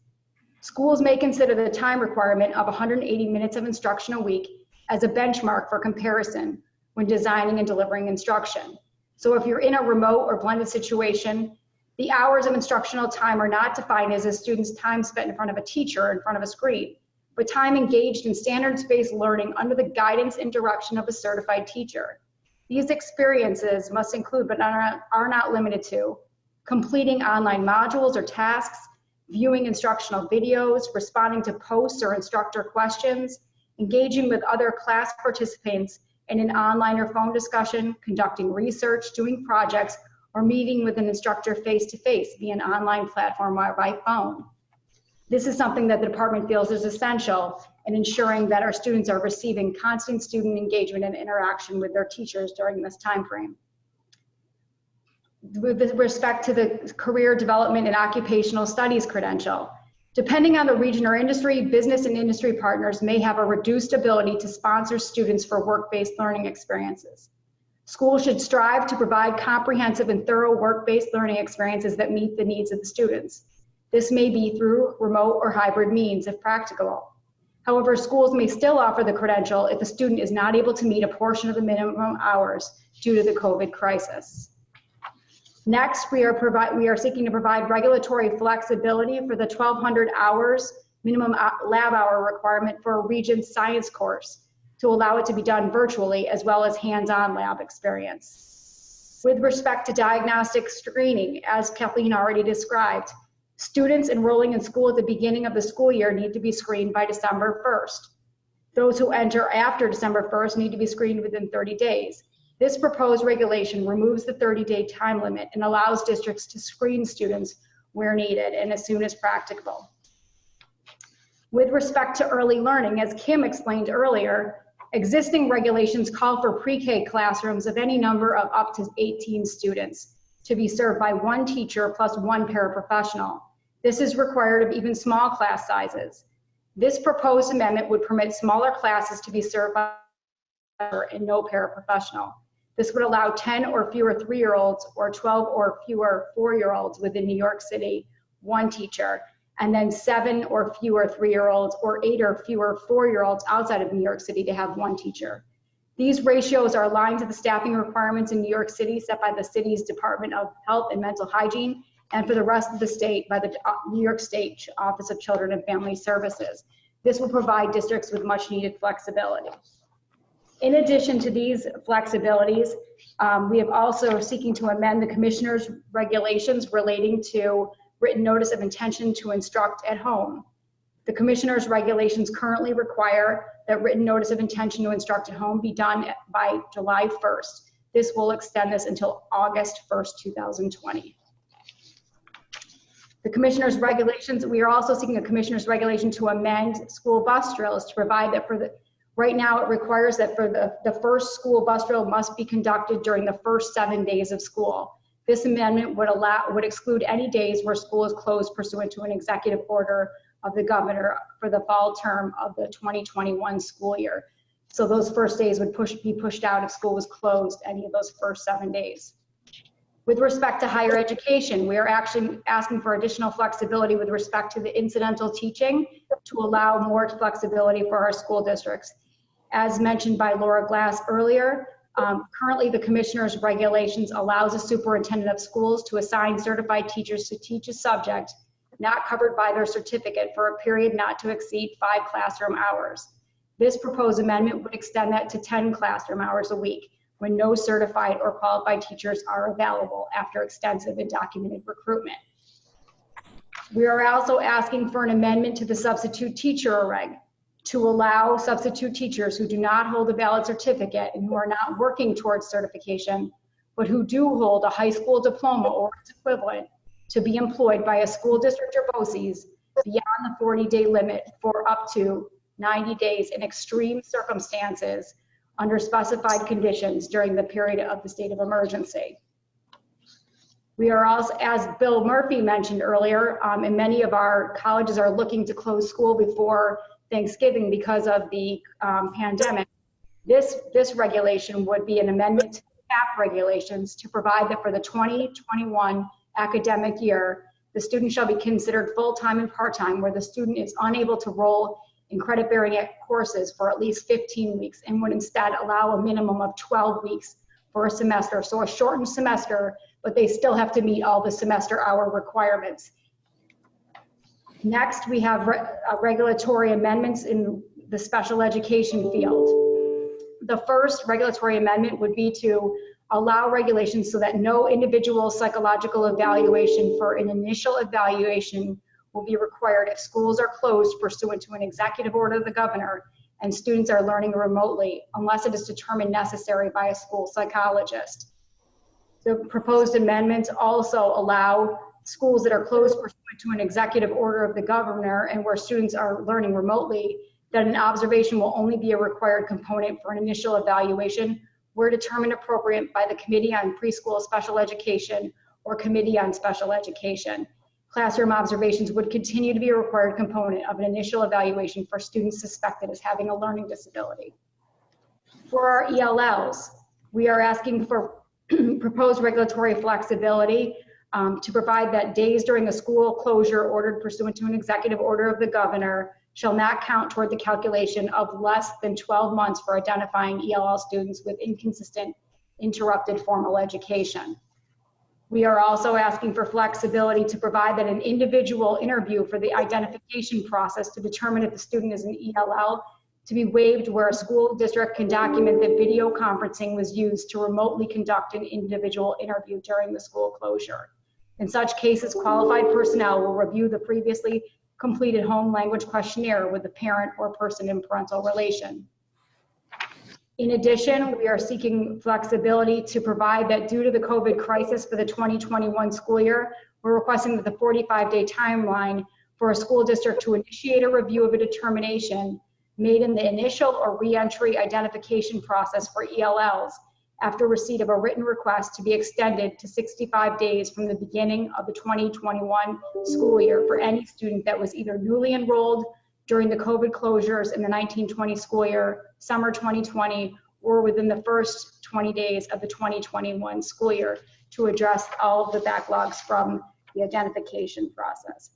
Schools may consider the time requirement of 180 minutes of instruction a week as a benchmark for comparison when designing and delivering instruction. So if you're in a remote or blended situation, the hours of instructional time are not defined as a student's time spent in front of a teacher or in front of a screen, but time engaged in standards-based learning under the guidance and direction of a certified teacher. These experiences must include, but are not limited to, completing online modules or tasks, viewing instructional videos, responding to posts or instructor questions, engaging with other class participants in an online or phone discussion, conducting research, doing projects, or meeting with an instructor face-to-face via an online platform or by phone. This is something that the department feels is essential in ensuring that our students are receiving constant student engagement and interaction with their teachers during this time frame. With respect to the career development and occupational studies credential, depending on the region or industry, business and industry partners may have a reduced ability to sponsor students for work-based learning experiences. Schools should strive to provide comprehensive and thorough work-based learning experiences that meet the needs of the students. This may be through remote or hybrid means if practicable. However, schools may still offer the credential if a student is not able to meet a portion of the minimum hours due to the COVID crisis. Next, we are seeking to provide regulatory flexibility for the 1,200 hours minimum lab hour requirement for a Regents science course to allow it to be done virtually as well as hands-on lab experience. With respect to diagnostic screening, as Kathleen already described, students enrolling in school at the beginning of the school year need to be screened by December 1st. Those who enter after December 1st need to be screened within 30 days. This proposed regulation removes the 30-day time limit and allows districts to screen students where needed and as soon as practicable. With respect to early learning, as Kim explained earlier, existing regulations call for pre-K classrooms of any number of up to 18 students to be served by one teacher plus one paraprofessional. This is required of even small class sizes. This proposed amendment would permit smaller classes to be served by and no paraprofessional. This would allow 10 or fewer 3-year-olds or 12 or fewer 4-year-olds within New York City, one teacher, and then 7 or fewer 3-year-olds or 8 or fewer 4-year-olds outside of New York City to have one teacher. These ratios are aligned to the staffing requirements in New York City set by the city's Department of Health and Mental Hygiene, and for the rest of the state by the New York State Office of Children and Family Services. This will provide districts with much needed flexibility. In addition to these flexibilities, we have also seeking to amend the commissioner's regulations relating to written notice of intention to instruct at home. The commissioner's regulations currently require that written notice of intention to instruct at home be done by July 1st. This will extend this until August 1st, 2020. The commissioner's regulations, we are also seeking a commissioner's regulation to amend school bus drills to provide that for the, right now it requires that for the first school bus drill must be conducted during the first 7 days of school. This amendment would exclude any days where school is closed pursuant to an executive order of the governor for the fall term of the 2021 school year. So those first days would be pushed out if school was closed any of those first 7 days. With respect to higher education, we are actually asking for additional flexibility with respect to the incidental teaching to allow more flexibility for our school districts. As mentioned by Laura Glass earlier, currently the commissioner's regulations allows a superintendent of schools to assign certified teachers to teach a subject not covered by their certificate for a period not to exceed 5 classroom hours. This proposed amendment would extend that to 10 classroom hours a week when no certified or qualified teachers are available after extensive and documented recruitment. We are also asking for an amendment to the substitute teacher reg to allow substitute teachers who do not hold a valid certificate and who are not working towards certification, but who do hold a high school diploma or its equivalent, to be employed by a school district or BOCES beyond the 40-day limit for up to 90 days in extreme circumstances under specified conditions during the period of the state of emergency. We are also, as Bill Murphy mentioned earlier, and many of our colleges are looking to close school before Thanksgiving because of the pandemic. This regulation would be an amendment to CAP regulations to provide that for the 2021 academic year, the student shall be considered full-time and part-time where the student is unable to roll in credit-bearing courses for at least 15 weeks and would instead allow a minimum of 12 weeks for a semester. So a shortened semester, but they still have to meet all the semester hour requirements. Next, we have regulatory amendments in the special education field. The first regulatory amendment would be to allow regulations so that no individual psychological evaluation for an initial evaluation will be required if schools are closed pursuant to an executive order of the governor and students are learning remotely, unless it is determined necessary by a school psychologist. The proposed amendments also allow schools that are closed pursuant to an executive order of the governor and where students are learning remotely, that an observation will only be a required component for an initial evaluation where determined appropriate by the Committee on Preschool Special Education or Committee on Special Education. Classroom observations would continue to be a required component of an initial evaluation for students suspected as having a learning disability. For our ELLs, we are asking for proposed regulatory flexibility to provide that days during a school closure ordered pursuant to an executive order of the governor shall not count toward the calculation of less than 12 months for identifying ELL students with inconsistent interrupted formal education. We are also asking for flexibility to provide that an individual interview for the identification process to determine if the student is an ELL to be waived where a school district can document that video conferencing was used to remotely conduct an individual interview during the school closure. In such cases, qualified personnel will review the previously completed home language questionnaire with the parent or person in parental relation. In addition, we are seeking flexibility to provide that due to the COVID crisis for the 2021 school year, we're requesting that the 45-day timeline for a school district to initiate a review of a determination made in the initial or reentry identification process for ELLs after receipt of a written request to be extended to 65 days from the beginning of the 2021 school year for any student that was either newly enrolled during the COVID closures in the 1920 school year, summer 2020, or within the first 20 days of the 2021 school year to address all of the backlogs from the identification process.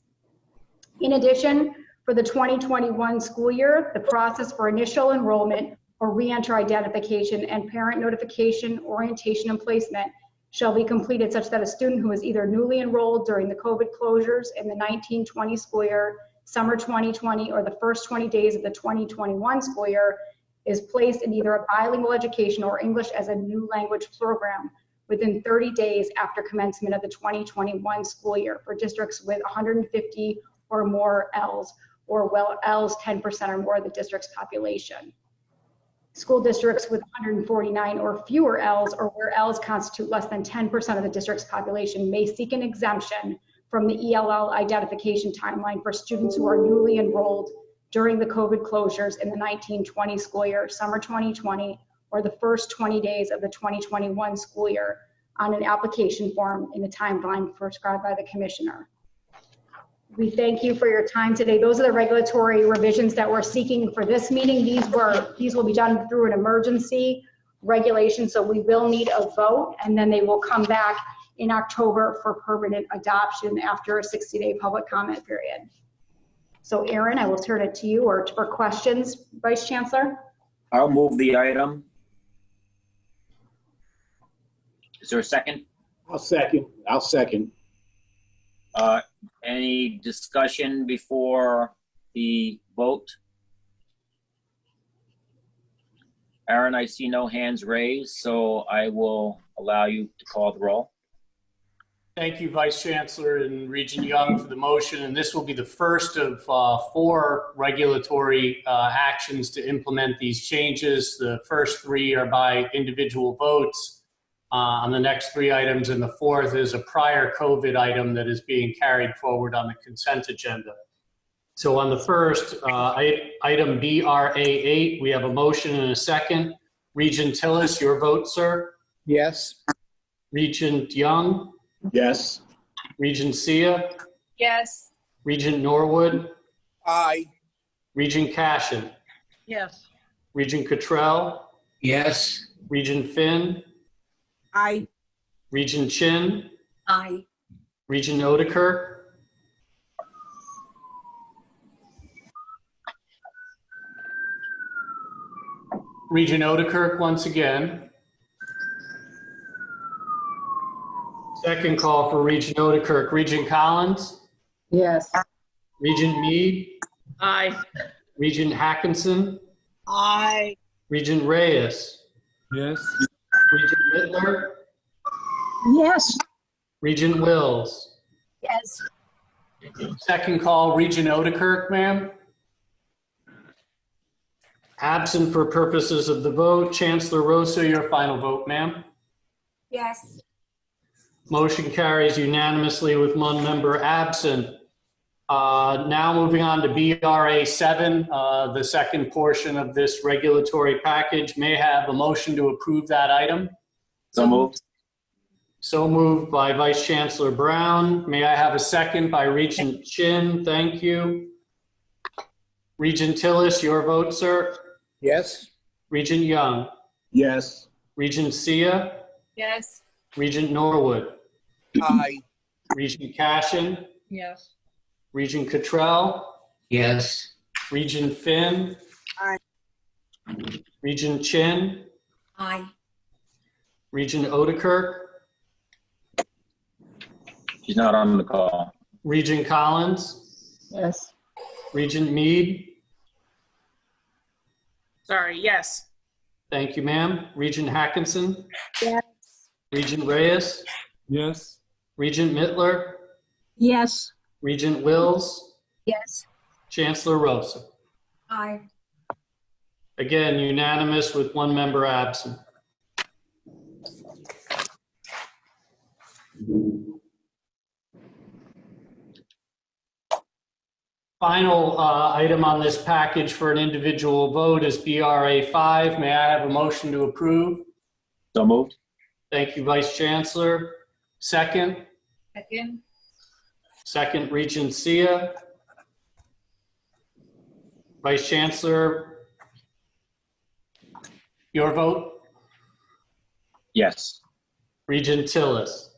In addition, for the 2021 school year, the process for initial enrollment or reenter identification and parent notification, orientation, and placement shall be completed such that a student who is either newly enrolled during the COVID closures in the 1920 school year, summer 2020, or the first 20 days of the 2021 school year is placed in either a bilingual education or English as a new language program within 30 days after commencement of the 2021 school year for districts with 150 or more Ls, or well Ls 10% or more of the district's population. School districts with 149 or fewer Ls, or where Ls constitute less than 10% of the district's population, may seek an exemption from the ELL identification timeline for students who are newly enrolled during the COVID closures in the 1920 school year, summer 2020, or the first 20 days of the 2021 school year on an application form in the timeline prescribed by the commissioner. We thank you for your time today. Those are the regulatory revisions that we're seeking for this meeting. These will be done through an emergency regulation, so we will need a vote, and then they will come back in October for permanent adoption after a 60-day public comment period. So Aaron, I will turn it to you or for questions, Vice Chancellor. I'll move the item. Is there a second? I'll second. Any discussion before the vote? Aaron, I see no hands raised, so I will allow you to call the roll. Thank you, Vice Chancellor and Regent Young, for the motion. And this will be the first of 4 regulatory actions to implement these changes. The first 3 are by individual votes on the next 3 items, and the 4th is a prior COVID item that is being carried forward on the consent agenda. So on the first, item BRA8, we have a motion and a second. Regent Tillis, your vote, sir? Yes. Regent Young? Yes. Regent Sia? Yes. Regent Norwood? Aye. Regent Cashin? Yes. Regent Cottrell? Yes. Regent Finn? Aye. Regent Chin? Aye. Regent Odekirk? Regent Odekirk once again. Second call for Regent Odekirk. Regent Collins? Yes. Regent Mead? Aye. Regent Hackinson? Aye. Regent Reyes? Yes. Regent Littler? Yes. Regent Wills? Yes. Second call, Regent Odekirk, ma'am. Absent for purposes of the vote. Chancellor Rosa, your final vote, ma'am. Yes. Motion carries unanimously with 1 member absent. Now moving on to BRA 7, the second portion of this regulatory package. May I have a motion to approve that item? So moved. So moved by Vice Chancellor Brown. May I have a second by Regent Chin? Thank you. Regent Tillis, your vote, sir? Yes. Regent Young? Yes. Regent Sia? Yes. Regent Norwood? Aye. Regent Cashin? Yes. Regent Cottrell? Yes. Regent Finn? Aye. Regent Chin? Aye. Regent Odekirk? She's not on the call. Regent Collins? Yes. Regent Mead? Sorry, yes. Thank you, ma'am. Regent Hackinson? Yes. Regent Reyes? Yes. Regent Mittler? Yes. Regent Wills? Yes. Chancellor Rosa? Aye. Again, unanimous with one member absent. Final item on this package for an individual vote is BRA 5. May I have a motion to approve? So moved. Thank you, Vice Chancellor. Second? Second. Second, Regent Sia. Vice Chancellor, your vote? Yes. Regent Tillis.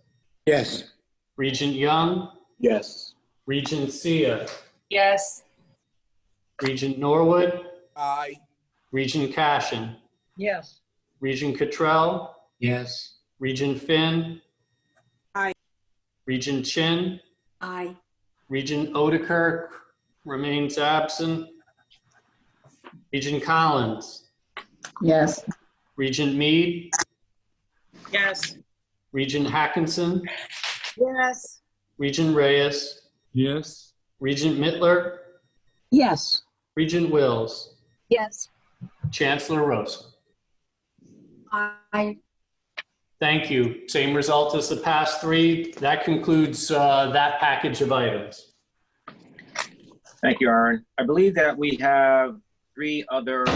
Yes. Regent Young. Yes. Regent Sia. Yes. Regent Norwood. Aye. Regent Cashin. Yes. Regent Cottrell. Yes. Regent Finn. Aye. Regent Chin. Aye. Regent Odekirk remains absent. Regent Collins. Yes. Regent Meade. Yes. Regent Hackinson. Yes. Regent Reyes. Yes. Regent Mittler. Yes. Regent Wills. Yes. Chancellor Rosa. Aye. Thank you. Same result as the past three. That concludes that package of items. Thank you, Aaron. I believe that we have 3 other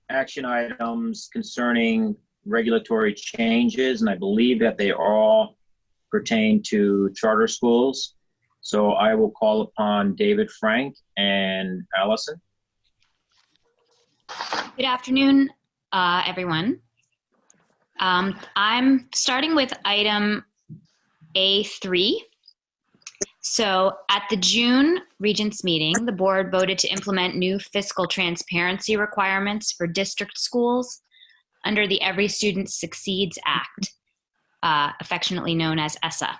action items concerning regulatory changes, and I believe that they all pertain to charter schools. So I will call upon David Frank and Allison. Good afternoon, everyone. I'm starting with item A3. So at the June Regents meeting, the board voted to implement new fiscal transparency requirements for district schools under the Every Student Succeeds Act, affectionately known as ESSA.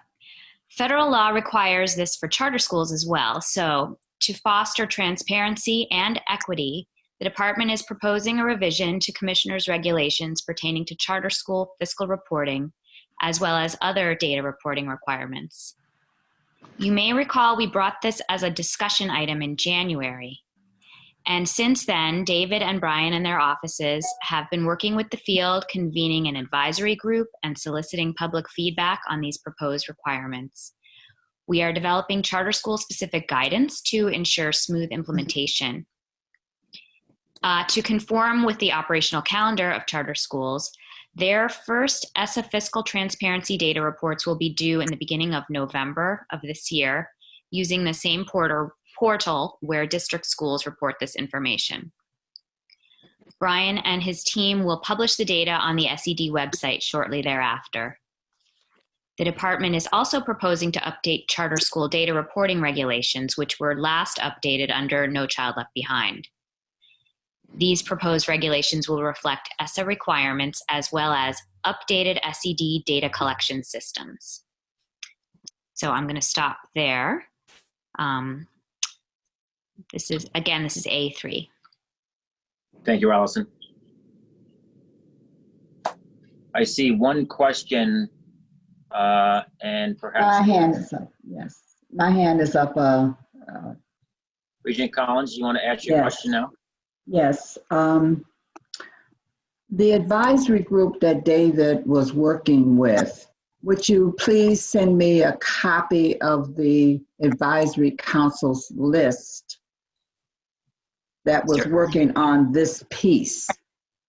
Federal law requires this for charter schools as well. So to foster transparency and equity, the department is proposing a revision to commissioners' regulations pertaining to charter school fiscal reporting, as well as other data reporting requirements. You may recall we brought this as a discussion item in January. And since then, David and Brian and their offices have been working with the field, convening an advisory group and soliciting public feedback on these proposed requirements. We are developing charter school specific guidance to ensure smooth implementation. To conform with the operational calendar of charter schools, their first ESSA fiscal transparency data reports will be due in the beginning of November of this year, using the same portal where district schools report this information. Brian and his team will publish the data on the SED website shortly thereafter. The department is also proposing to update charter school data reporting regulations, which were last updated under No Child Left Behind. These proposed regulations will reflect ESSA requirements as well as updated SED data collection systems. So I'm going to stop there. This is A3. Thank you, Allison. I see one question and perhaps— My hand is up, yes. My hand is up. Regent Collins, you want to ask your question now? Yes. The advisory group that David was working with, would you please send me a copy of the advisory council's list that was working on this piece?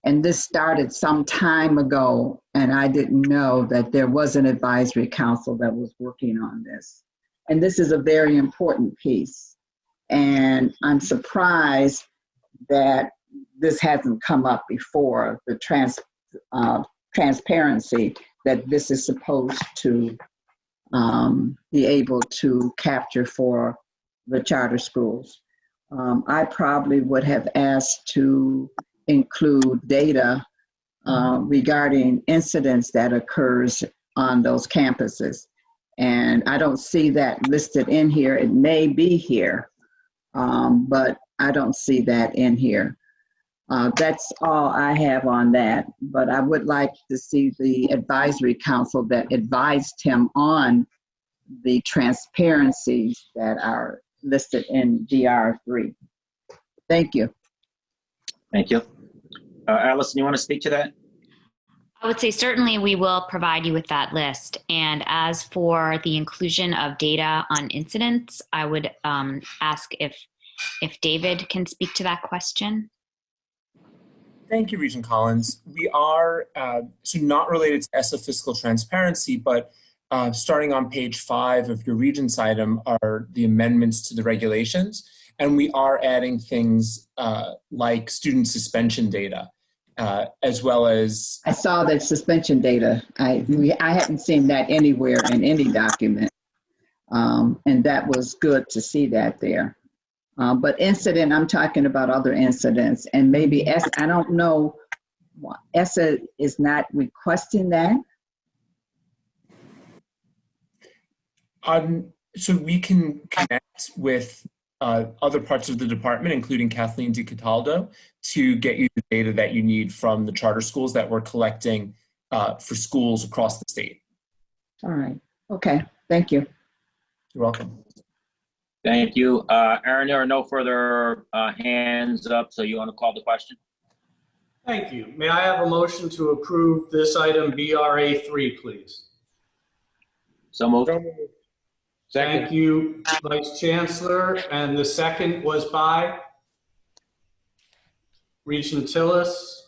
And this started some time ago, and I didn't know that there was an advisory council that was working on this. And this is a very important piece. And I'm surprised that this hasn't come up before, the transparency that this is supposed to be able to capture for the charter schools. I probably would have asked to include data regarding incidents that occurs on those campuses. And I don't see that listed in here. It may be here, but I don't see that in here. That's all I have on that, but I would like to see the advisory council that advised him on the transparencies that are listed in DR3. Thank you. Thank you. Allison, you want to speak to that? I would say certainly we will provide you with that list. And as for the inclusion of data on incidents, I would ask if David can speak to that question. Thank you, Regent Collins. We are, so not related to ESSA fiscal transparency, but starting on page 5 of your Regents item are the amendments to the regulations. And we are adding things like student suspension data, as well as... I saw that suspension data. I haven't seen that anywhere in any document. And that was good to see that there. But incident, I'm talking about other incidents, and maybe I don't know, ESSA is not requesting that? So we can connect with other parts of the department, including Kathleen DiCataldo, to get you the data that you need from the charter schools that we're collecting for schools across the state. All right. Okay. Thank you. You're welcome. Thank you. Aaron, there are no further hands up, so you want to call the question? Thank you. May I have a motion to approve this item BRA3, please? So moved. Thank you, Vice Chancellor. And the second was by Regent Tillis.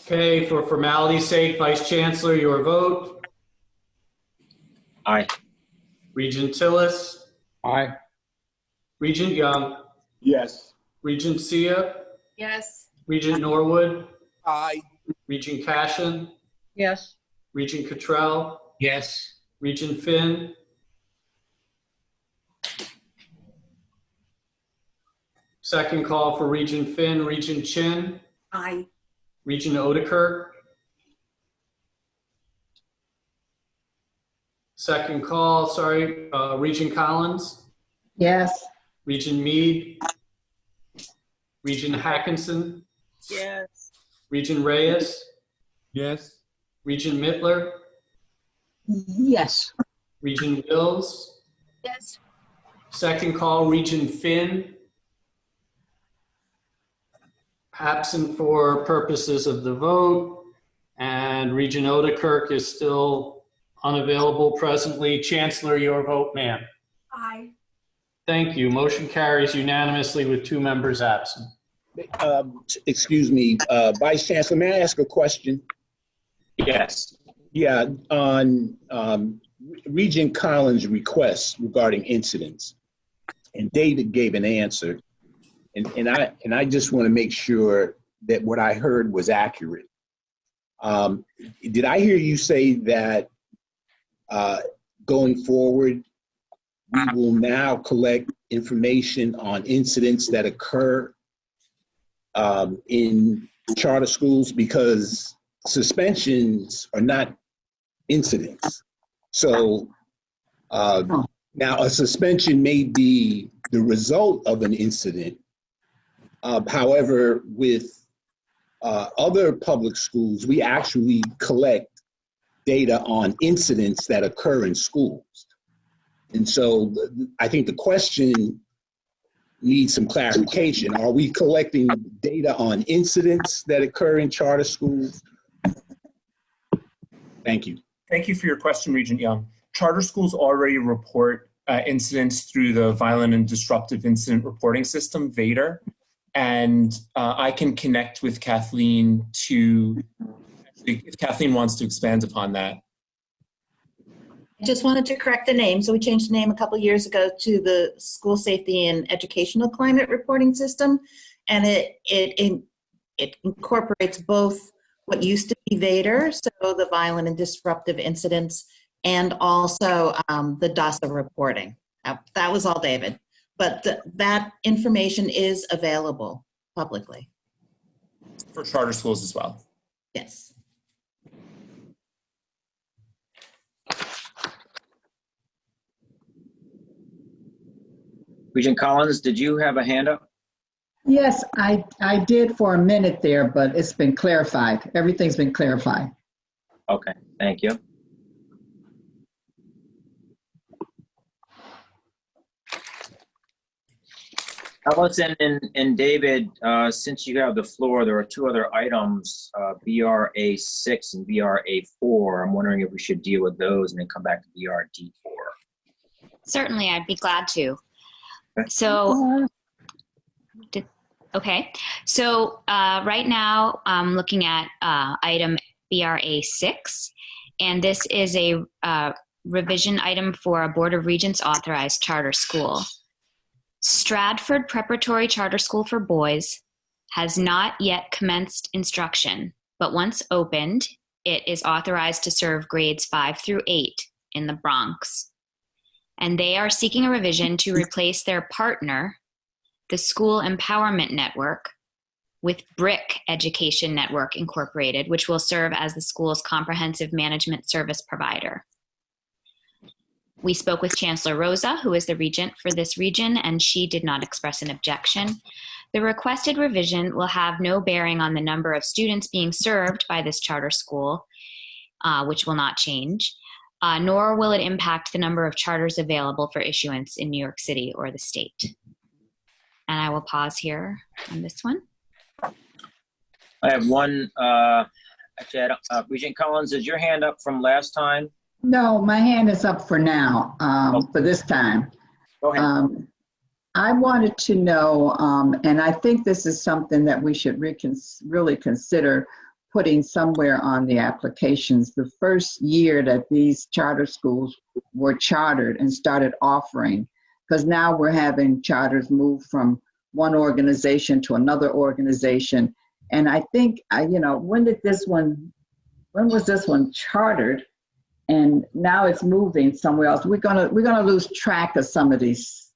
Okay, for formality's sake, Vice Chancellor, your vote. Aye. Regent Tillis. Aye. Regent Young. Yes. Regent Sia. Yes. Regent Norwood. Aye. Regent Cashin. Yes. Regent Cottrell. Yes. Regent Finn. Second call for Regent Finn. Regent Chin. Aye. Regent Odekirk. Second call, sorry, Regent Collins. Yes. Regent Meade. Regent Hackinson. Yes. Regent Reyes. Yes. Regent Mittler. Yes. Regent Wills. Yes. Second call, Regent Finn. Absent for purposes of the vote. And Regent Odekirk is still unavailable presently. Chancellor, your vote, ma'am. Aye. Thank you. Motion carries unanimously with 2 members absent. Excuse me, Vice Chancellor, may I ask a question? Yes. Yeah, on Regent Collins' request regarding incidents, and David gave an answer, and I just want to make sure that what I heard was accurate. Did I hear you say that going forward, we will now collect information on incidents that occur in charter schools, because suspensions are not incidents? So now a suspension may be the result of an incident. However, with other public schools, we actually collect data on incidents that occur in schools. And so I think the question needs some clarification. Are we collecting data on incidents that occur in charter schools? Thank you. Thank you for your question, Regent Young. Charter schools already report incidents through the Violent and Disruptive Incident Reporting System, VADR. And I can connect with Kathleen to, if Kathleen wants to expand upon that. I just wanted to correct the name. So we changed the name a couple years ago to the School Safety and Educational Climate Reporting System. And it incorporates both what used to be VADR, so the Violent and Disruptive Incidents, and also the DASA reporting. That was all, David. But that information is available publicly. For charter schools as well. Yes. Regent Collins, did you have a hand up? Yes, I did for a minute there, but it's been clarified. Everything's been clarified. Okay, thank you. Allison and David, since you have the floor, there are two other items, BRA 6 and BRA 4. I'm wondering if we should deal with those and then come back to BRD 4. Certainly, I'd be glad to. So, okay. So right now, I'm looking at item BRA 6, and this is a revision item for a Board of Regents authorized charter school. Stratford Preparatory Charter School for Boys has not yet commenced instruction, but once opened, it is authorized to serve grades 5 through 8 in the Bronx. And they are seeking a revision to replace their partner, the School Empowerment Network, with BRIC Education Network Incorporated, which will serve as the school's comprehensive management service provider. We spoke with Chancellor Rosa, who is the regent for this region, and she did not express an objection. The requested revision will have no bearing on the number of students being served by this charter school, which will not change, nor will it impact the number of charters available for issuance in New York City or the state. And I will pause here on this one. I have one, actually, Regent Collins, is your hand up from last time? No, my hand is up for now, for this time. Go ahead. I wanted to know, and I think this is something that we should really consider putting somewhere on the applications. The first year that these charter schools were chartered and started offering, because now we're having charters move from one organization to another organization. And I think, when was this one chartered? And now it's moving somewhere else. We're gonna lose track of some of these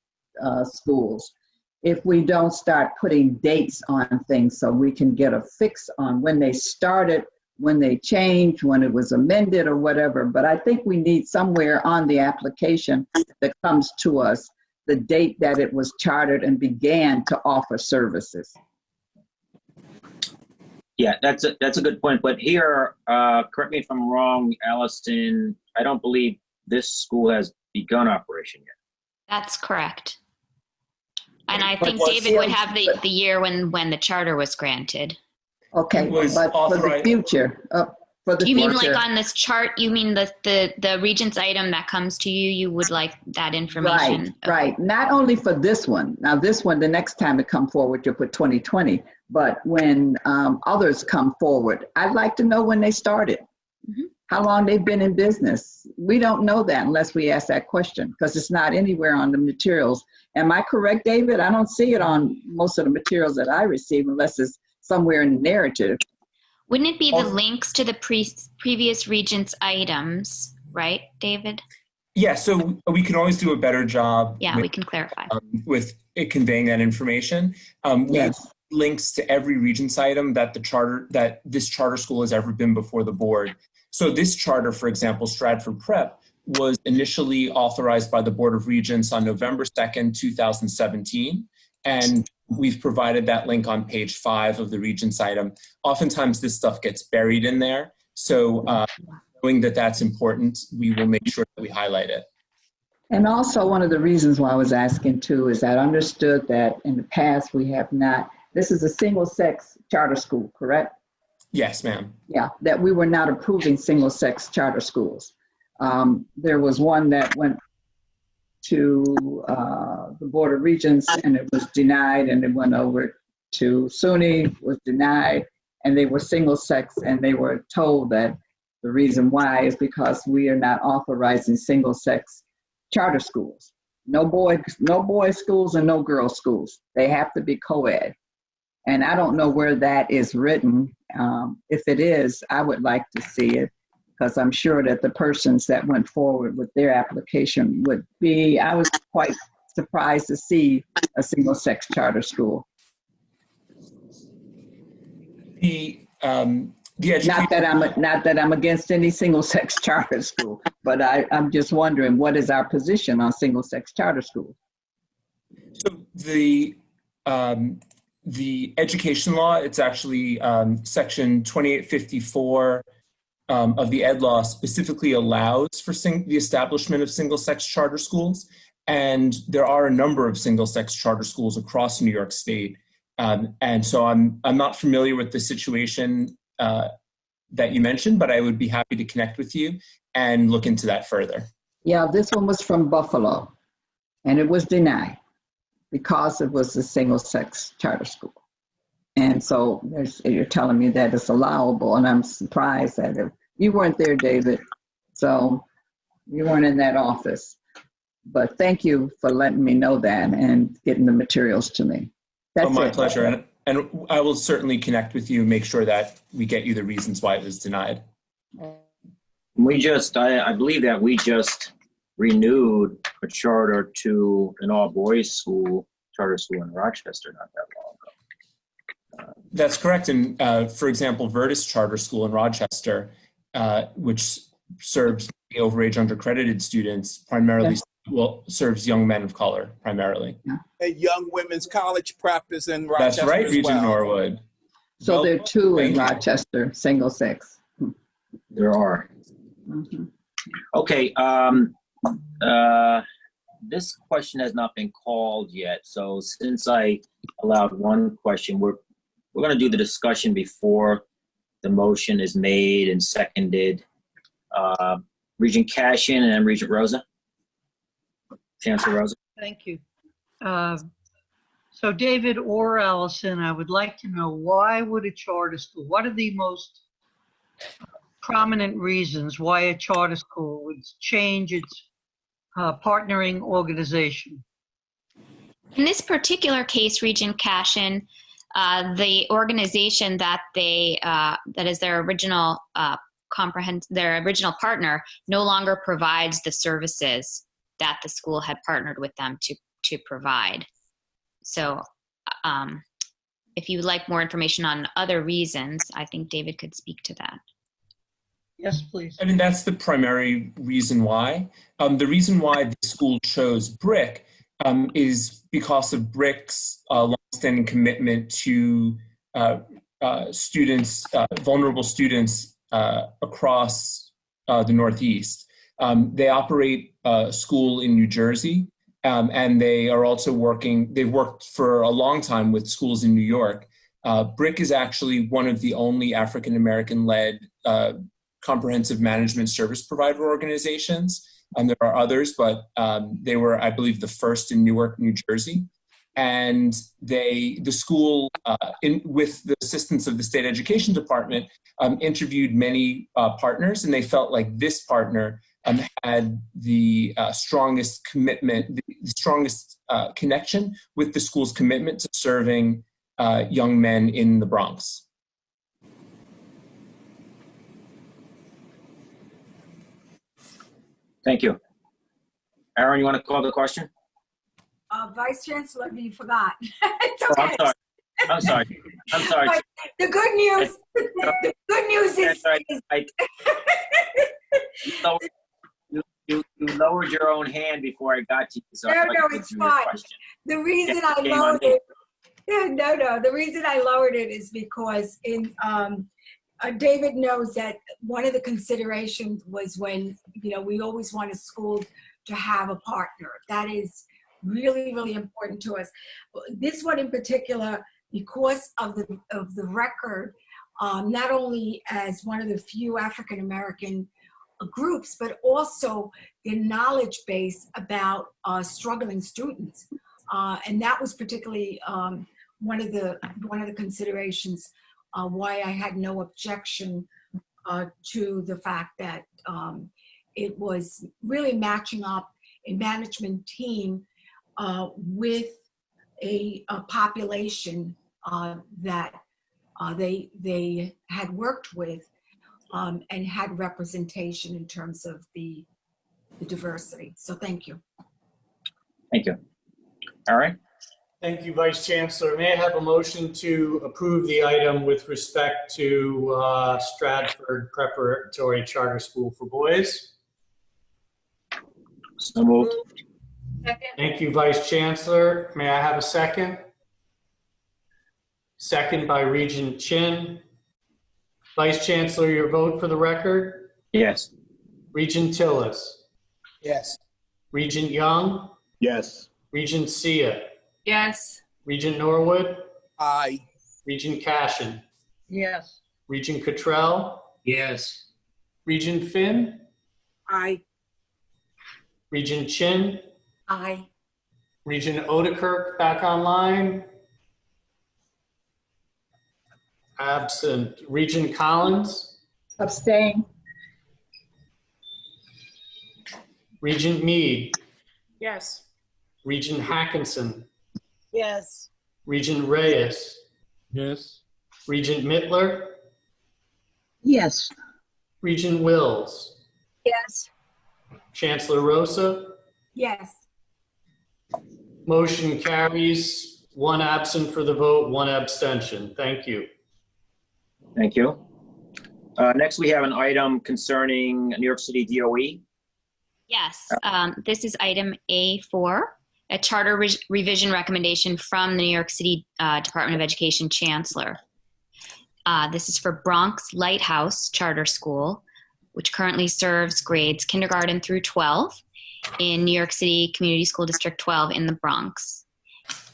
schools if we don't start putting dates on things so we can get a fix on when they started, when they changed, when it was amended or whatever. But I think we need somewhere on the application that comes to us the date that it was chartered and began to offer services. Yeah, that's a good point. But here, correct me if I'm wrong, Allison, I don't believe this school has begun operation yet. That's correct. And I think David would have the year when the charter was granted. Okay, but for the future, You mean like on this chart, you mean the Regents item that comes to you, you would like that information? Right. Not only for this one. Now this one, the next time it come forward, you'll put 2020. But when others come forward, I'd like to know when they started, how long they've been in business. We don't know that unless we ask that question because it's not anywhere on the materials. Am I correct, David? I don't see it on most of the materials that I receive unless it's somewhere in the narrative. Wouldn't it be the links to the previous Regents items, right, David? Yeah, so we can always do a better job. Yeah, we can clarify. With it conveying that information. We have links to every Regents item that this charter school has ever been before the board. So this charter, for example, Stratford Prep, was initially authorized by the Board of Regents on November 2nd, 2017. And we've provided that link on page 5 of the Regents item. Oftentimes this stuff gets buried in there. So knowing that that's important, we will make sure that we highlight it. And also one of the reasons why I was asking too is that I understood that in the past we have not, this is a single-sex charter school, correct? Yes, ma'am. Yeah, that we were not approving single-sex charter schools. There was one that went to the Board of Regents and it was denied, and it went over to SUNY, was denied, and they were single-sex, and they were told that the reason why is because we are not authorizing single-sex charter schools. No boys schools and no girls schools. They have to be co-ed. And I don't know where that is written. If it is, I would like to see it because I'm sure that the persons that went forward with their application would be, I was quite surprised to see a single-sex charter school. Not that I'm against any single-sex charter school, but I'm just wondering what is our position on single-sex charter schools? So the education law, it's actually section 2854 of the Ed law specifically allows for the establishment of single-sex charter schools. And there are a number of single-sex charter schools across New York State. And so I'm not familiar with the situation that you mentioned, but I would be happy to connect with you and look into that further. Yeah, this one was from Buffalo, and it was denied because it was a single-sex charter school. And so you're telling me that it's allowable, and I'm surprised that you weren't there, David, so you weren't in that office. But thank you for letting me know that and getting the materials to me. That's my it. pleasure. And I will certainly connect with you, make sure that we get you the reasons why it was denied. I believe that we just renewed a charter to an all-boys school, charter school in Rochester not that long ago. That's correct. And for example, Virtus Charter School in Rochester, which serves the overage undercredited students, primarily serves young men of color primarily. And Young Women's College Prep is in Rochester. That's right, as Regent well. Norwood. So there are two in Rochester, single sex. There are. Mm-hmm. Okay. This question has not been called yet. So since I allowed one question, we're going to do the discussion before the motion is made and seconded. Regent Cashin and then Regent Rosa. Chancellor Rosa. Thank you. So David or Allison, I would like to know, why would a charter school, what are the most prominent reasons why a charter school would change its partnering organization? In this particular case, Regent Cashin, the organization that that is their original their original partner no longer provides the services that the school had partnered with them to provide. So if you would like more information on other reasons, I think David could speak to that. Yes, please. I mean, that's the primary reason why. The reason why the school chose BRIC is because of BRIC's longstanding commitment to students, vulnerable students across the Northeast. They operate a school in New Jersey, and they are also they've worked for a long time with schools in New York. BRIC is actually one of the only African-American-led comprehensive management service provider organizations. There are others, but they were, I believe, the first in Newark, New Jersey. And the school, with the assistance of the state education department, interviewed many partners, and they felt like this partner had the strongest commitment, the strongest connection with the school's commitment to serving young men in the Bronx. Thank you. Aaron, you want to call the question? Vice Chancellor, you forgot. It's okay. Oh, I'm sorry. I'm sorry. But the good news, the good news is, you lowered your own hand before I got to you. So no, it's fine. The reason I lowered it, the reason I lowered it is because David knows that one of the considerations was when, we always want a school to have a partner. That is really, really important to us. This one in particular, because of the record, not only as one of the few African-American groups, but also the knowledge base about struggling students. And that was particularly one of the considerations why I had no objection to the fact that it was really matching up a management team with a population that they had worked with and had representation in terms of the diversity. So thank you. Thank you. All right. Thank you, Vice Chancellor. May I have a motion to approve the item with respect to Stratford Preparatory Charter School for Boys? So moved. Second. Thank you, Vice Chancellor. May I have a second? Second by Regent Chin. Vice Chancellor, your vote for the record? Yes. Regent Tillis? Yes. Regent Young? Yes. Regent Sia, Yes. Regent Norwood, Aye. Regent Cashin, Yes. Regent Cottrell, Yes. Regent Finn, Aye. Regent Chin, Aye. Regent Odekirk back online. Absent. Regent Collins, Abstain. Regent Mead, Yes. Regent Hackinson, Yes. Regent Reyes, Yes. Regent Mittler, Yes. Regent Wills, Yes. Chancellor Rosa. Yes. Motion carries. One absent for the vote, one abstention. Thank you. Thank you. Next, we have an item concerning New York City DOE. Yes, this is item A4, a charter revision recommendation from the New York City Department of Education Chancellor. This is for Bronx Lighthouse Charter School, which currently serves grades kindergarten through 12 in New York City Community School District 12 in the Bronx.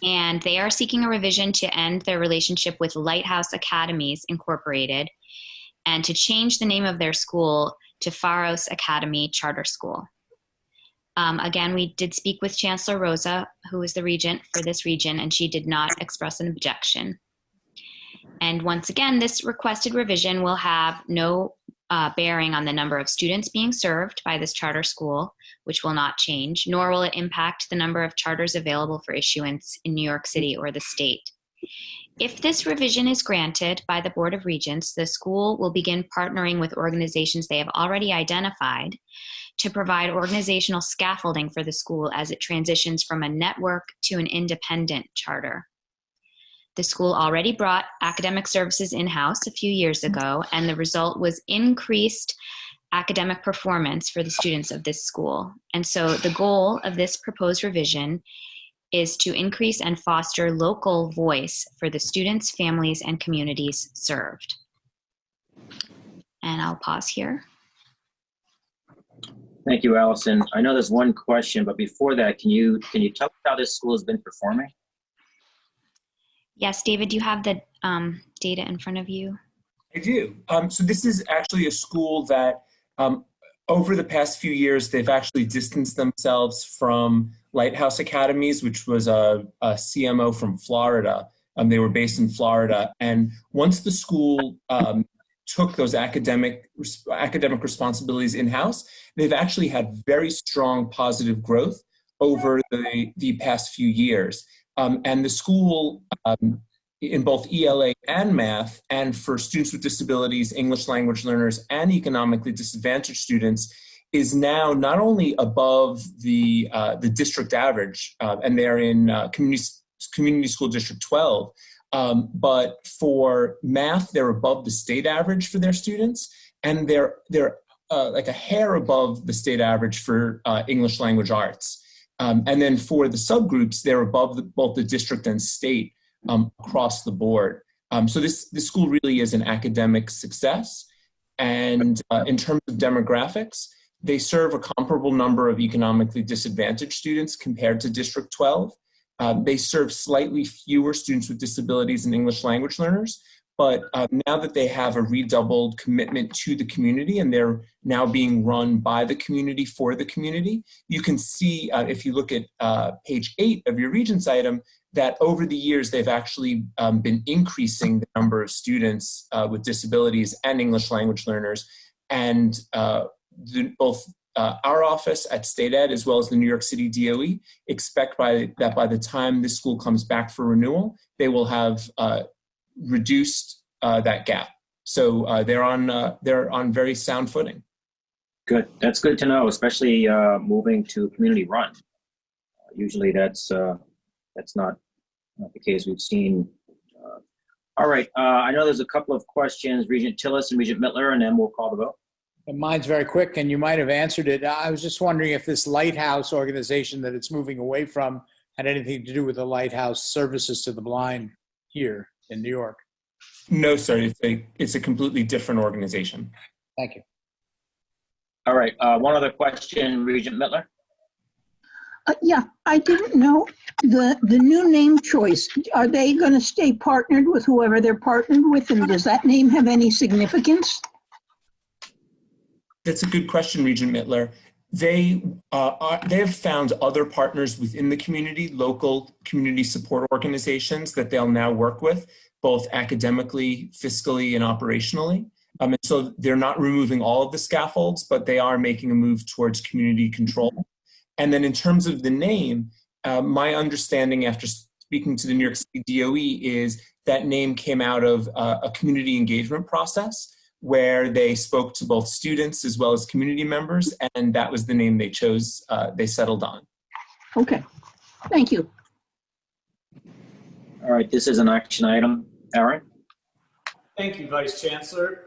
And they are seeking a revision to end their relationship with Lighthouse Academies Incorporated and to change the name of their school to Pharos Academy Charter School. Again, we did speak with Chancellor Rosa, who is the regent for this region, and she did not express an objection. And once again, this requested revision will have no bearing on the number of students being served by this charter school, which will not change, nor will it impact the number of charters available for issuance in New York City or the state. If this revision is granted by the Board of Regents, the school will begin partnering with organizations they have already identified to provide organizational scaffolding for the school as it transitions from a network to an independent charter. The school already brought academic services in-house a few years ago, and the result was increased academic performance for the students of this school. And so the goal of this proposed revision is to increase and foster local voice for the students, families, and communities served. And I'll pause here. Thank you, Allison. I know there's one question, but before that, can you tell us how this school has been performing? Yes, David, do you have the data in front of you? I do. So this is actually a school that over the past few years, they've actually distanced themselves from Lighthouse Academies, which was a CMO from Florida. They were based in Florida. And once the school took those academic responsibilities in-house, they've actually had very strong positive growth over the past few years. And the school, in both ELA and math, and for students with disabilities, English language learners, and economically disadvantaged students, is now not only above the district average, and they're in Community School District 12, but for math, they're above the state average for their students, and they're like a hair above the state average for English language arts. And then for the subgroups, they're above both the district and state across the board. So this school really is an academic success. And in terms of demographics, they serve a comparable number of economically disadvantaged students compared to District 12. They serve slightly fewer students with disabilities and English language learners, but now that they have a redoubled commitment to the community and they're now being run by the community for the community, you can see, if you look at page 8 of your Regents item, that over the years they've actually been increasing the number of students with disabilities and English language learners. And both our office at State Ed as well as the New York City DOE expect that by the time this school comes back for renewal, they will have reduced that gap. So they're on very sound footing. Good. That's good to know, especially moving to community run. Usually that's not the case we've seen. All right. I know there's a couple of questions, Regent Tillis and Regent Mittler, and then we'll call the vote. And mine's very quick, and you might have answered it. I was just wondering if this Lighthouse organization that it's moving away from had anything to do with the Lighthouse Services to the Blind here in New York. No, sir. It's a completely different organization. Thank you. All right. One other question, Regent Mittler. Yeah, I didn't know the new name choice. Are they going to stay partnered with whoever they're partnered with, and does that name have any significance? That's a good question, Regent Mittler. They have found other partners within the community, local community support organizations that they'll now work with, both academically, fiscally, and operationally. And so they're not removing all of the scaffolds, but they are making a move towards community control. And then in terms of the name, my understanding after speaking to the New York City DOE is that name came out of a community engagement process where they spoke to both students as well as community members, and that was the name they chose, they settled on. Okay, thank you. All right, this is an action item. Aaron? Thank you, Vice Chancellor.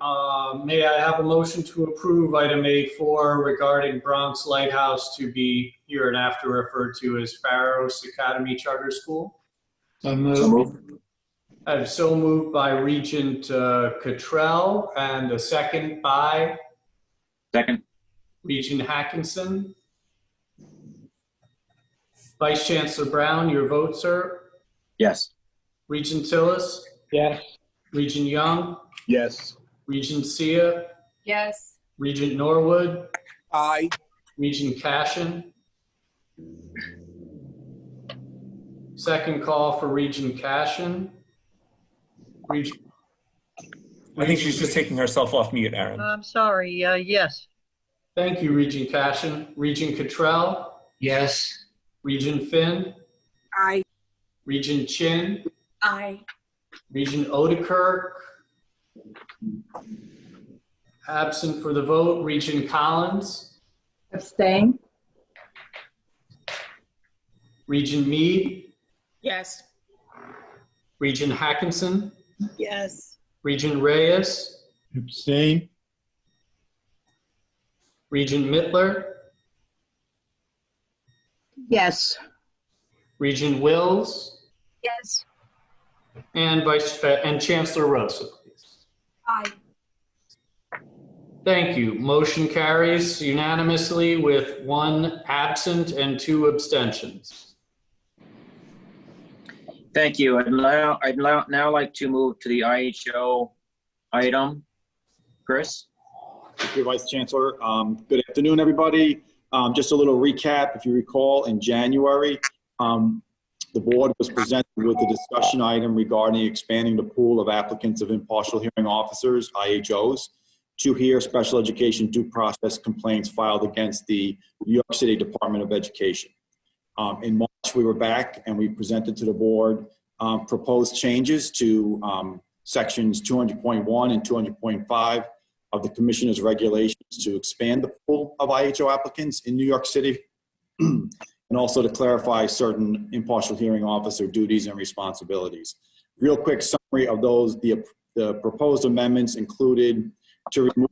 May I have a motion to approve item A4 regarding Bronx Lighthouse to be hereinafter referred to as Pharos Academy Charter School? So moved. I have so moved by Regent Cottrell and a second by? Second. Regent Hackinson. Vice Chancellor Brown, your vote, sir? Yes. Regent Tillis? Yes. Regent Young? Yes. Regent Sia? Yes. Regent Norwood? Aye. Regent Cashin? Second call for Regent Cashin. I think she's just taking herself off mute, Aaron. I'm sorry, yes. Thank you, Regent Cashin. Regent Cottrell? Yes. Regent Finn? Aye. Regent Chin? Aye. Regent Odekirk? Absent for the vote. Regent Collins? Abstain? Regent Meade? Yes. Regent Hackinson? Yes. Regent Reyes? Abstain? Regent Mittler? Yes. Regent Wills? Yes. And Chancellor Rosa, please. Aye. Thank you. Motion carries unanimously with 1 absent and 2 abstentions. Thank you. I'd now like to move to the IHO item. Chris? Thank you, Vice Chancellor. Good afternoon, everybody. Just a little recap. If you recall, in January, the board was presented with a discussion item regarding expanding the pool of applicants of impartial hearing officers, IHOs, to hear special education due process complaints filed against the New York City Department of Education. In March, we were back and we presented to the board proposed changes to sections 200.1 and 200.5 of the Commissioner's regulations to expand the pool of IHO applicants in New York City, and also to clarify certain impartial hearing officer duties and responsibilities. Real quick summary of those, the proposed amendments included to remove